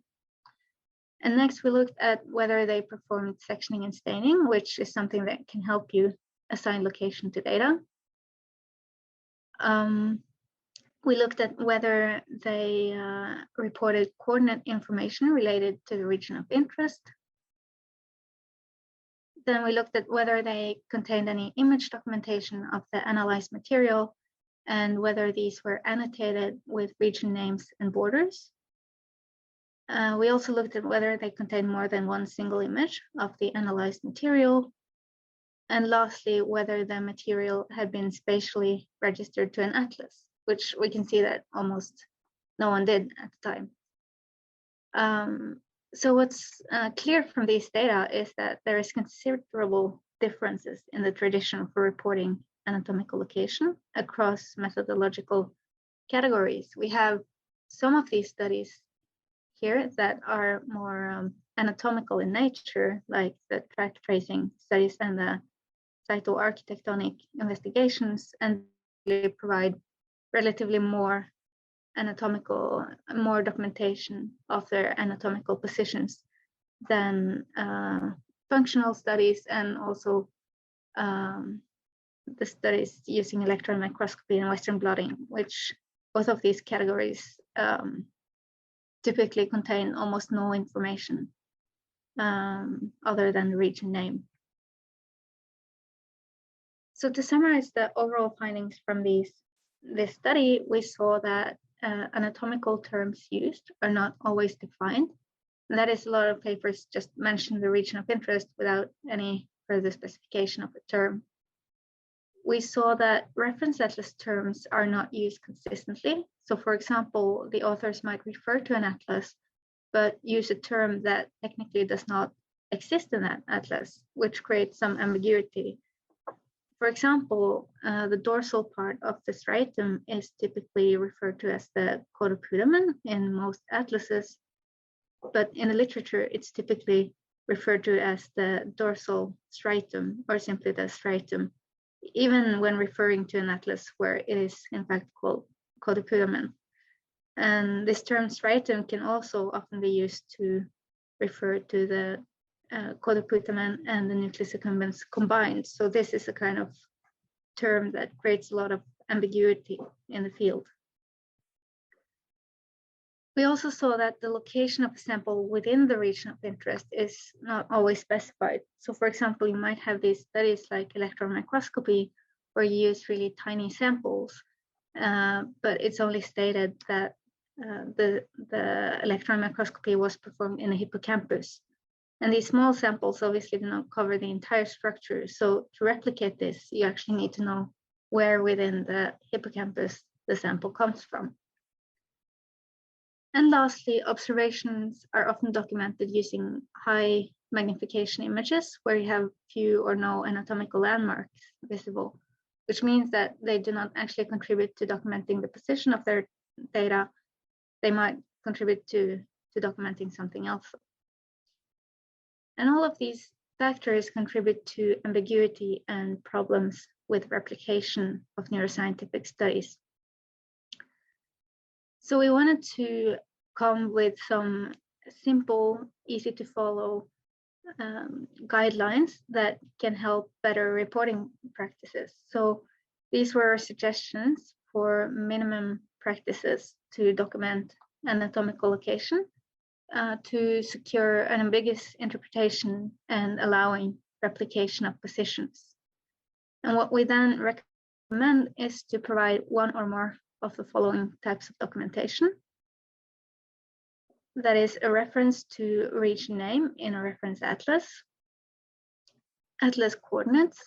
And next we looked at whether they performed sectioning and staining, which is something that can help you assign location to data. We looked at whether they reported coordinate information related to the region of interest. Then we looked at whether they contained any image documentation of the analyzed material and whether these were annotated with region names and borders. We also looked at whether they contained more than one single image of the analyzed material. And lastly, whether the material had been spatially registered to an atlas, which we can see that almost no one did at the time. So what's clear from these data is that there is considerable differences in the tradition for reporting anatomical location across methodological categories. We have some of these studies here that are more anatomical in nature, like the track tracing studies and the cytoarchitectonic investigations, and they provide relatively more documentation of their anatomical positions than functional studies, and also the studies using electron microscopy and Western blotting, which both of these categories typically contain almost no information other than the region name. So to summarize the overall findings from this study, we saw that anatomical terms used are not always defined. And that is, a lot of papers just mention the region of interest without any further specification of the term. We saw that reference atlas terms are not used consistently. So for example, the authors might refer to an atlas, but use a term that technically does not exist in that atlas, which creates some ambiguity. For example, the dorsal part of the striatum is typically referred to as the caudopeutamen in most atlases, but in the literature, it's typically referred to as the dorsal striatum or simply the striatum, even when referring to an atlas where it is in fact called caudopeutamen. And this term striatum can also often be used to refer to the caudopeutamen and the nucleus accumbens combined. So this is a kind of term that creates a lot of ambiguity in the field. We also saw that the location of a sample within the region of interest is not always specified. So for example, you might have these studies like electron microscopy where you use really tiny samples, but it's only stated that the electron microscopy was performed in the hippocampus. And these small samples obviously do not cover the entire structure. So to replicate this, you actually need to know where within the hippocampus the sample comes from. And lastly, observations are often documented using high magnification images where you have few or no anatomical landmarks visible, which means that they do not actually contribute to documenting the position of their data. They might contribute to documenting something else. And all of these factors contribute to ambiguity and problems with replication of neuroscientific studies. So we wanted to come with some simple, easy to follow guidelines that can help better reporting practices. So these were suggestions for minimum practices to document anatomical location, to secure an ambiguous interpretation and allowing replication of positions. And what we then recommend is to provide one or more of the following types of documentation. That is a reference to region name in a reference atlas, atlas coordinates,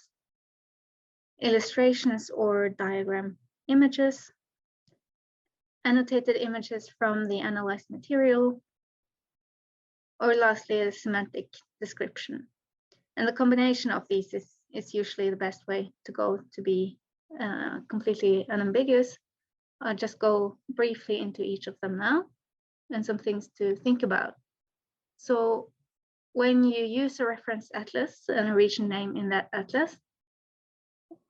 illustrations or diagram images, annotated images from the analyzed material, or lastly, a semantic description. And the combination of these is usually the best way to go to be completely unambiguous. I'll just go briefly into each of them now and some things to think about. So when you use a reference atlas and a region name in that atlas,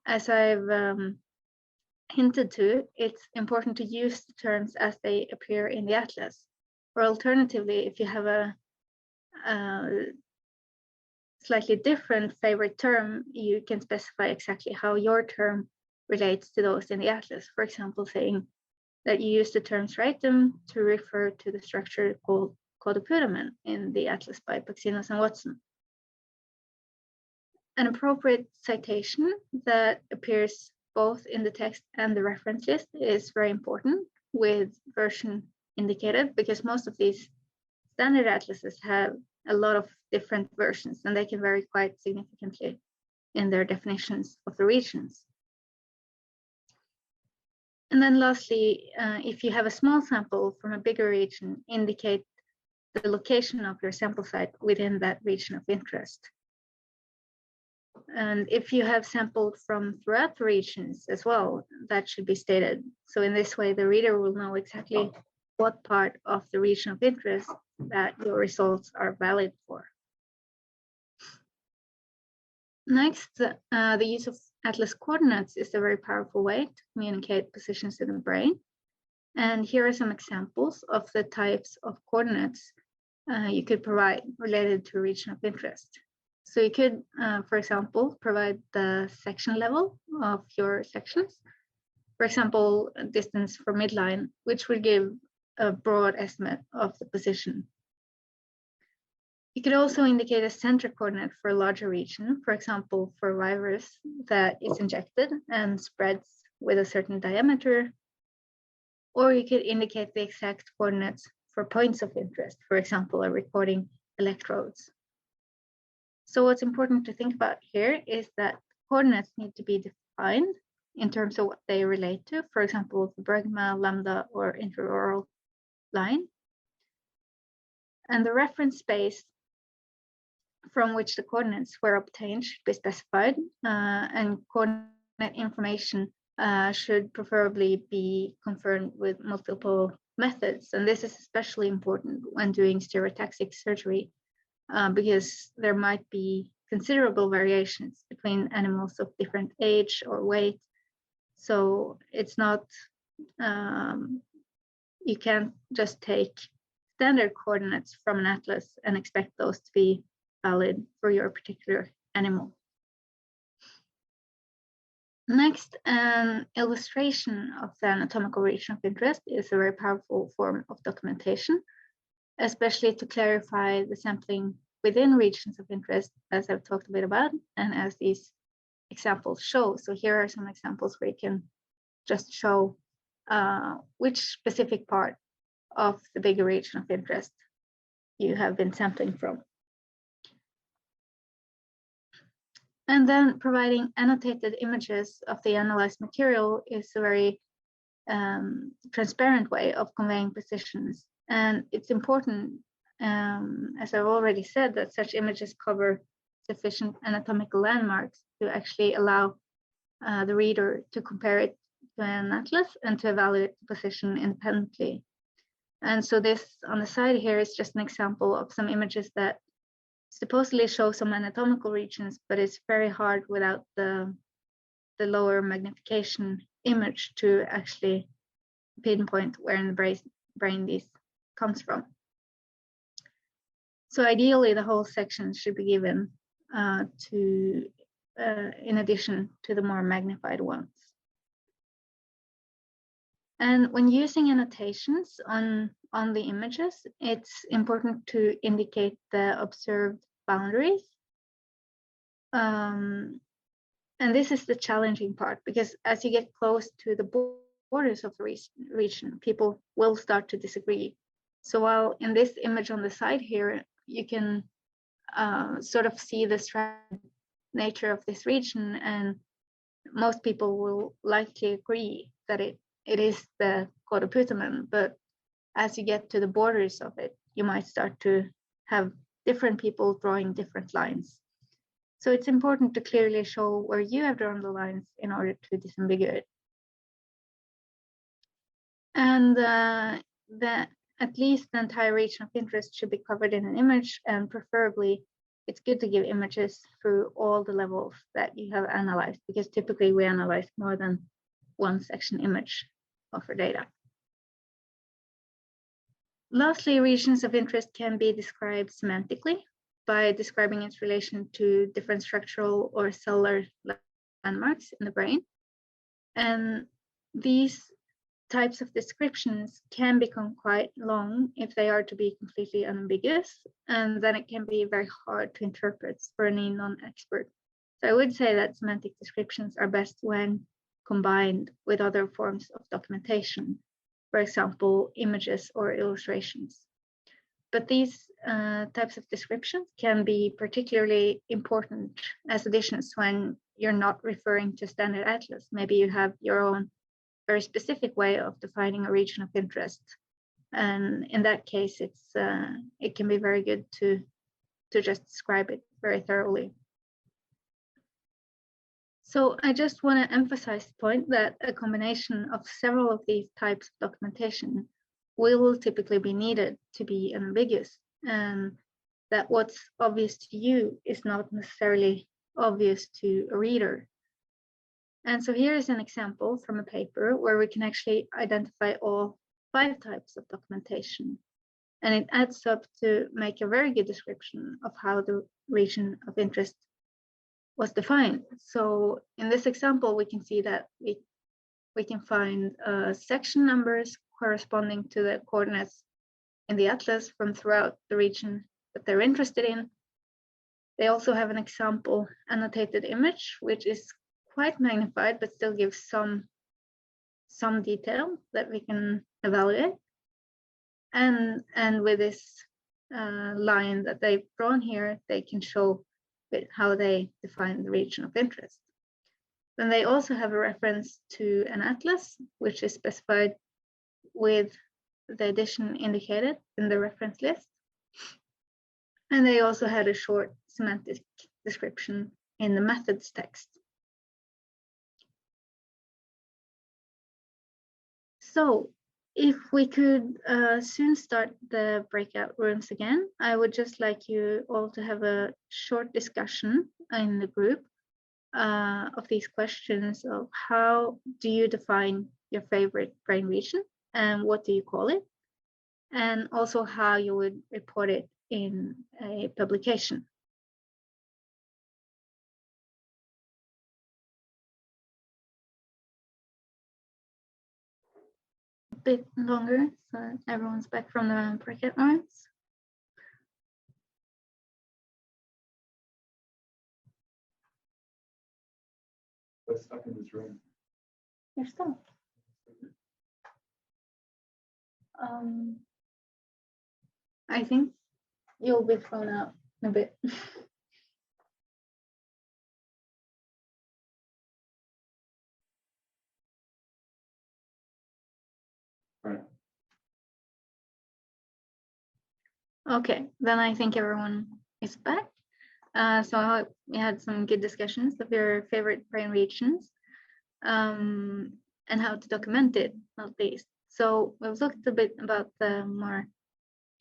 as I've hinted to, it's important to use the terms as they appear in the atlas. Or alternatively, if you have a slightly different favorite term, you can specify exactly how your term relates to those in the atlas. For example, saying that you use the term striatum to refer to the structure called caudopotamen in the atlas by Paxinos and Watson. An appropriate citation that appears both in the text and the reference list is very important, with version indicated, because most of these standard atlases have a lot of different versions and they can vary quite significantly in their definitions of the regions. And then lastly, if you have a small sample from a bigger region, indicate the location of your sample site within that region of interest. And if you have sampled from throughout the regions as well, that should be stated. So in this way, the reader will know exactly what part of the region of interest that your results are valid for. Next, the use of atlas coordinates is a very powerful way to communicate positions in the brain. And here are some examples of the types of coordinates you could provide related to a region of interest. So you could, for example, provide the section level of your sections. For example, distance from midline, which would give a broad estimate of the position. You could also indicate a center coordinate for a larger region, for example, for a virus that is injected and spreads with a certain diameter. Or you could indicate the exact coordinates for points of interest, for example, a recording electrodes. So what's important to think about here is that coordinates need to be defined in terms of what they relate to, for example, the bregma, lambda, or intraoral line. And the reference space from which the coordinates were obtained should be specified, and coordinate information should preferably be confirmed with multiple methods. And this is especially important when doing stereotaxic surgery, because there might be considerable variations between animals of different age or weight. So it's not, you can't just take standard coordinates from an atlas and expect those to be valid for your particular animal. Next, an illustration of the anatomical region of interest is a very powerful form of documentation, especially to clarify the sampling within regions of interest, as I've talked a bit about, and as these examples show. So here are some examples where you can just show which specific part of the bigger region of interest you have been sampling from. And then providing annotated images of the analyzed material is a very transparent way of conveying positions And it's important, as I've already said, that such images cover sufficient anatomical landmarks to actually allow the reader to compare it to an atlas and to evaluate the position independently. And so this on the side here is just an example of some images that supposedly show some anatomical regions, but it's very hard without the lower magnification image to actually pinpoint where in the brain this comes from. So ideally, the whole section should be given in addition to the more magnified ones. And when using annotations on the images, it's important to indicate the observed boundaries. And this is the challenging part, because as you get close to the borders of the region, people will start to disagree. So while in this image on the side here, you can sort of see the stratified nature of this region, and most people will likely agree that it is the Kodaputaman, but as you get to the borders of it, you might start to have different people drawing different lines. So it's important to clearly show where you have drawn the lines in order to disambiguate. And at least the entire region of interest should be covered in an image, and preferably it's good to give images through all the levels that you have analyzed, because typically we analyze more than one section image of our data. Lastly, regions of interest can be described semantically by describing its relation to different structural or cellular landmarks in the brain. And these types of descriptions can become quite long if they are to be completely unambiguous, and then it can be very hard to interpret for any non-expert. So I would say that semantic descriptions are best when combined with other forms of documentation, for example, images or illustrations. But these types of descriptions can be particularly important as additions when you're not referring to standard atlas. Maybe you have your own very specific way of defining a region of interest. And in that case, it can be very good to just describe it very thoroughly. So I just want to emphasize the point that a combination of several of these types of documentation will typically be needed to be ambiguous, and that what's obvious to you is not necessarily obvious to a reader. And so here is an example from a paper where we can actually identify all 5 types of documentation. And it adds up to make a very good description of how the region of interest was defined. So in this example, we can see that we can find section numbers corresponding to the coordinates in the atlas from throughout the region that they're interested in. They also have an example annotated image, which is quite magnified, but still gives some detail that we can evaluate. And with this line that they've drawn here, they can show how they define the region of interest. Then they also have a reference to an atlas, which is specified with the edition indicated in the reference list. And they also had a short semantic description in the methods text. So if we could soon start the breakout rooms again, I would just like you all to have a short discussion in the group of these questions of how do you define your favorite brain region and what do you call it? And also how you would report it in a publication. Bit longer, so everyone's back from the breakout rooms. We're stuck in this room. You're stuck. I think you'll be thrown out in a bit. Right. Okay, then I think everyone is back. So I hope we had some good discussions of your favorite brain regions and how to document it, at least. So we've looked a bit about the more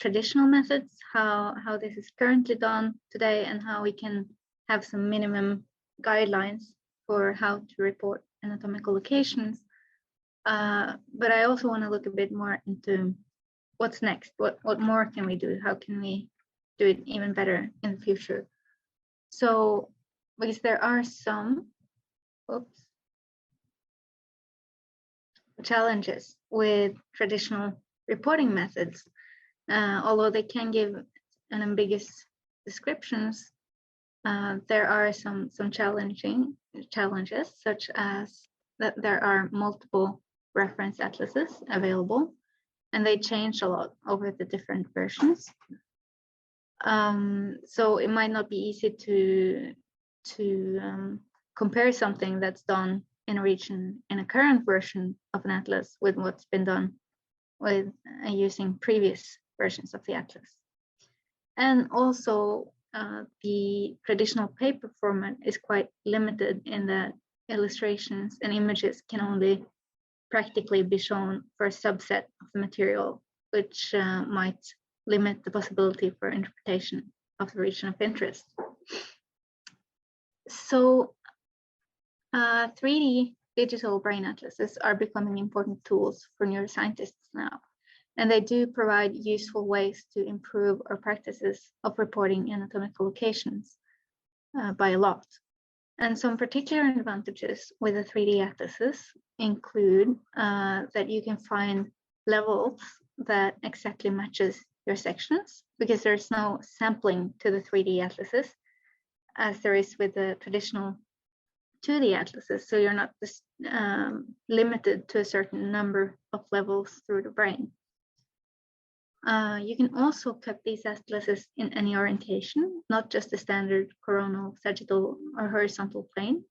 traditional methods, how this is currently done today, and how we can have some minimum guidelines for how to report anatomical locations. But I also want to look a bit more into what's next. What more can we do? How can we do it even better in the future? So, because there are some challenges with traditional reporting methods, although they can give an ambiguous descriptions. There are some challenges, such as that there are multiple reference atlases available, and they change a lot over the different versions. So it might not be easy to compare something that's done in a region in a current version of an atlas with what's been done with using previous versions of the atlas. And also the traditional paper format is quite limited in that illustrations and images can only practically be shown for a subset of the material, which might limit the possibility for interpretation of the region of interest. So 3D digital brain atlases are becoming important tools for neuroscientists now, and they do provide useful ways to improve our practices of reporting anatomical locations by a lot. And some particular advantages with the 3D atlases include that you can find levels that exactly matches your sections, because there's no sampling to the 3D atlases as there is with the traditional 2D atlases. So you're not just limited to a certain number of levels through the brain. You can also cut these atlases in any orientation, not just the standard coronal, sagittal, or horizontal plane.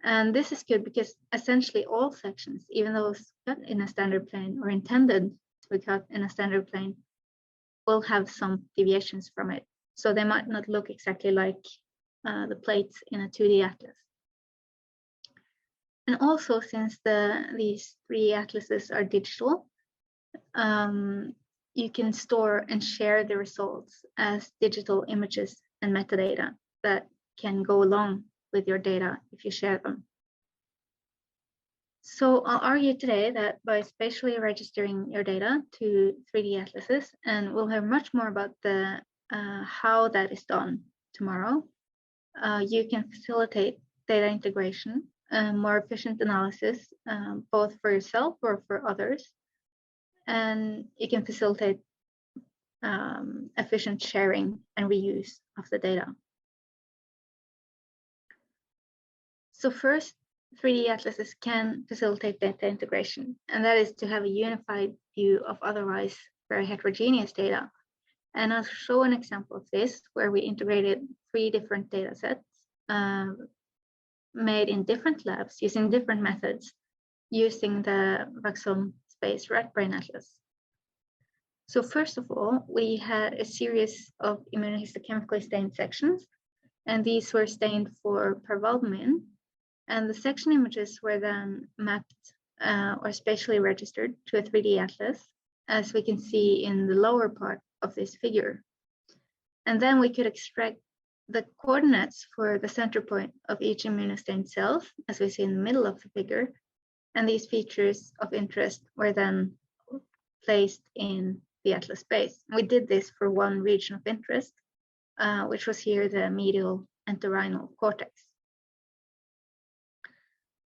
And this is good because essentially all sections, even those cut in a standard plane or intended to be cut in a standard plane, will have some deviations from it. So they might not look exactly like the plates in a 2D atlas. And also, since these 3 atlases are digital, you can store and share the results as digital images and metadata that can go along with your data if you share them. So I'll argue today that by spatially registering your data to 3D atlases, and we'll hear much more about the how that is done tomorrow, you can facilitate data integration and more efficient analysis, both for yourself or for others. And you can facilitate efficient sharing and reuse of the data. So first, 3D atlases can facilitate data integration, and that is to have a unified view of otherwise very heterogeneous data. And I'll show an example of this where we integrated 3 different data sets made in different labs using different methods using the Vaxholm Space Rat Brain Atlas. So first of all, we had a series of immunohistochemically stained sections, and these were stained for parvalbumin, and the section images were then mapped or spatially registered to a 3D atlas, as we can see in the lower part of this figure. And then we could extract the coordinates for the center point of each immunostained cell, as we see in the middle of the figure, and these features of interest were then placed in the atlas space. We did this for one region of interest, which was here the medial entorhinal cortex.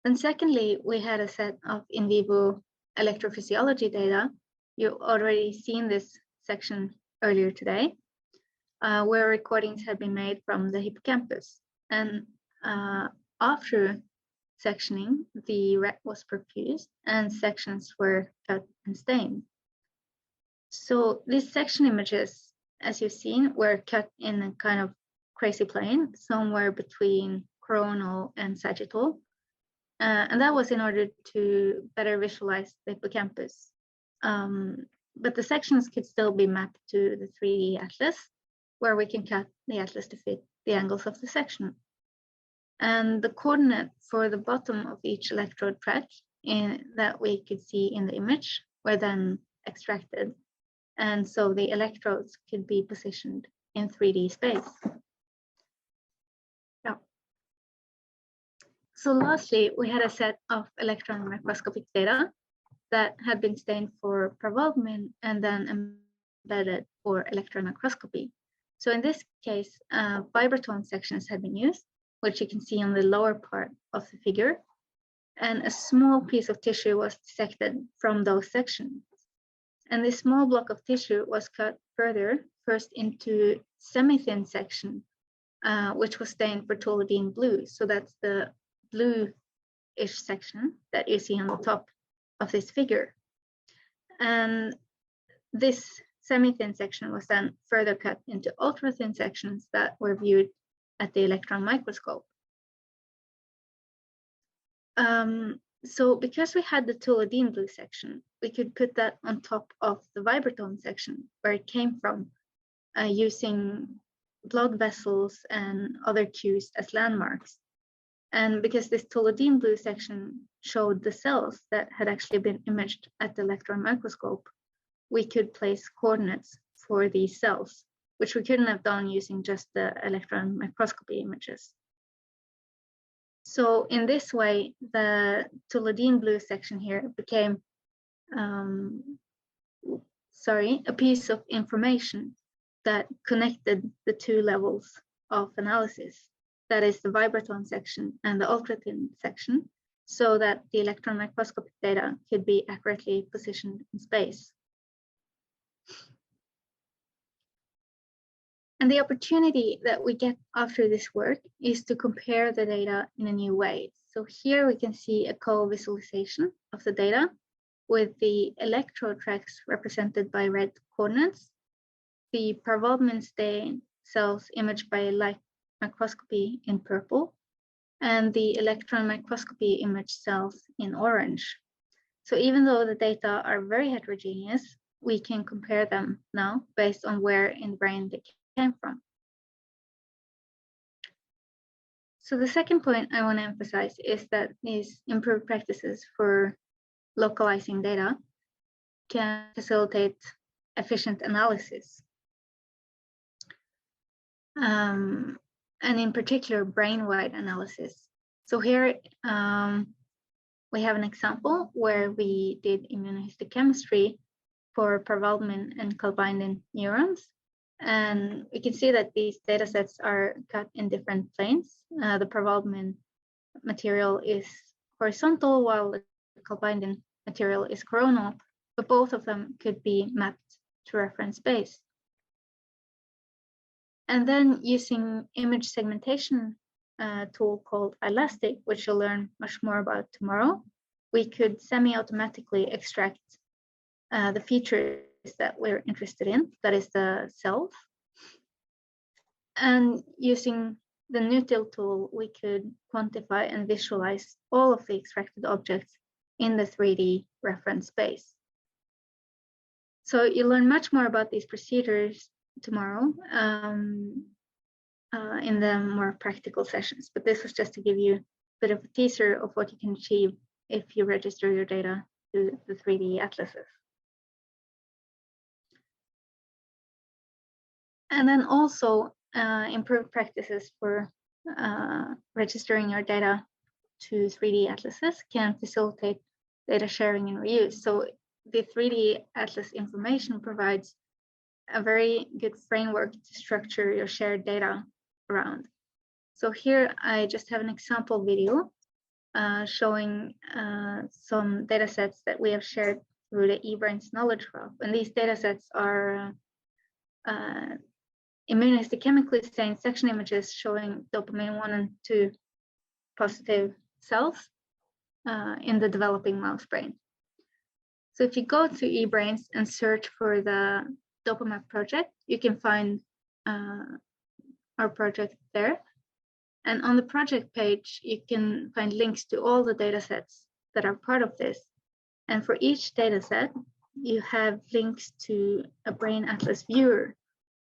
And secondly, we had a set of in vivo electrophysiology data. You've already seen this section earlier today, where recordings had been made from the hippocampus. And after sectioning, the rat was perfused and sections were cut and stained. So these section images, as you've seen, were cut in a kind of crazy plane, somewhere between coronal and sagittal. And that was in order to better visualize the hippocampus. but the sections could still be mapped to the 3D atlas, where we can cut the atlas to fit the angles of the section. And the coordinate for the bottom of each electrode track that we could see in the image were then extracted. And so the electrodes could be positioned in 3D space. Yeah. So lastly, we had a set of electron microscopic data that had been stained for parvalbumin and then embedded for electron microscopy. So in this case, vibratone sections had been used, which you can see on the lower part of the figure, and a small piece of tissue was dissected from those sections. And this small block of tissue was cut further, first into semi-thin section, which was stained for toluidine blue. So that's the blue-ish section that you see on the top of this figure. And this semi-thin section was then further cut into ultra-thin sections that were viewed at the electron microscope. So because we had the toluidine blue section, we could put that on top of the vibratone section where it came from, using blood vessels and other cues as landmarks. And because this toluidine blue section showed the cells that had actually been imaged at the electron microscope, we could place coordinates for these cells, which we couldn't have done using just the electron microscopy images. So in this way, the toluidine blue section here became a piece of information that connected the two levels of analysis, that is the vibratone section and the ultra-thin section, so that the electron microscopic data could be accurately positioned in space. And the opportunity that we get after this work is to compare the data in a new way. So here we can see a co-visualization of the data with the electrode tracks represented by red coordinates, the parvalbumin stain cells imaged by light microscopy in purple, and the electron microscopy image cells in orange. So even though the data are very heterogeneous, we can compare them now based on where in the brain they came from. So the second point I want to emphasize is that these improved practices for localizing data can facilitate efficient analysis. And in particular, brain-wide analysis. So here we have an example where we did immunohistochemistry for parvalbumin and calbindin neurons. And we can see that these data sets are cut in different planes. The parvalbumin material is horizontal, while the calbindin material is coronal, but both of them could be mapped to reference space. And then using image segmentation tool called Elastic, which you'll learn much more about tomorrow, we could semi-automatically extract the features that we're interested in, that is the cells. And using the Nutil tool, we could quantify and visualize all of the extracted objects in the 3D reference space. So you'll learn much more about these procedures tomorrow in the more practical sessions, but this was just to give you a bit of a teaser of what you can achieve if you register your data to the 3D atlases. And then also improved practices for registering your data to 3D atlases can facilitate data sharing and reuse. So the 3D atlas information provides a very good framework to structure your shared data around. So here I just have an example video showing some data sets that we have shared through the eBrains knowledge graph. And these data sets are immunohistochemically stained section images showing dopamine 1 and 2 positive cells in the developing mouse brain. So if you go to eBrains and search for the Dopamap project, you can find our project there. And on the project page, you can find links to all the data sets that are part of this. And for each data set, you have links to a brain atlas viewer,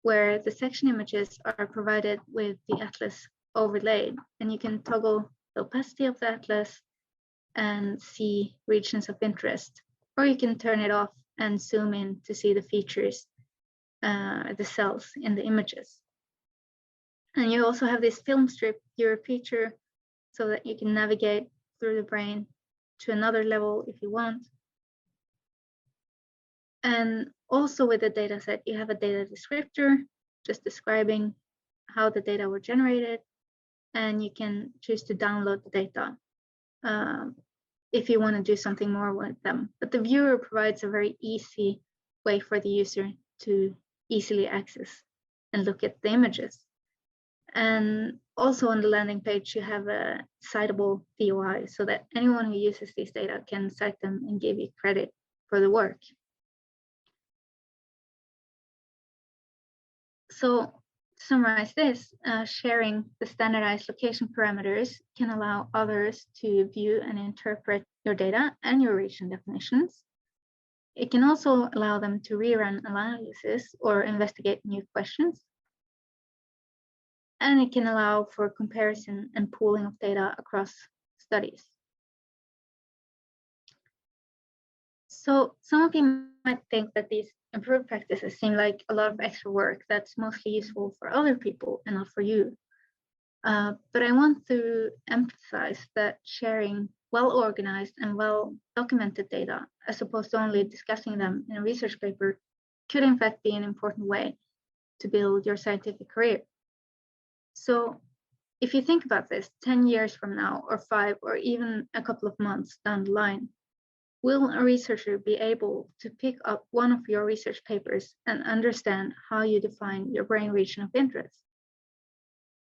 where the section images are provided with the atlas overlaid, and you can toggle the opacity of the atlas and see regions of interest, or you can turn it off and zoom in to see the features, the cells in the images. And you also have this film strip viewer feature so that you can navigate through the brain to another level if you want. And also with the data set, you have a data descriptor, just describing how the data were generated, and you can choose to download the data if you want to do something more with them. But the viewer provides a very easy way for the user to easily access and look at the images. And also on the landing page, you have a citable DOI so that anyone who uses these data can cite them and give you credit for the work. So to summarize this, sharing the standardized location parameters can allow others to view and interpret your data and your region definitions. It can also allow them to rerun analysis or investigate new questions. And it can allow for comparison and pooling of data across studies. So some of you might think that these improved practices seem like a lot of extra work that's mostly useful for other people and not for you. But I want to emphasize that sharing well-organized and well-documented data, as opposed to only discussing them in a research paper, could in fact be an important way to build your scientific career. So if you think about this 10 years from now, or 5, or even a couple of months down the line, will a researcher be able to pick up one of your research papers and understand how you define your brain region of interest?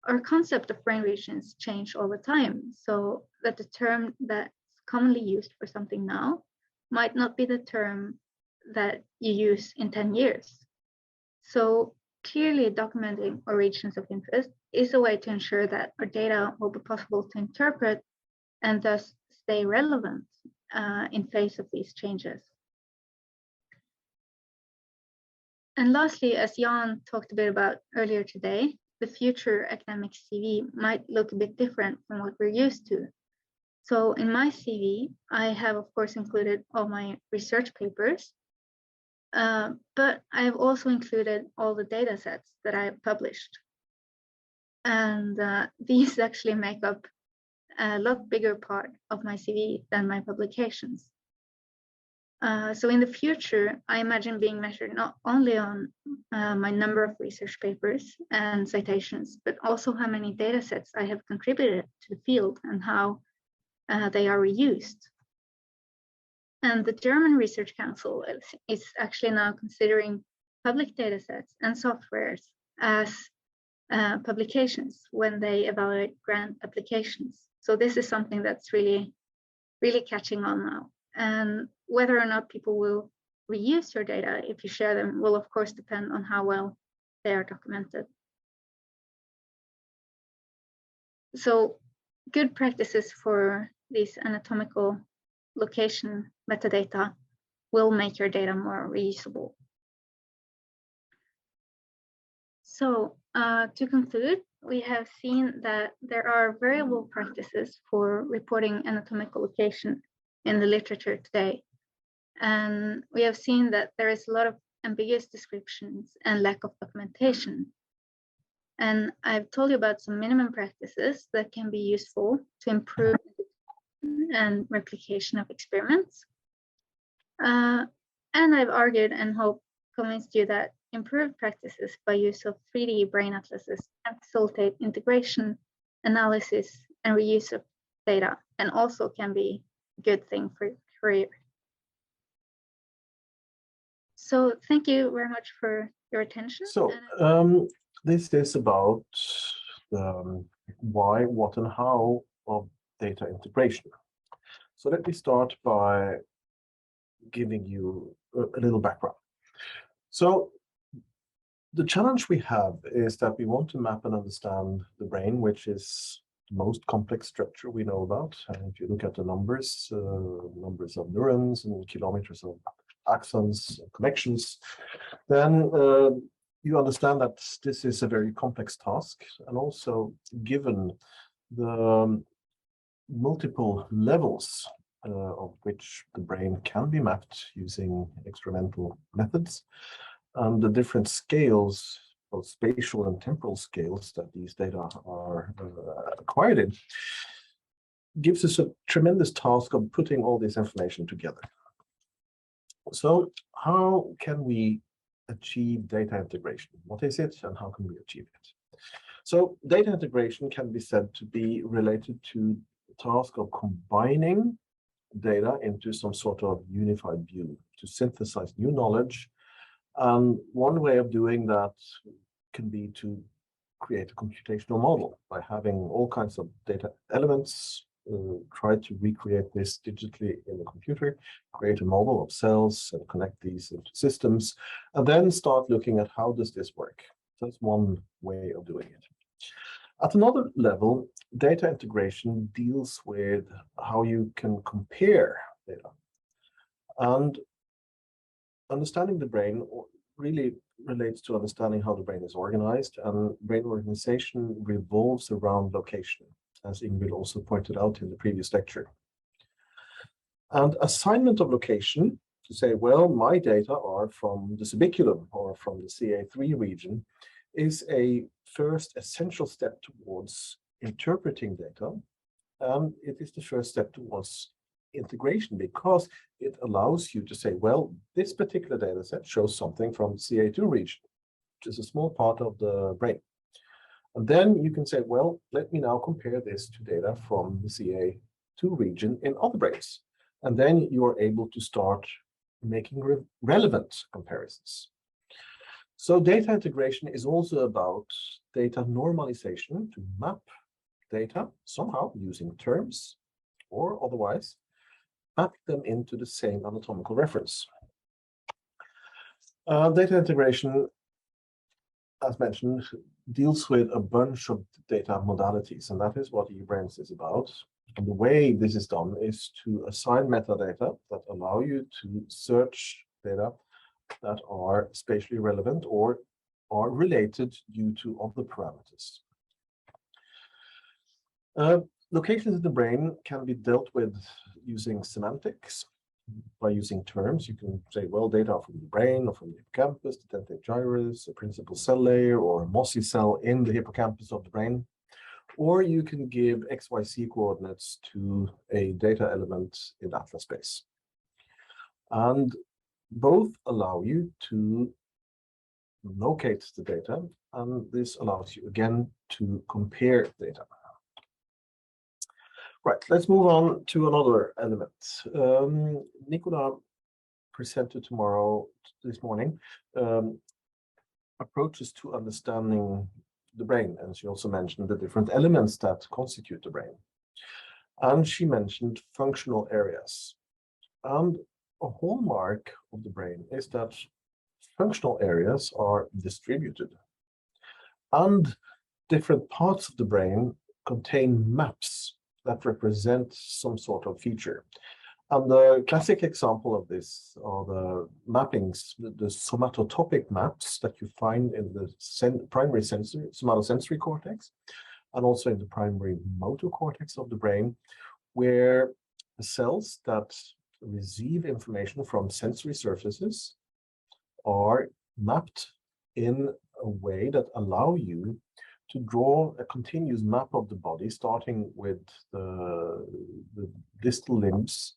Our concept of brain regions change all the time, so that the term that's commonly used for something now might not be the term that you use in 10 years. So clearly documenting our regions of interest is a way to ensure that our data will be possible to interpret and thus stay relevant in face of these changes. And lastly, as Jan talked a bit about earlier today, the future academic CV might look a bit different from what we're used to. So in my CV, I have of course included all my research papers, but I've also included all the data sets that I've published. And these actually make up a lot bigger part of my CV than my publications. So in the future, I imagine being measured not only on my number of research papers and citations, but also how many data sets I have contributed to the field and how they are reused. And the German Research Council is actually now considering public data sets and softwares as publications when they evaluate grant applications. So this is something that's really catching on now. And whether or not people will reuse your data if you share them will of course depend on how well they are documented. So good practices for these anatomical location metadata will make your data more reusable. So to conclude, we have seen that there are variable practices for reporting anatomical location in the literature today. And we have seen that there is a lot of ambiguous descriptions and lack of documentation. And I've told you about some minimum practices that can be useful to improve and replication of experiments. And I've argued and hope convinced you that improved practices by use of 3D brain atlases can facilitate integration, analysis, and reuse of data, and also can be a good thing for your career. So thank you very much for your attention. So this is about why, what, and how of data integration. So let me start by giving you a little background. So the challenge we have is that we want to map and understand the brain, which is the most complex structure we know about. And if you look at the numbers, numbers of neurons and kilometers of axons, connections, then you understand that this is a very complex task. And also, given the multiple levels of which the brain can be mapped using experimental methods, and the different scales, both spatial and temporal scales, that these data are acquired in, gives us a tremendous task of putting all this information together. So how can we achieve data integration? What is it and how can we achieve it? So data integration can be said to be related to the task of combining data into some sort of unified view to synthesize new knowledge. And one way of doing that can be to create a computational model by having all kinds of data elements, try to recreate this digitally in the computer, create a model of cells and connect these into systems, and then start looking at how does this work. So that's one way of doing it. At another level, data integration deals with how you can compare data. And understanding the brain really relates to understanding how the brain is organized, and brain organization revolves around location, as Ingrid also pointed out in the previous lecture. And assignment of location, to say, well, my data are from the subiculum or from the CA3 region, is a first essential step towards interpreting data. And it is the first step towards integration, because it allows you to say, well, this particular data set shows something from the CA2 region, which is a small part of the brain. And then you can say, well, let me now compare this to data from the CA2 region in other brains. And then you are able to start making relevant comparisons. So data integration is also about data normalization, to map data somehow using terms or otherwise, map them into the same anatomical reference. Data integration, as mentioned, deals with a bunch of data modalities, and that is what eBrains is about. And the way this is done is to assign metadata that allow you to search data that are spatially relevant or are related due to other parameters. Locations in the brain can be dealt with using semantics. By using terms, you can say, well, data from the brain or from the hippocampus, the dentate gyrus, a principal cell layer, or a mossy cell in the hippocampus of the brain. Or you can give XYZ coordinates to a data element in atlas space. And both allow you to locate the data, and this allows you again to compare data. Right, let's move on to another element. Nicola presented this morning, approaches to understanding the brain, and she also mentioned the different elements that constitute the brain. And she mentioned functional areas. And a hallmark of the brain is that functional areas are distributed. And different parts of the brain contain maps that represent some sort of feature. And the classic example of this are the mappings, the somatotopic maps that you find in the primary somatosensory cortex, and also in the primary motor cortex of the brain, where the cells that receive information from sensory surfaces are mapped in a way that allow you to draw a continuous map of the body, starting with the distal limbs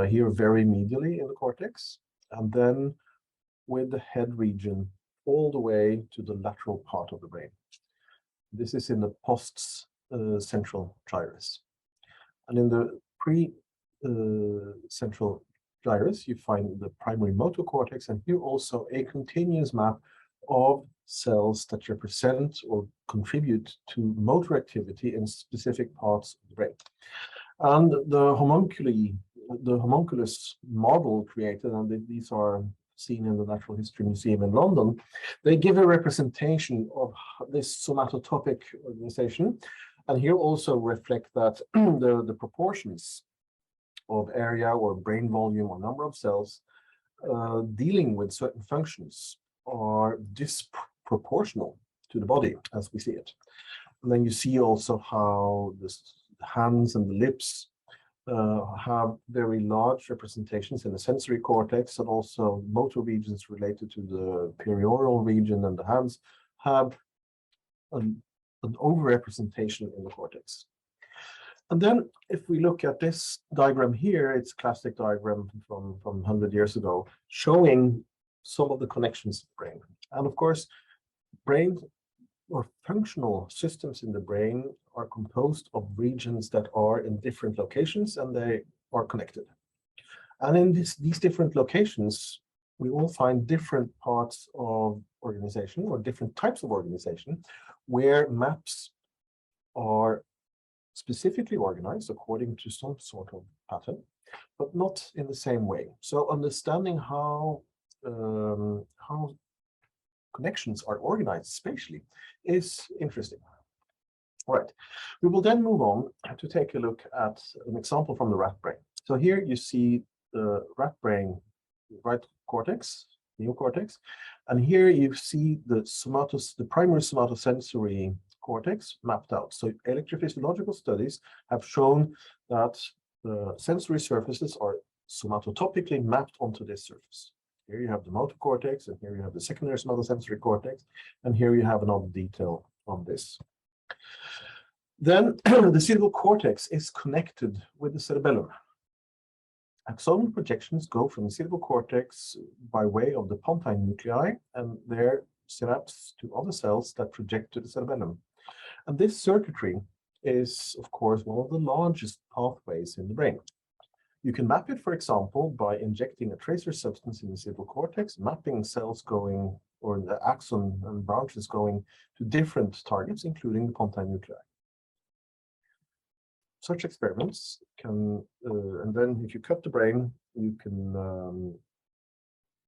here very medially in the cortex, and then with the head region all the way to the lateral part of the brain. This is in the post-central gyrus. And in the pre-central gyrus, you find the primary motor cortex, and here also a continuous map of cells that represent or contribute to motor activity in specific parts of the brain. And the homunculus model created, and these are seen in the Natural History Museum in London, they give a representation of this somatotopic organization, and here also reflect that the proportions of area or brain volume or number of cells dealing with certain functions are disproportional to the body as we see it. And then you see also how the hands and the lips have very large representations in the sensory cortex, and also motor regions related to the perioral region and the hands have an overrepresentation in the cortex. And then if we look at this diagram here, it's a classic diagram from 100 years ago, showing some of the connections in the brain. And of course, brain or functional systems in the brain are composed of regions that are in different locations, and they are connected. And in these different locations, we will find different parts of organization or different types of organization where maps are specifically organized according to some sort of pattern, but not in the same way. So understanding how connections are organized spatially is interesting. All right, we will then move on to take a look at an example from the rat brain. So here you see the rat brain, right cortex, neocortex, and here you see the primary somatosensory cortex mapped out. So electrophysiological studies have shown that the sensory surfaces are somatotopically mapped onto this surface. Here you have the motor cortex, and here you have the secondary somatosensory cortex, and here you have another detail on this. Then the cerebral cortex is connected with the cerebellum. Axonal projections go from the cerebral cortex by way of the pontine nuclei and their synapse to other cells that project to the cerebellum. And this circuitry is, of course, one of the largest pathways in the brain. You can map it, for example, by injecting a tracer substance in the cerebral cortex, mapping cells going, or the axon and branches going to different targets, including the pontine nuclei. Such experiments can, and then if you cut the brain, you can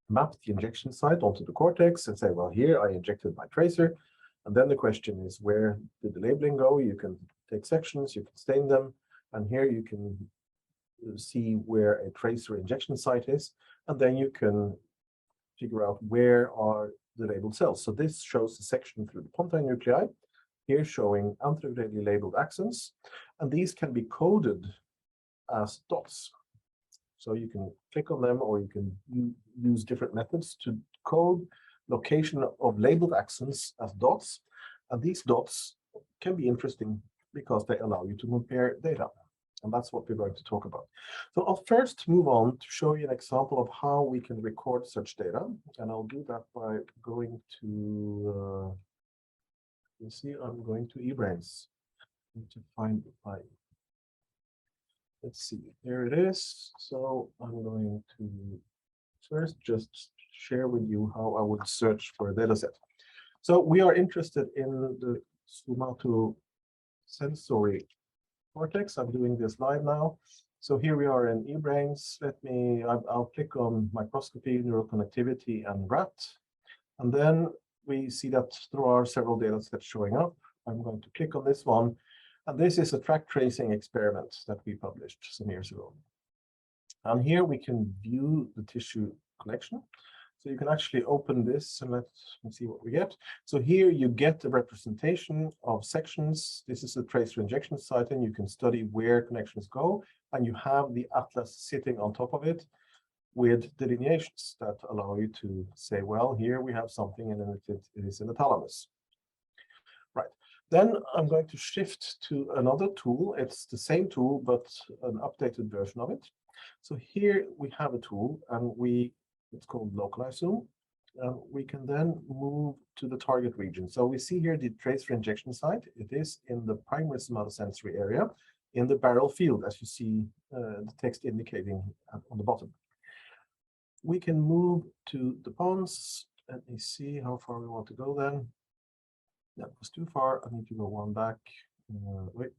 map the injection site onto the cortex and say, well, here I injected my tracer. And then the question is, where did the labeling go? You can take sections, you can stain them, and here you can see where a tracer injection site is, and then you can figure out where are the labeled cells. So this shows the section through the pontine nuclei, here showing anterogradially labeled axons, and these can be coded as dots. So you can click on them, or you can use different methods to code location of labeled axons as dots, and these dots can be interesting because they allow you to compare data. And that's what we're going to talk about. So I'll first move on to show you an example of how we can record such data. And I'll do that by going to, you see, I'm going to eBrains. I need to find my, let's see, here it is. So I'm going to first just share with you how I would search for a data set. So we are interested in the somatosensory cortex. I'm doing this live now. So here we are in eBrains. I'll click on microscopy, neural connectivity, and rat. And then we see that there are several data sets showing up. I'm going to click on this one. And this is a track tracing experiment that we published some years ago. And here we can view the tissue collection. So you can actually open this and let's see what we get. So here you get a representation of sections. This is a tracer injection site, and you can study where connections go. And you have the atlas sitting on top of it with delineations that allow you to say, well, here we have something, and then it is in the thalamus. Right. Then I'm going to shift to another tool. It's the same tool, but an updated version of it. So here we have a tool, and it's called localize zoom. We can then move to the target region. So we see here the tracer injection site. It is in the primary somatosensory area in the barrel field, as you see the text indicating on the bottom. We can move to the pons. Let me see how far we want to go then. That was too far. I need to go one back. Wait.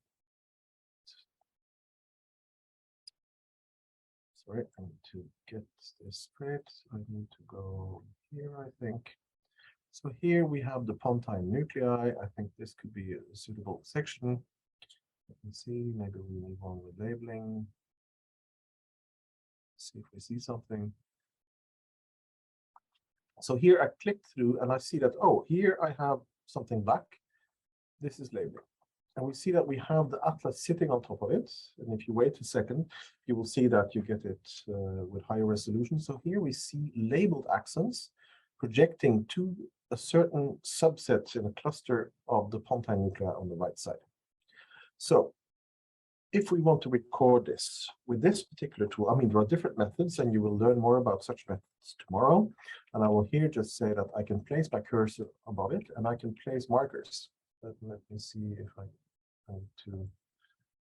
Sorry, I need to get this straight. I need to go here, I think. So here we have the pontine nuclei. I think this could be a suitable section. Let me see, maybe we move on with labeling. See if we see something. So here I click through and I see that, oh, here I have something black. This is labeling. And we see that we have the atlas sitting on top of it. And if you wait a second, you will see that you get it with higher resolution. So here we see labeled axons projecting to a certain subset in a cluster of the pontine nuclei on the right side. So if we want to record this with this particular tool, I mean, there are different methods, and you will learn more about such methods tomorrow. And I will here just say that I can place my cursor above it, and I can place markers. Let me see if I need to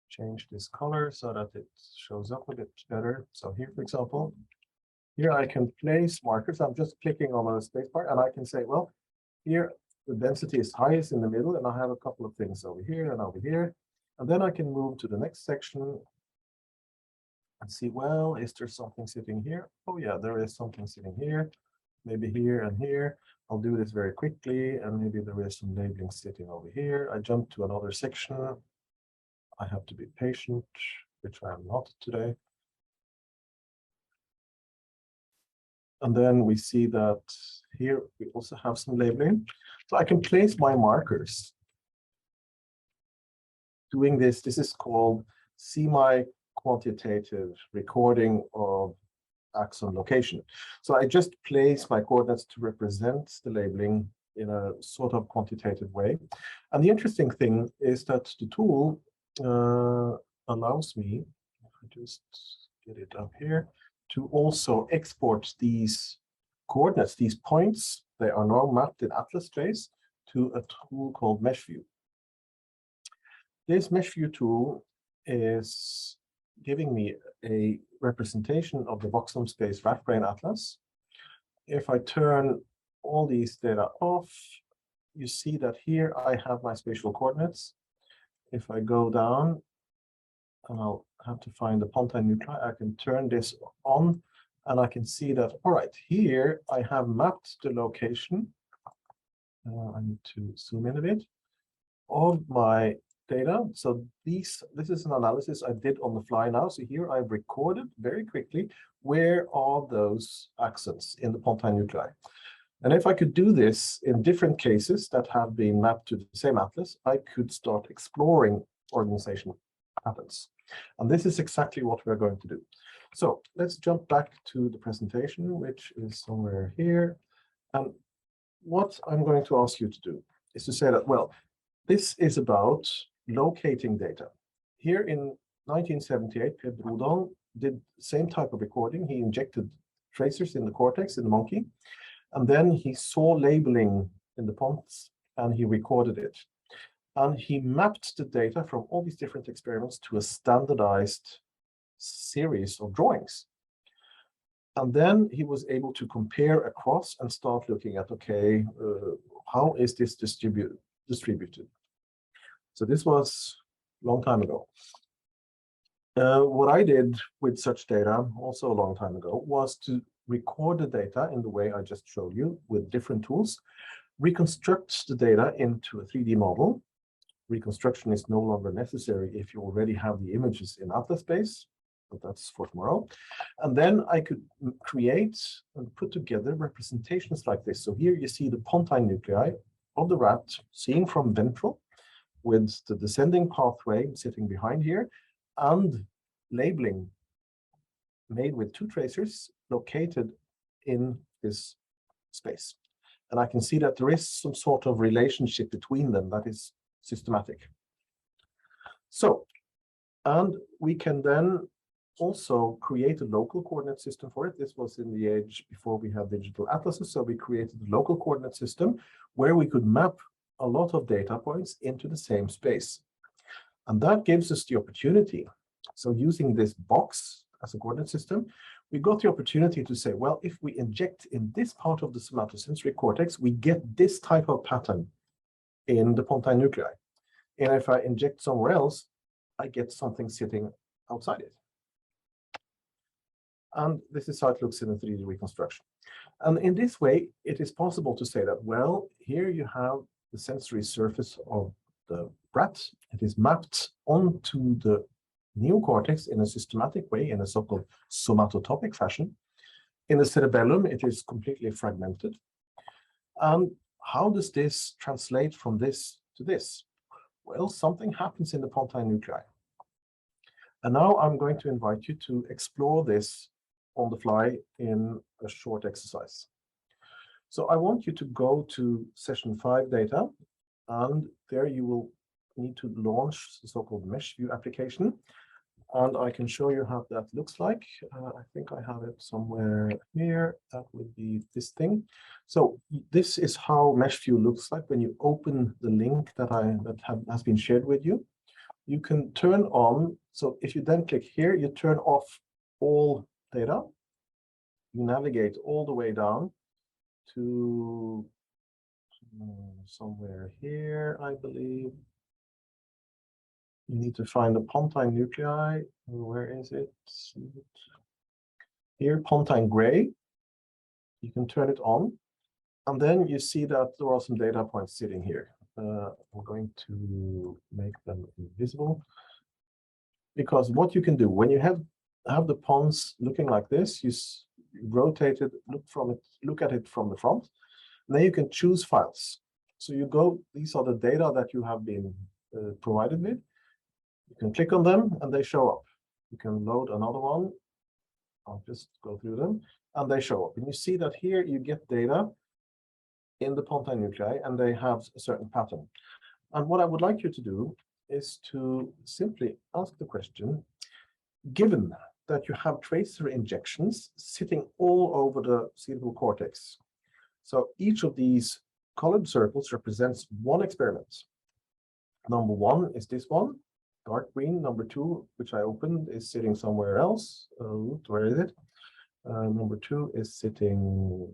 change this color so that it shows up a bit better. So here, for example, here I can place markers. I'm just clicking on a spacebar, and I can say, well, here the density is highest in the middle, and I have a couple of things over here and over here. And then I can move to the next section and see, well, is there something sitting here? Oh yeah, there is something sitting here, maybe here and here. I'll do this very quickly, and maybe there is some labeling sitting over here. I jump to another section. I have to be patient, which I am not today. And then we see that here we also have some labeling. So I can place my markers. Doing this is called semi-quantitative recording of axon location. So I just place my coordinates to represent the labeling in a sort of quantitative way. And the interesting thing is that the tool allows me, if I just get it up here, to also export these coordinates, these points. They are now mapped in atlas space to a tool called MeshView. This MeshView tool is giving me a representation of the voxelum space rat brain atlas. If I turn all these data off, you see that here I have my spatial coordinates. If I go down, and I'll have to find the pontine nuclei, I can turn this on, and I can see that, all right, here I have mapped the location. I need to zoom in a bit, of my data. So this is an analysis I did on the fly now. So here I've recorded very quickly where are those axons in the pontine nuclei. And if I could do this in different cases that have been mapped to the same atlas, I could start exploring organization patterns. And this is exactly what we're going to do. So let's jump back to the presentation, which is somewhere here. And what I'm going to ask you to do is to say that, well, this is about locating data. Here in 1978, Pierre Brodin did the same type of recording. He injected tracers in the cortex in the monkey, and then he saw labeling in the pons, and he recorded it. And he mapped the data from all these different experiments to a standardized series of drawings. And then he was able to compare across and start looking at, okay, how is this distributed? So this was a long time ago. What I did with such data, also a long time ago, was to record the data in the way I just showed you with different tools, reconstruct the data into a 3D model. Reconstruction is no longer necessary if you already have the images in atlas space, but that's for tomorrow. And then I could create and put together representations like this. So here you see the pontine nuclei of the rat seen from ventral, with the descending pathway sitting behind here, and labeling made with two tracers located in this space. And I can see that there is some sort of relationship between them that is systematic. So, and we can then also create a local coordinate system for it. This was in the age before we had digital atlases, so we created a local coordinate system where we could map a lot of data points into the same space. And that gives us the opportunity. So using this box as a coordinate system, we got the opportunity to say, well, if we inject in this part of the somatosensory cortex, we get this type of pattern in the pontine nuclei. And if I inject somewhere else, I get something sitting outside it. And this is how it looks in a 3D reconstruction. And in this way, it is possible to say that, well, here you have the sensory surface of the rat. It is mapped onto the neocortex in a systematic way, in a so-called somatotopic fashion. In the cerebellum, it is completely fragmented. And how does this translate from this to this? Well, something happens in the pontine nuclei. And now I'm going to invite you to explore this on the fly in a short exercise. So I want you to go to session 5 data, and there you will need to launch the so-called mesh view application. And I can show you how that looks like. I think I have it somewhere here. That would be this thing. So this is how mesh view looks like when you open the link that has been shared with you. You can turn on. So if you then click here, you turn off all data. You navigate all the way down to somewhere here, I believe. You need to find the pontine nuclei. Where is it? Here, pontine gray. You can turn it on. And then you see that there are some data points sitting here. I'm going to make them invisible. Because what you can do, when you have the pons looking like this, you rotate it, look at it from the front. And then you can choose files. So you go, these are the data that you have been provided with. You can click on them and they show up. You can load another one. I'll just go through them and they show up. And you see that here you get data in the pontine nuclei and they have a certain pattern. And what I would like you to do is to simply ask the question, given that you have tracer injections sitting all over the cerebral cortex. So each of these colored circles represents one experiment. Number 1 is this one. Dark green. Number 2, which I opened, is sitting somewhere else. Where is it? Number 2 is sitting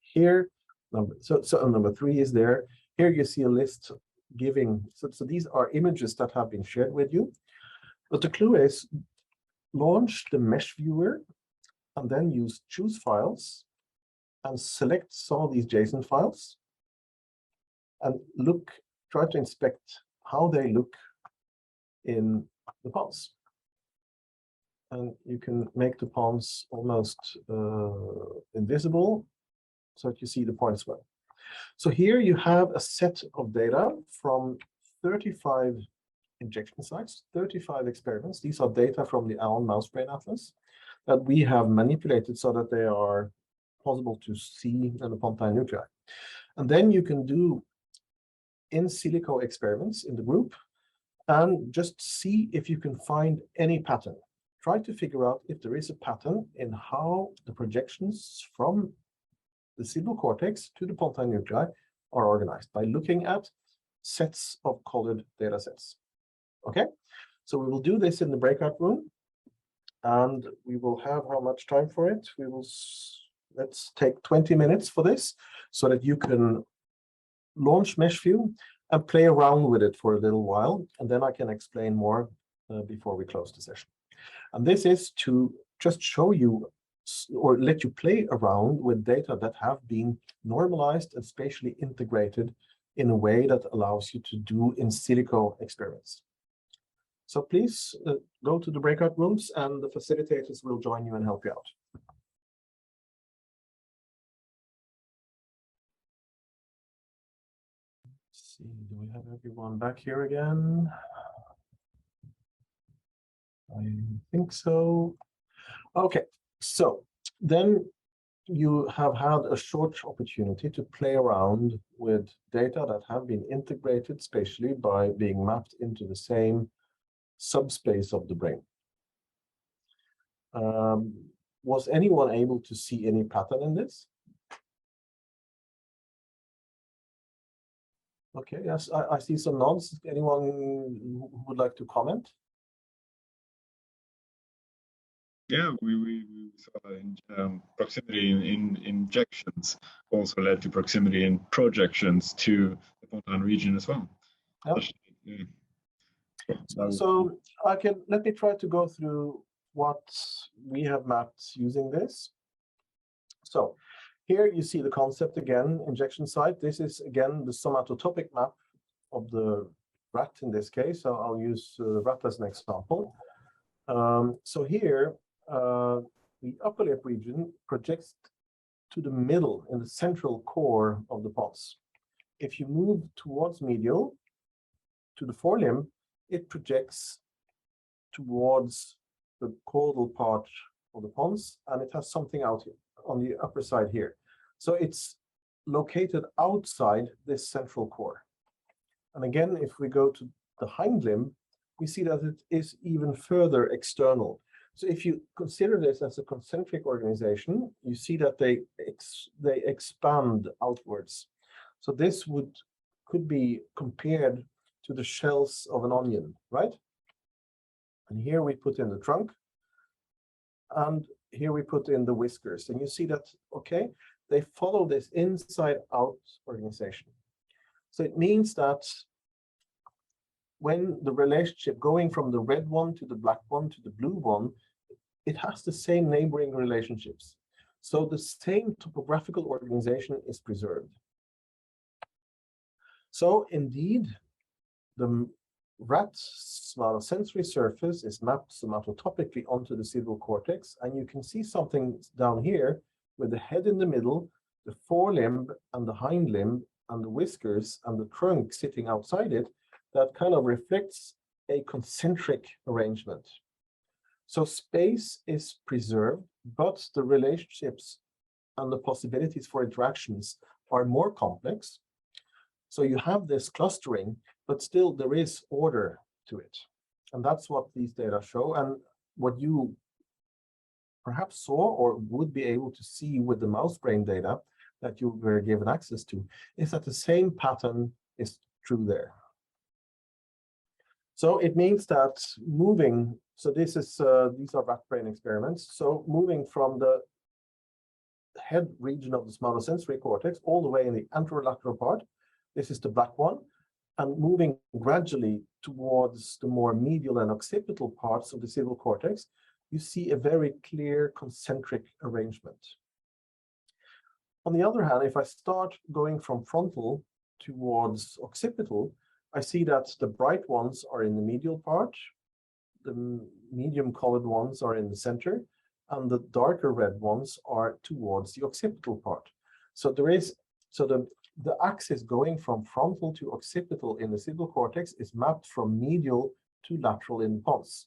here. Number 3 is there. Here you see a list giving. So these are images that have been shared with you. But the clue is launch the mesh viewer and then use choose files and select some of these JSON files and try to inspect how they look in the pons. And you can make the pons almost invisible so that you see the points well. So here you have a set of data from 35 injection sites, 35 experiments. These are data from the Allen Mouse Brain Atlas that we have manipulated so that they are possible to see in the pontine nuclei. And then you can do in silico experiments in the group and just see if you can find any pattern. Try to figure out if there is a pattern in how the projections from the cerebral cortex to the pontine nuclei are organized by looking at sets of colored data sets. Okay, so we will do this in the breakout room, and we will have how much time for it? Let's take 20 minutes for this so that you can launch MeshView and play around with it for a little while, and then I can explain more before we close the session. And this is to just show you or let you play around with data that have been normalized and spatially integrated in a way that allows you to do in silico experiments. So please go to the breakout rooms and the facilitators will join you and help you out. Let's see, do we have everyone back here again? I think so. Okay, so then you have had a short opportunity to play around with data that have been integrated spatially by being mapped into the same subspace of the brain. Was anyone able to see any pattern in this? Okay, yes, I see some nods. Anyone who would like to comment? Yeah, we saw in proximity in injections also led to proximity in projections to the pontine region as well. Yeah. So let me try to go through what we have mapped using this. So here you see the concept again, injection site. This is again the somatotopic map of the rat in this case. So I'll use the rat as an example. So here the upper lip region projects to the middle in the central core of the pons. If you move towards medial to the forelimb, it projects towards the caudal part of the pons, and it has something out here on the upper side here. So it's located outside this central core. And again, if we go to the hind limb, we see that it is even further external. So if you consider this as a concentric organization, you see that they expand outwards. So this could be compared to the shells of an onion, right? And here we put in the trunk, and here we put in the whiskers. And you see that, okay, they follow this inside-out organization. So it means that when the relationship going from the red one to the black one to the blue one, it has the same neighboring relationships. So the same topographical organization is preserved. So indeed, the rat somatosensory surface is mapped somatotopically onto the cerebral cortex, and you can see something down here with the head in the middle, the forelimb and the hind limb and the whiskers and the trunk sitting outside it, that kind of reflects a concentric arrangement. So space is preserved, but the relationships and the possibilities for interactions are more complex. So you have this clustering, but still there is order to it. And that's what these data show. And what you perhaps saw or would be able to see with the mouse brain data that you were given access to is that the same pattern is true there. So it means that moving, so this is these are rat brain experiments. So moving from the head region of the somatosensory cortex all the way in the anterolateral part, this is the black one, and moving gradually towards the more medial and occipital parts of the cerebral cortex, you see a very clear concentric arrangement. On the other hand, if I start going from frontal towards occipital, I see that the bright ones are in the medial part, the medium colored ones are in the center, and the darker red ones are towards the occipital part. So there is, so the axis going from frontal to occipital in the cerebral cortex is mapped from medial to lateral in pons.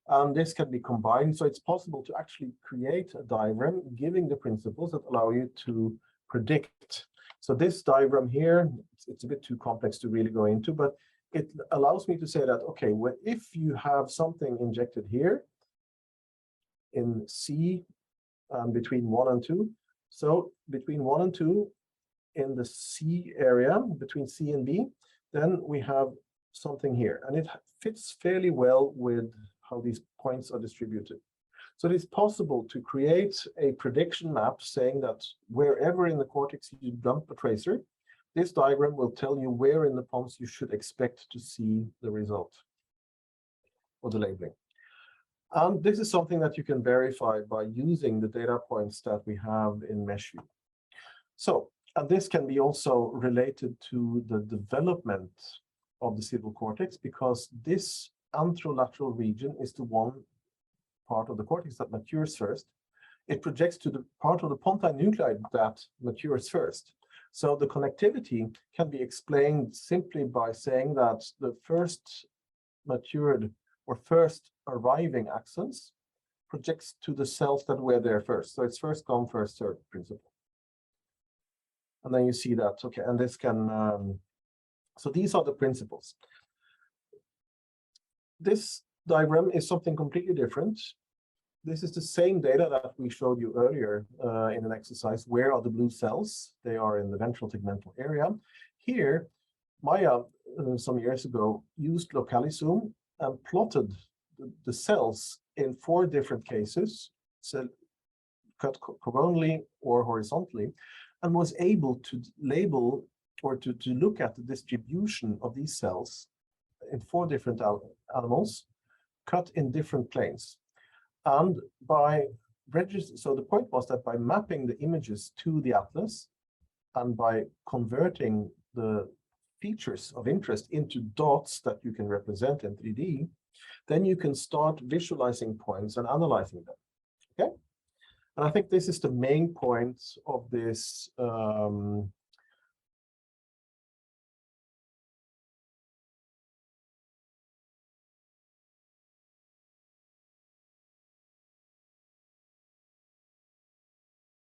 And this can be combined, so it's possible to actually create a diagram giving the principles that allow you to predict. So this diagram here, it's a bit too complex to really go into, but it allows me to say that, okay, well, if you have something injected here in C between 1 and 2, so between 1 and 2 in the C area, between C and B, then we have something here, and it fits fairly well with how these points are distributed. So it is possible to create a prediction map saying that wherever in the cortex you dump a tracer, this diagram will tell you where in the pons you should expect to see the result or the labeling. And this is something that you can verify by using the data points that we have in MeshView. So, and this can be also related to the development of the cerebral cortex, because this anterolateral region is the one part of the cortex that matures first. It projects to the part of the pontine nuclei that matures first. So the connectivity can be explained simply by saying that the first matured or first arriving axons projects to the cells that were there first. So it's first come, first served principle. And then you see that, okay, and this can, so these are the principles. This diagram is something completely different. This is the same data that we showed you earlier in an exercise. Where are the blue cells? They are in the ventral tegmental area. Here, Maya, some years ago, used localizoom and plotted the cells in 4 different cases, so cut coronally or horizontally, and was able to label or to look at the distribution of these cells in 4 different animals, cut in different planes. And by so the point was that by mapping the images to the atlas and by converting the features of interest into dots that you can represent in 3D, then you can start visualizing points and analyzing them. Okay? And I think this is the main point of this